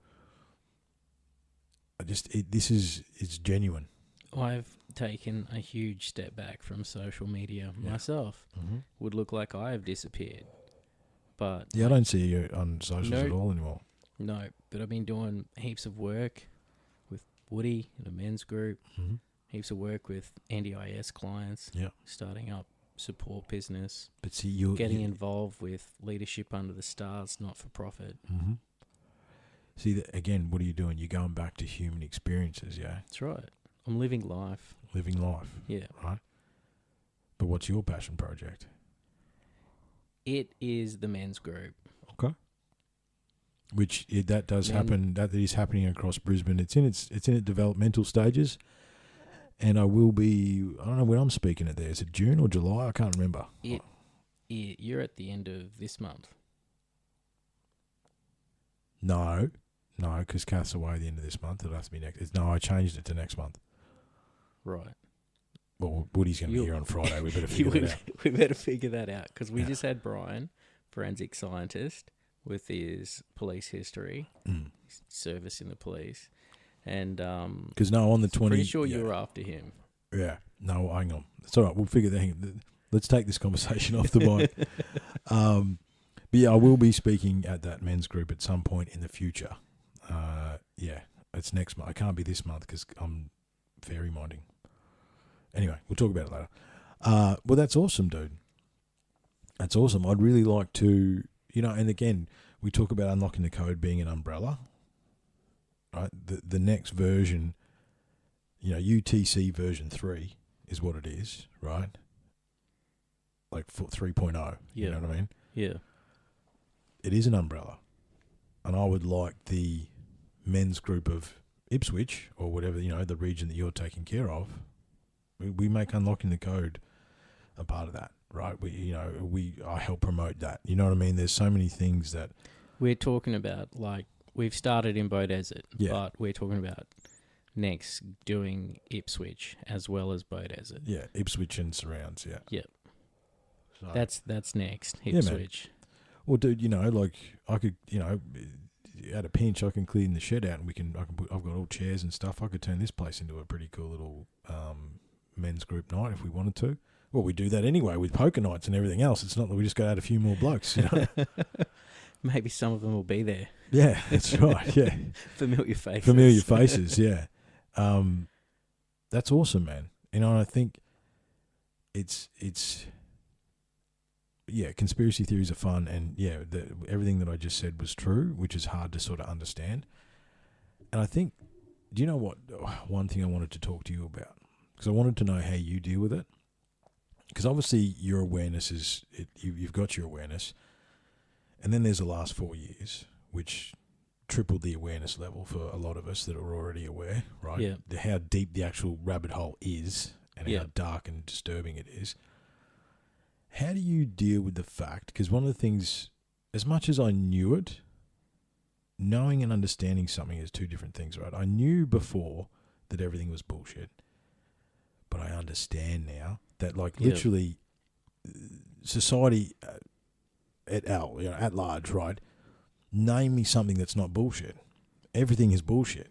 It's genuine. I've taken a huge step back from social media myself. Mm-hmm. Would look like I have disappeared, but yeah, I don't see you on socials at all anymore. No, but I've been doing heaps of work with Woody in a men's group. Mm-hmm. Heaps of work with NDIS clients. Yeah, starting up support business. but see, you're getting involved with Leadership Under the Stars, not for profit. Mm-hmm. See, again, what are you doing? You're going back to human experiences, yeah? That's right. I'm living life. Living life. Yeah. Right? But what's your passion project? It is the men's group. Okay. Which that does happen. That is happening across Brisbane. It's in its developmental stages. And I will be, I don't know when I'm speaking it there. Is it June or July? I can't remember. You're at the end of this month. No, because Kath's away at the end of this month. It'll have to be next. No, I changed it to next month. Right. Well, Woody's going to be here on Friday. We better figure that out. We better figure that out because we just had Brian, forensic scientist, with his police history, his service in the police, and because on the 20, pretty sure you were after him. Yeah. No, hang on. It's all right. We'll figure that. Let's take this conversation off the mic. But yeah, I will be speaking at that men's group at some point in the future. Yeah, it's next month. I can't be this month because I'm fairy minding. Anyway, we'll talk about it later. Well, that's awesome, dude. That's awesome. I'd really like to, and again, we talk about unlocking the code being an umbrella, right? The next version, UTC version 3 is what it is, right? Like 3.0, you know what I mean? Yeah. It is an umbrella. And I would like the men's group of Ipswich or whatever, the region that you're taking care of, we make unlocking the code a part of that, right? I help promote that. You know what I mean? There's so many things that we're talking about. Like we've started in Beaudesert, yeah. But we're talking about next doing Ipswich as well as Beaudesert. Yeah, Ipswich and surrounds. Yeah. Yep. So, that's next. Ipswich. Yeah, well, dude, like I could, at a pinch, I can clean the shed out, and I've got all chairs and stuff. I could turn this place into a pretty cool little men's group night if we wanted to. Well, we do that anyway with poker nights and everything else. It's not that we just got to add a few more blokes, Maybe some of them will be there. Yeah, that's right. Yeah, Familiar faces. Familiar faces. Yeah, that's awesome, man. I think it's. Yeah, conspiracy theories are fun, and yeah, everything that I just said was true, which is hard to sort of understand. And I think, do you know what? One thing I wanted to talk to you about, because I wanted to know how you deal with it. Because obviously your awareness is, you've got your awareness, and then there's the last 4 years, which tripled the awareness level for a lot of us that are already aware, right? Yeah. How deep the actual rabbit hole is, and how dark and disturbing it is. How do you deal with the fact, because one of the things, as much as I knew it, knowing and understanding something is two different things, right? I knew before that everything was bullshit, but I understand now that, literally, society at large, right? Name me something that's not bullshit. Everything is bullshit,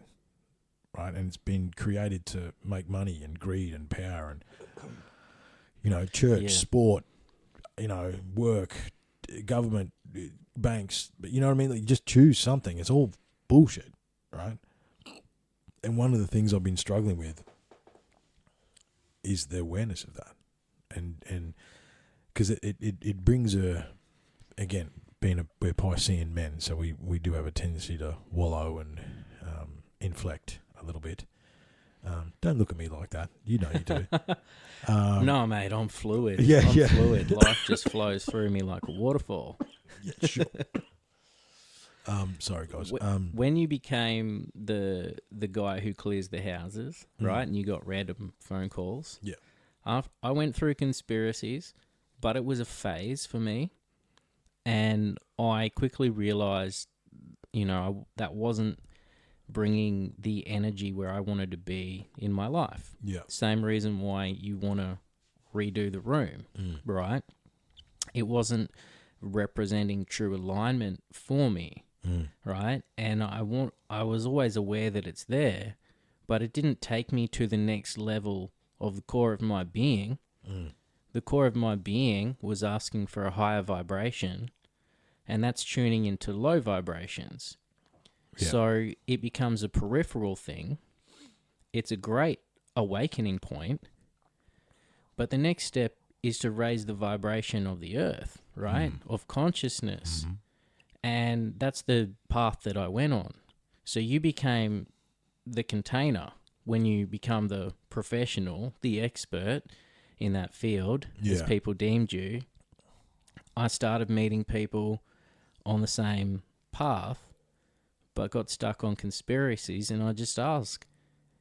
right? And it's been created to make money and greed and power and, church, sport, work, government, banks, but you know what I mean? Like, just choose something. It's all bullshit, right? And one of the things I've been struggling with is the awareness of that. And because it brings again, we're Piscean men, so we do have a tendency to wallow and inflect a little bit. Don't look at me like that. You know you do. No, mate, I'm fluid. Yeah, I'm fluid. Life just flows through me like a waterfall. Yeah, sure. Sorry, guys. When you became the guy who clears the houses, right, and you got random phone calls. Yeah. I went through conspiracies. but it was a phase for me. And I quickly realized, that wasn't bringing the energy where I wanted to be in my life. Yeah. Same reason why you want to redo the room, right? It wasn't representing true alignment for me, right? And I was always aware that it's there, but it didn't take me to the next level of the core of my being. The core of my being was asking for a higher vibration, and that's tuning into low vibrations. Yeah. So it becomes a peripheral thing. It's a great awakening point, but the next step is to raise the vibration of the earth, right? Of consciousness. And that's the path that I went on. So you became the container when you become the professional, the expert in that field, as people deemed you. I started meeting people on the same path, but got stuck on conspiracies, and I just ask,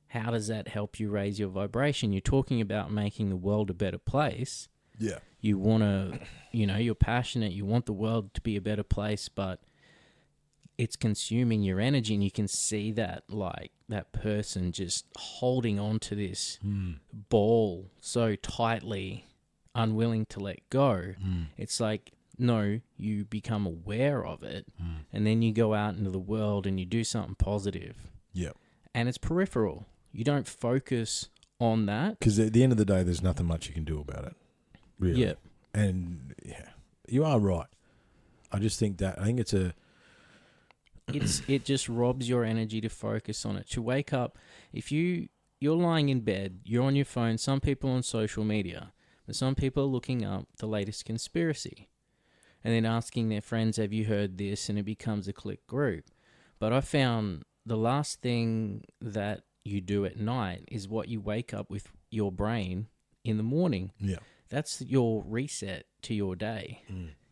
how does that help you raise your vibration? You're talking about making the world a better place. Yeah. You want to, you're passionate, you want the world to be a better place, but it's consuming your energy, and you can see that, like, that person just holding on to this ball so tightly, unwilling to let go. It's like, no, you become aware of it, and then you go out into the world and you do something positive. Yeah. And it's peripheral. You don't focus on that. Because at the end of the day, there's nothing much you can do about it. Really. Yeah. And you are right. I think it just robs your energy to focus on it. To wake up, if you're lying in bed, you're on your phone, some people on social media, but some people are looking up the latest conspiracy and then asking their friends, have you heard this? And it becomes a click group. But I found the last thing that you do at night is what you wake up with your brain in the morning. Yeah. That's your reset to your day,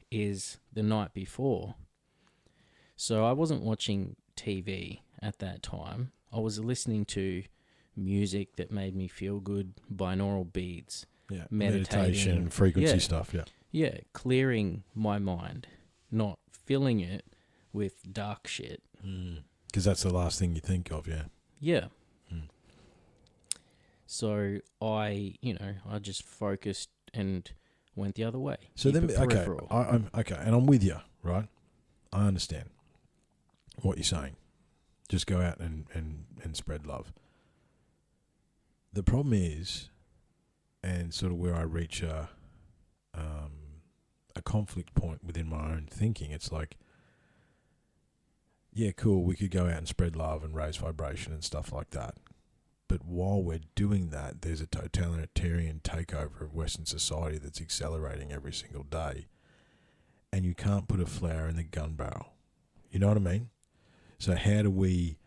is the night before. So I wasn't watching TV at that time. I was listening to music that made me feel good, binaural beats, meditation, frequency stuff, Yeah, clearing my mind, not filling it with dark shit. Because that's the last thing you think of, Yeah. So I just focused and went the other way. So Keep then, it okay, peripheral. I'm okay, and I'm with you, right? I understand what you're saying. Just go out and spread love. The problem is, and sort of where I reach a conflict point within my own thinking, it's like, yeah, cool, we could go out and spread love and raise vibration and stuff like that. But while we're doing that, there's a totalitarian takeover of Western society that's accelerating every single day. And you can't put a flower in the gun barrel. You know what I mean? So how do we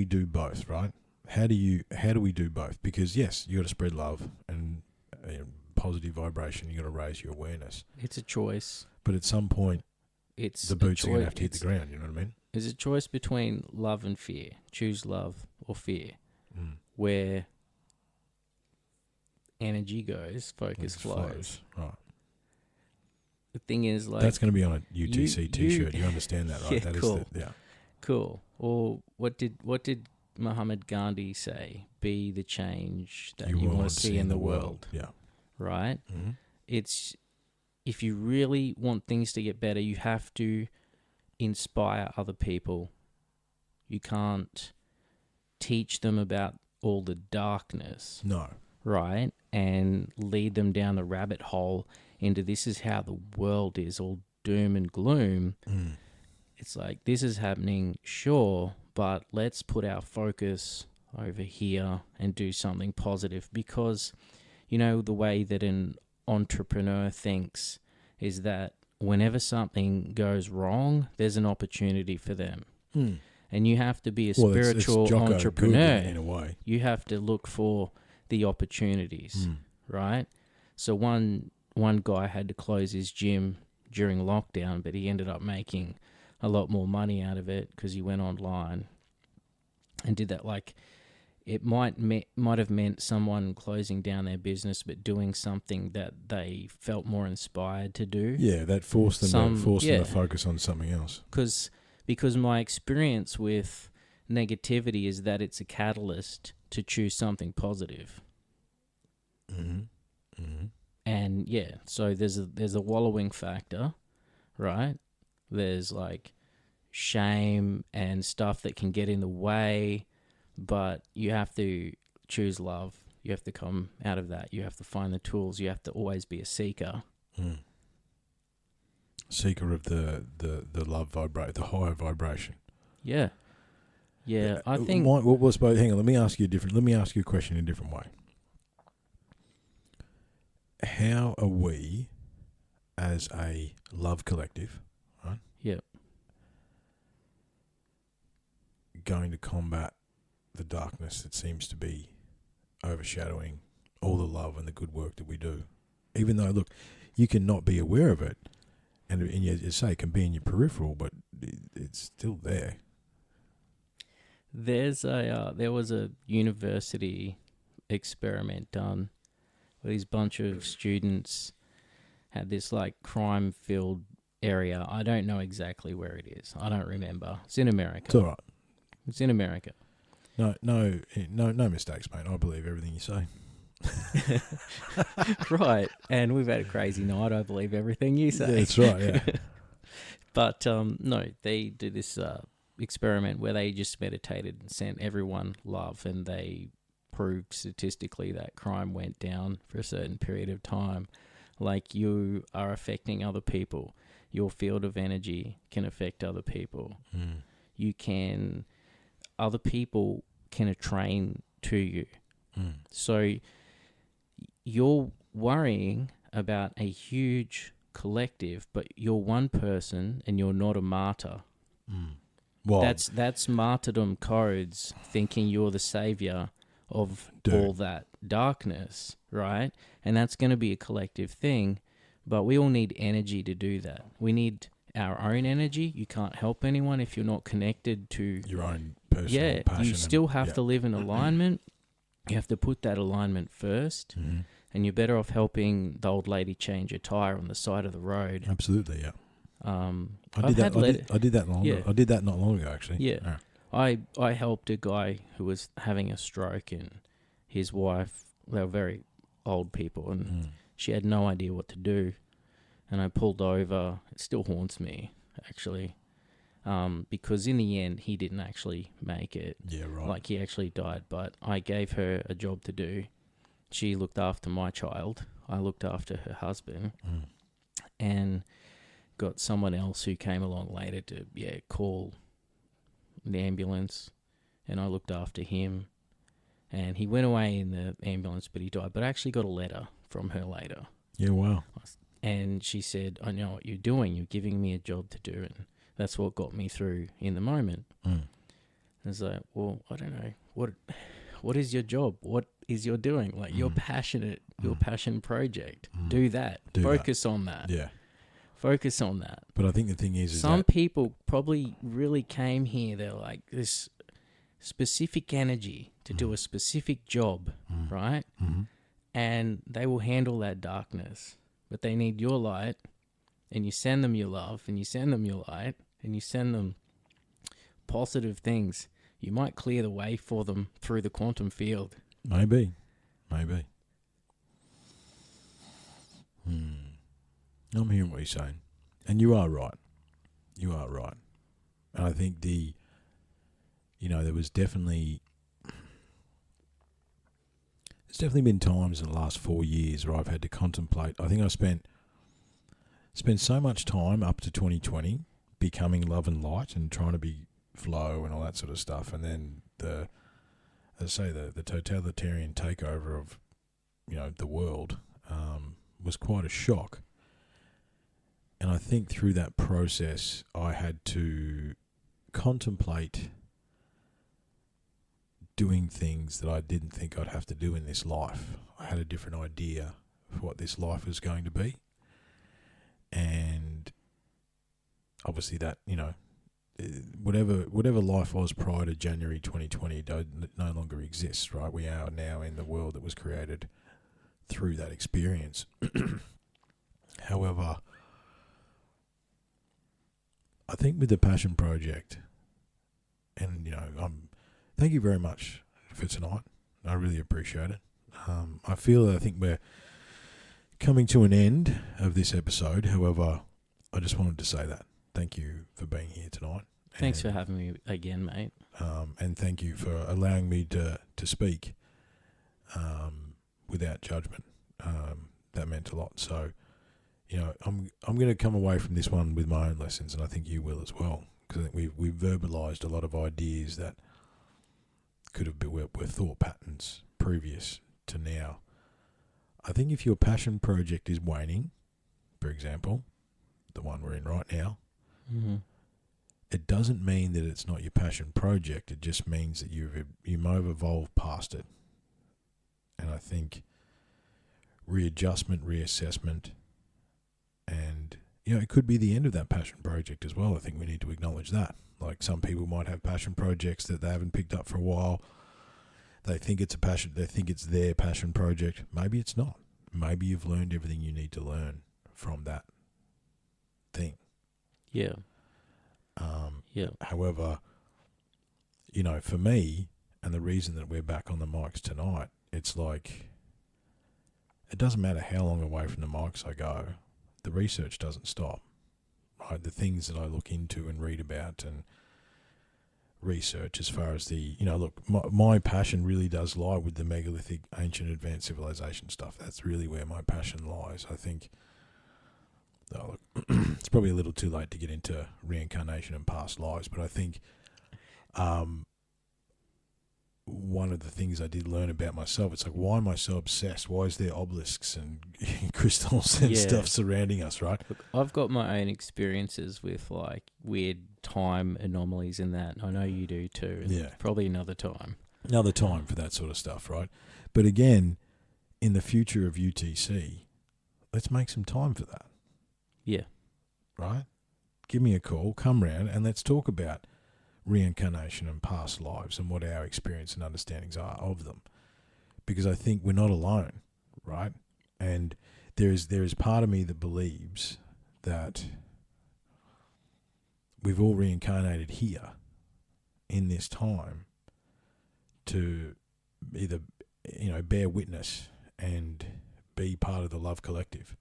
do both, right? How do we do both? Because yes, you got to spread love and positive vibration. You got to raise your awareness. It's a choice. But at some point, It's the boots are going to have to hit the ground. You know what I mean? It's a choice between love and fear. Choose love or fear. Where energy goes, focus flows. Right. The thing is, like, that's going to be on a UTC T-shirt. You understand that, right? Yeah, That cool. Is cool. Or what did Muhammad Gandhi say? Be the change that you want to see in the world. Yeah. Right? It's, if you really want things to get better, you have to inspire other people. You can't teach them about all the darkness. No. Right? And lead them down the rabbit hole into this is how the world is, all doom and gloom. It's like, this is happening, sure, but let's put our focus over here and do something positive. Because, the way that an entrepreneur thinks is that whenever something goes wrong, there's an opportunity for them. And you have to be a spiritual entrepreneur. In a way. You have to look for the opportunities, right? So one guy had to close his gym during lockdown, but he ended up making a lot more money out of it because he went online and did that. Like, it might have meant someone closing down their business but doing something that they felt more inspired to do. Yeah, that forced them to focus on something else. Because my experience with negativity is that it's a catalyst to choose something positive. Mm-hmm. Mm-hmm. And yeah, so there's a wallowing factor, right? There's like shame and stuff that can get in the way, but you have to choose love. You have to come out of that. You have to find the tools. You have to always be a seeker. Mm. Seeker of the love the higher vibration. Yeah. Yeah, I think... hang on, let me ask you a question in a different way. How are we, as a love collective, right? Yeah. Going to combat the darkness that seems to be overshadowing all the love and the good work that we do? Even though, look, you can not be aware of it, and you say it can be in your peripheral, but it's still there. There was a university experiment done where these bunch of students had this like crime-filled area. I don't know exactly where it is. I don't remember. It's in America. It's all right. It's in America. No mistakes, mate. I believe everything you say. Right. And we've had a crazy night. I believe everything you say. Yeah, that's right, yeah. But no, they do this experiment where they just meditated and sent everyone love, and they proved statistically that crime went down for a certain period of time. Like, you are affecting other people. Your field of energy can affect other people. Other people can attrain to you. So you're worrying about a huge collective, but you're one person and you're not a martyr. Well, that's martyrdom codes, thinking you're the savior of all that darkness, right? And that's going to be a collective thing, but we all need energy to do that. We need our own energy. You can't help anyone if you're not connected to your own personal passion. You still have to live in alignment. You have to put that alignment first, and you're better off helping the old lady change a tire on the side of the road. Absolutely, yeah. I did that not long ago, actually. Yeah. I helped a guy who was having a stroke, and his wife, they were very old people, and she had no idea what to do. And I pulled over. It still haunts me, actually, because in the end, he didn't actually make it. Yeah, right. Like, he actually died, but I gave her a job to do. She looked after my child. I looked after her husband. And got someone else who came along later to call the ambulance, and I looked after him, and he went away in the ambulance, but he died. But I actually got a letter from her later. Yeah, wow. And she said, I know what you're doing. You're giving me a job to do, and that's what got me through in the moment. And it's like, well, I don't know. What is your job? What is your doing? Like, you're passionate, your passion project. Do that. Focus on that. Yeah. Focus on that. But I think the thing is some people probably really came here. They're like this specific energy to do a specific job, right? And they will handle that darkness. But they need your light, and you send them your love, and you send them your light, and you send them positive things. You might clear the way for them through the quantum field. Maybe. I'm hearing what you're saying. And you are right. And I think there was definitely... There's definitely been times in the last 4 years where I've had to contemplate. I think I spent so much time up to 2020 becoming love and light and trying to be flow and all that sort of stuff. And then the totalitarian takeover of, the world was quite a shock. And I think through that process, I had to contemplate doing things that I didn't think I'd have to do in this life. I had a different idea of what this life was going to be. And obviously that, whatever life was prior to January 2020 no longer exists, right? We are now in the world that was created through that experience. However, I think with the Passion Project, and thank you very much for tonight. I really appreciate it. I think we're coming to an end of this episode. However, I just wanted to say that. Thank you for being here tonight. Thanks for having me again, mate. And thank you for allowing me to speak without judgment. That meant a lot. So, I'm going to come away from this one with my own lessons, and I think you will as well, because I think we've verbalized a lot of ideas that could have been were thought patterns previous to now. I think if your passion project is waning, for example, the one we're in right now, it doesn't mean that it's not your passion project. It just means that you might have evolved past it. And I think readjustment, reassessment, and it could be the end of that passion project as well. I think we need to acknowledge that. Like, some people might have passion projects that they haven't picked up for a while. They think it's a passion. They think it's their passion project. Maybe it's not. Maybe you've learned everything you need to learn from that thing. Yeah. However, for me, and the reason that we're back on the mics tonight, it's like, it doesn't matter how long away from the mics I go, the research doesn't stop. Right? The things that I look into and read about and research as far as my passion really does lie with the megalithic, ancient, advanced civilization stuff. That's really where my passion lies. I think it's probably a little too late to get into reincarnation and past lives, but I think one of the things I did learn about myself, it's like, why am I so obsessed? Why is there obelisks and crystals and stuff surrounding us, right? Look, I've got my own experiences with like weird time anomalies in that. I know you do too. And probably another time. Another time for that sort of stuff, right? But again, in the future of UTC, let's make some time for that. Yeah. Right? Give me a call, come round, and let's talk about reincarnation and past lives and what our experience and understandings are of them. Because I think we're not alone, right? And there is part of me that believes that we've all reincarnated here in this time to either, bear witness and be part of the love collective.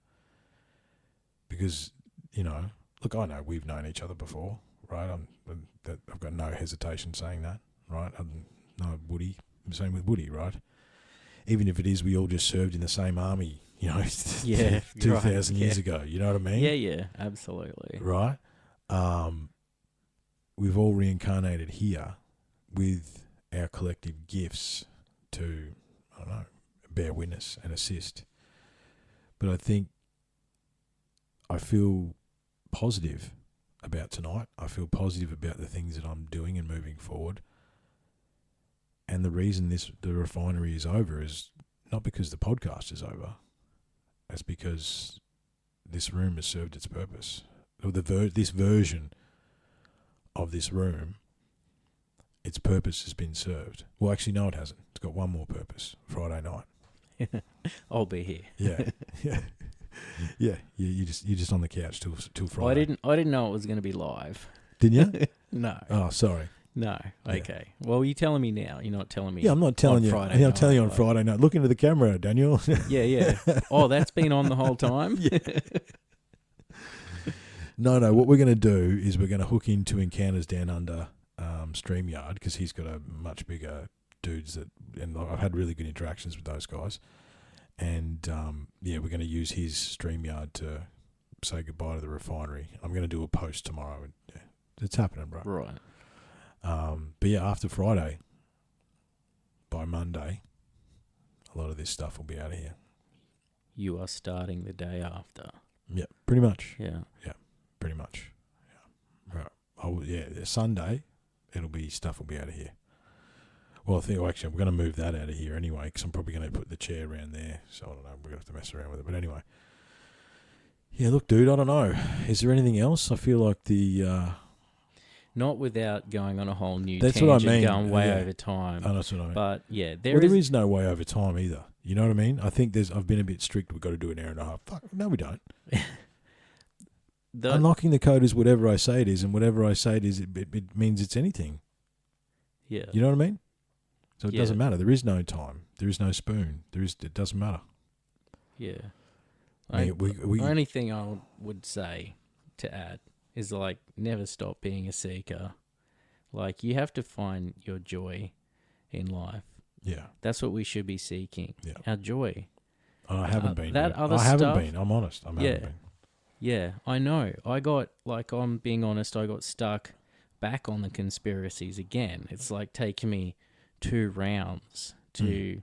Because, look, I know we've known each other before, right? I've got no hesitation saying that, right? No, Woody, same with Woody, right? Even if it is we all just served in the same army, 2,000 years ago, you know what I mean? Yeah, absolutely. Right? We've all reincarnated here with our collective gifts to, bear witness and assist. But I feel positive about tonight. I feel positive about the things that I'm doing and moving forward. And the reason the refinery is over is not because the podcast is over. It's because this room has served its purpose. Or this version of this room, its purpose has been served. Well, actually, no, it hasn't. It's got one more purpose. Friday night. I'll be here. Yeah. Yeah, you're just on the couch till Friday. Well, I didn't know it was going to be live. Didn't you? No. Oh, sorry. No. Okay. Yeah. Well, you're telling me now. You're not telling me. Yeah, I'm not telling you. I'm telling you on Friday night. Look into the camera, Daniel. Yeah. Oh, that's been on the whole time. Yeah. No. What we're going to do is we're going to hook into Encounters Down Under StreamYard, because he's got a much bigger dudes and I've had really good interactions with those guys. And, we're going to use his StreamYard to say goodbye to the refinery. I'm going to do a post tomorrow. Yeah, it's happening, bro. Right. But yeah, after Friday, by Monday, a lot of this stuff will be out of here. You are starting the day after. Yeah, pretty much. Yeah. Yeah, pretty much. Yeah. Right. Sunday, stuff will be out of here. Well, actually, I'm going to move that out of here anyway, because I'm probably going to put the chair around there. So I don't know. We're going to have to mess around with it. But anyway. Yeah, look, dude, I don't know. Is there anything else? I feel like Not without going on a whole new That's what I tangent, mean. going way Yeah. over time. Oh, that's what I mean. But yeah, There is no way over time either. You know what I mean? I think I've been a bit strict. We've got to do an hour and a half. Fuck, no, we don't. Unlocking the code is whatever I say it is, and whatever I say it is, it means it's anything. Yeah. You know what I mean? So it doesn't matter. There is no time. There is no spoon. It doesn't matter. Yeah. The only thing I would say to add is like never stop being a seeker. Like you have to find your joy in life. Yeah. That's what we should be seeking. Yeah. Our joy. And I haven't been. That other I haven't stuff, been. I'm honest. I haven't been. Yeah, I know. I'm being honest, I got stuck back on the conspiracies again. It's like taking me 2 rounds to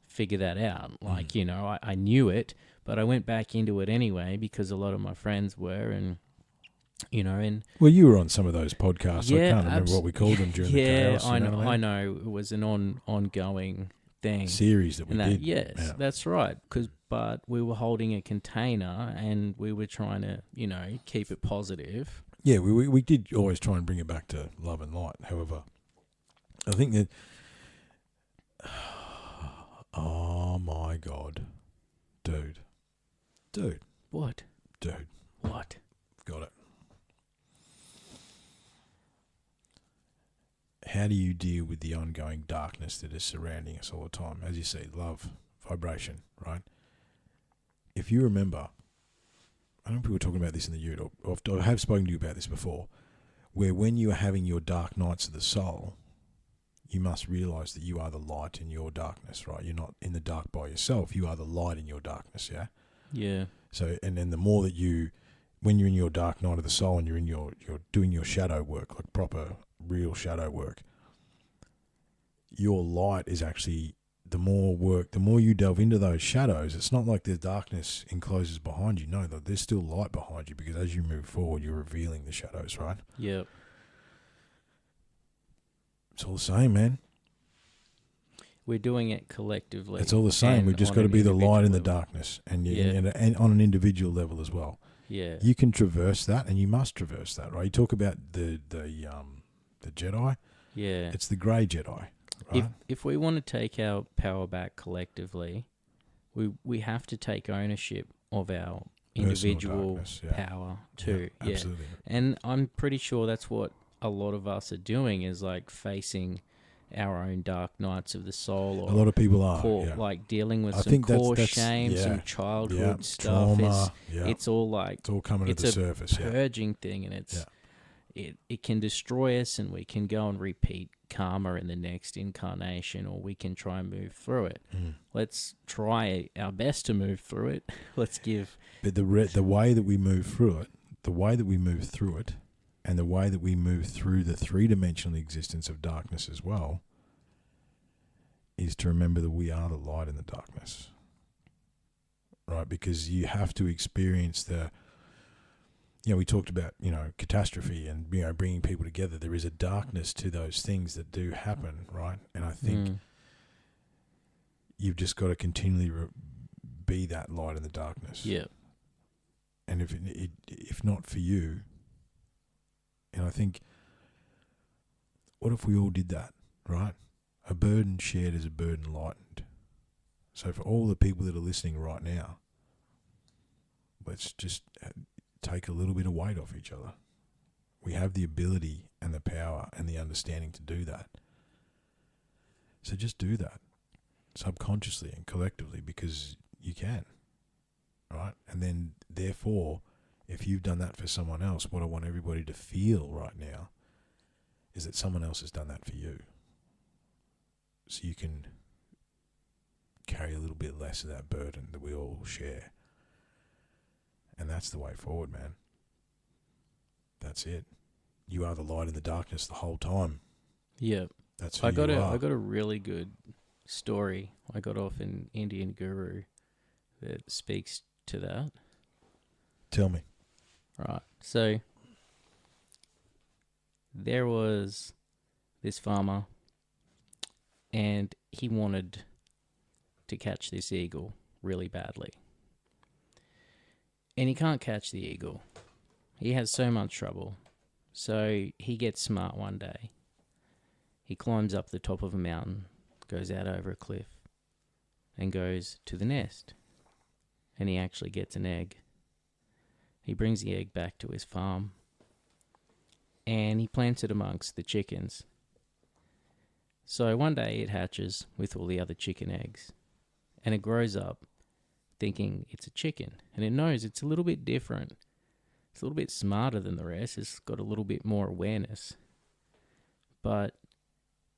figure that out. Like, you know, I knew it, but I went back into it anyway because a lot of my friends were, and, you know, and... Well, you were on some of those podcasts. Yeah, I can't remember what we called them during the chaos. Yeah, You know what I mean? know. It was an ongoing thing. Series that we did. Yes, Yeah. that's right. But we were holding a container and we were trying to, you know, keep it positive. Yeah, we did always try and bring it back to love and light. However, I think that... Oh, my God. Dude. What? Dude. What? Got it. How do you deal with the ongoing darkness that is surrounding us all the time? As you say, love, vibration, right? If you remember, I don't know if we were talking about this in the Ute, or I have spoken to you about this before, where when you are having your dark nights of the soul, you must realise that you are the light in your darkness, right? You're not in the dark by yourself. You are the light in your darkness, yeah? Yeah. So, and then the more that when you're in your dark night of the soul and you're doing your shadow work, like proper, real shadow work, your light is actually, the more you delve into those shadows, it's not like the darkness encloses behind you. No, there's still light behind you, because as you move forward, you're revealing the shadows, right? Yep. It's all the same, man. We're doing it collectively. It's all the same. We've just got to be the light in the level. darkness, and on an individual level as well. Yeah. You can traverse that, and you must traverse that, right? You talk about the Jedi. Yeah. It's the grey Jedi, right? If we want to take our power back collectively, we have to take ownership of our individual darkness, yeah. power too. Yeah, absolutely. And I'm pretty sure that's what a lot of us are doing, is like facing our own dark nights of the soul, or A lot of people are, like dealing with I some think core that's shame, yeah. some childhood Yeah, stuff. trauma, It's all like, it's all coming to the surface. Yeah. purging thing, and it can destroy us, and we can go and repeat karma in the next incarnation, or we can try and move through it. Let's try our best to move through it. Let's give. But the way that we move through it, and the way that we move through the 3-dimensional existence of darkness as well, is to remember that we are the light in the darkness, right? Because you have to experience we talked about, catastrophe and, bringing people together. There is a darkness to those things that do happen, right? And I think you've just got to continually be that light in the darkness. Yeah. And if not for you, and I think, what if we all did that, right? A burden shared is a burden lightened. So for all the people that are listening right now, let's just take a little bit of weight off each other. We have the ability and the power and the understanding to do that. So just do that subconsciously and collectively, because you can, right? And then, therefore, if you've done that for someone else, what I want everybody to feel right now is that someone else has done that for you. So you can carry a little bit less of that burden that we all share. And that's the way forward, man. That's it. You are the light in the darkness the whole time. Yeah. That's who you are. I got a really good story I got off an Indian guru that speaks to that. Tell me. Right. So there was this farmer, and he wanted to catch this eagle really badly. And he can't catch the eagle. He has so much trouble. So he gets smart one day. He climbs up the top of a mountain, goes out over a cliff, and goes to the nest. And he actually gets an egg. He brings the egg back to his farm, and he plants it amongst the chickens. So one day it hatches with all the other chicken eggs, and it grows up thinking it's a chicken, and it knows it's a little bit different. It's a little bit smarter than the rest. It's got a little bit more awareness, but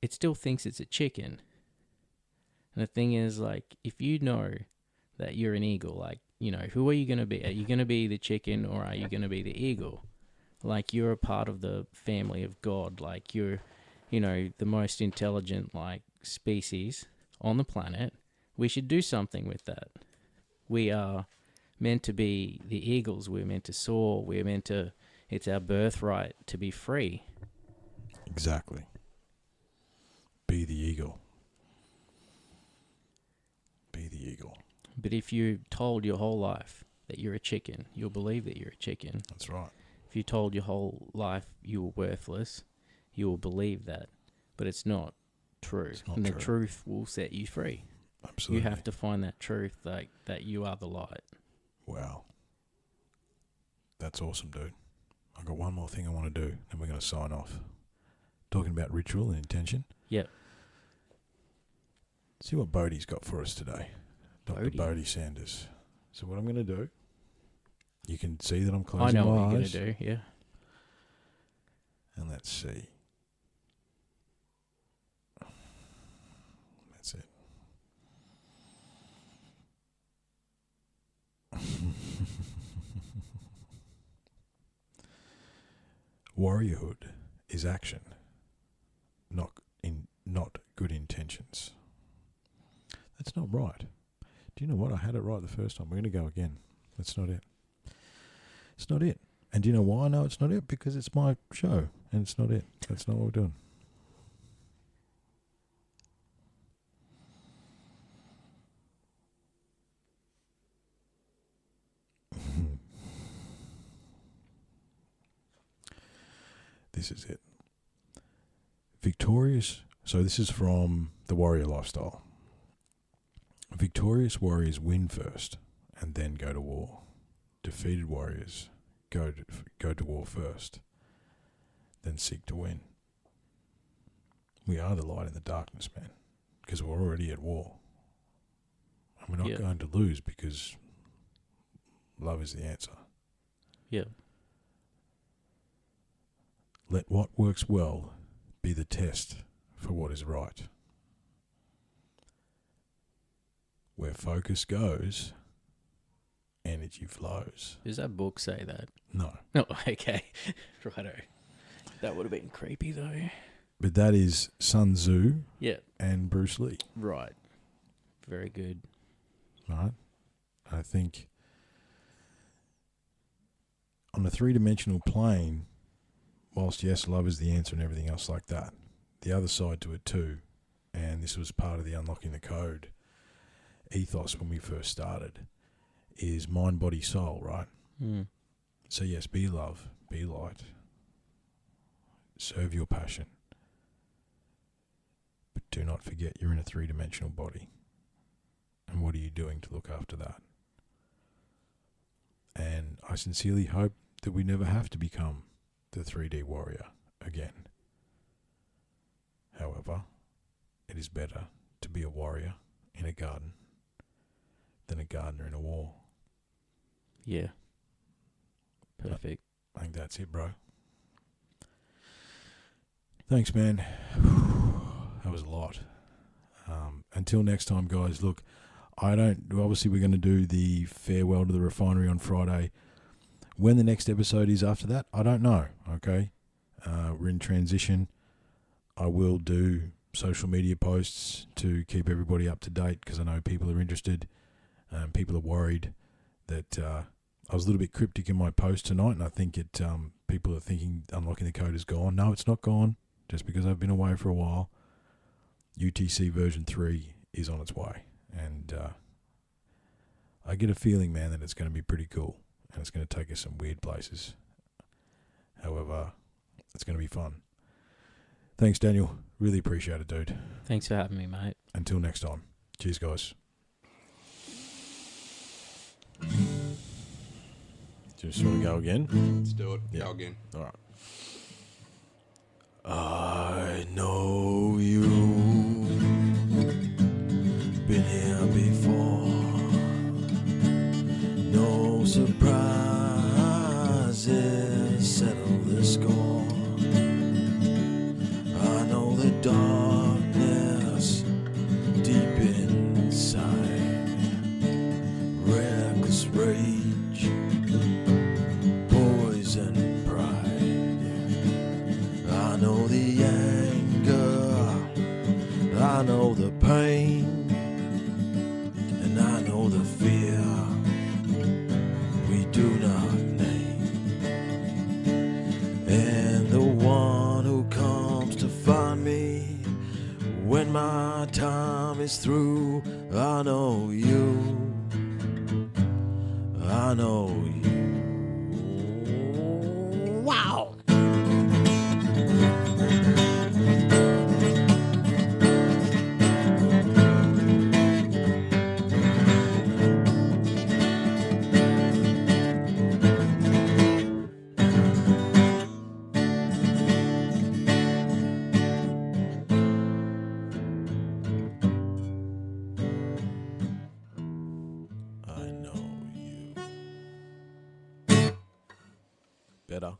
it still thinks it's a chicken. And the thing is, like, if you know that you're an eagle, like, you know, who are you going to be? Are you going to be the chicken, or are you going to be the eagle? Like, you're a part of the family of God. Like, you're, you know, the most intelligent, like, species on the planet. We should do something with that. We are meant to be the eagles. We're meant to soar. We're meant to, it's our birthright to be free. Exactly. Be the eagle. Be the eagle. But if you're told your whole life that you're a chicken, you'll believe that you're a chicken. That's right. If you're told your whole life you were worthless, you will believe that. But it's not true. It's not and true. the truth will set you free. Absolutely. You have to find that truth, like that you are the light. Wow. That's awesome, dude. I've got one more thing I want to do, and we're going to sign off. Talking about ritual and intention. Yep. See what Bodie's got for us today. Dr. Bodie? Bodie Sanders. So what I'm going to do, you can see that I'm I closing know my what you're going eyes. to do, yeah. And let's see. That's it. Warriorhood is action, not good intentions. That's not right. Do you know what? I had it right the first time. We're going to go again. That's not it. It's not it. And do you know why I know it's not it? Because it's my show, and it's not it. That's not what we're doing. This is it. Victorious. So this is from the Warrior Lifestyle. Victorious warriors win first and then go to war. Defeated warriors go to war first, then seek to win. We are the light in the darkness, man, because we're already at war. And we're not going to lose because love is the answer. Yeah. Let what works well be the test for what is right. Where focus goes, energy flows. Does that book say that? No. Oh, okay. Righto. That would have been creepy, though. But that is Sun Tzu Yeah. and Bruce Lee. Right. Very good. Right? I think on a three-dimensional plane, whilst yes, love is the answer and everything else like that, the other side to it too, and this was part of the Unlocking the Code ethos when we first started, is mind, body, soul, right? Mm. So yes, be love, be light, serve your passion, but do not forget you're in a three-dimensional body. And what are you doing to look after that? And I sincerely hope that we never have to become the 3D warrior again. However, it is better to be a warrior in a garden than a gardener in a war. Yeah. Perfect. I think that's it, bro. Thanks, man. That was a lot. Until next time, guys, look, obviously we're going to do the farewell to the refinery on Friday. When the next episode is after that, I don't know, okay? We're in transition. I will do social media posts to keep everybody up to date because I know people are interested. People are worried that I was a little bit cryptic in my post tonight, and I think people are thinking Unlocking the Code is gone. No, it's not gone, just because I've been away for a while. UTC version 3 is on its way, and I get a feeling, man, that it's going to be pretty cool, and it's going to take us some weird places. However, It's going to be fun. Thanks, Daniel. Really appreciate it, dude. Thanks for having me, mate. Until next time. Cheers, guys. Do you just want to go again? Let's do it. Yeah. Go again. All right. I know you been here before. No surprises settle the score. I know the darkness deep inside. Reckless rage, poison pride. I know the anger, I know the pain, and I know the fear we do not name. And the one who comes to find me when my time is through, I know you, I know you. Wow! I know you. Better.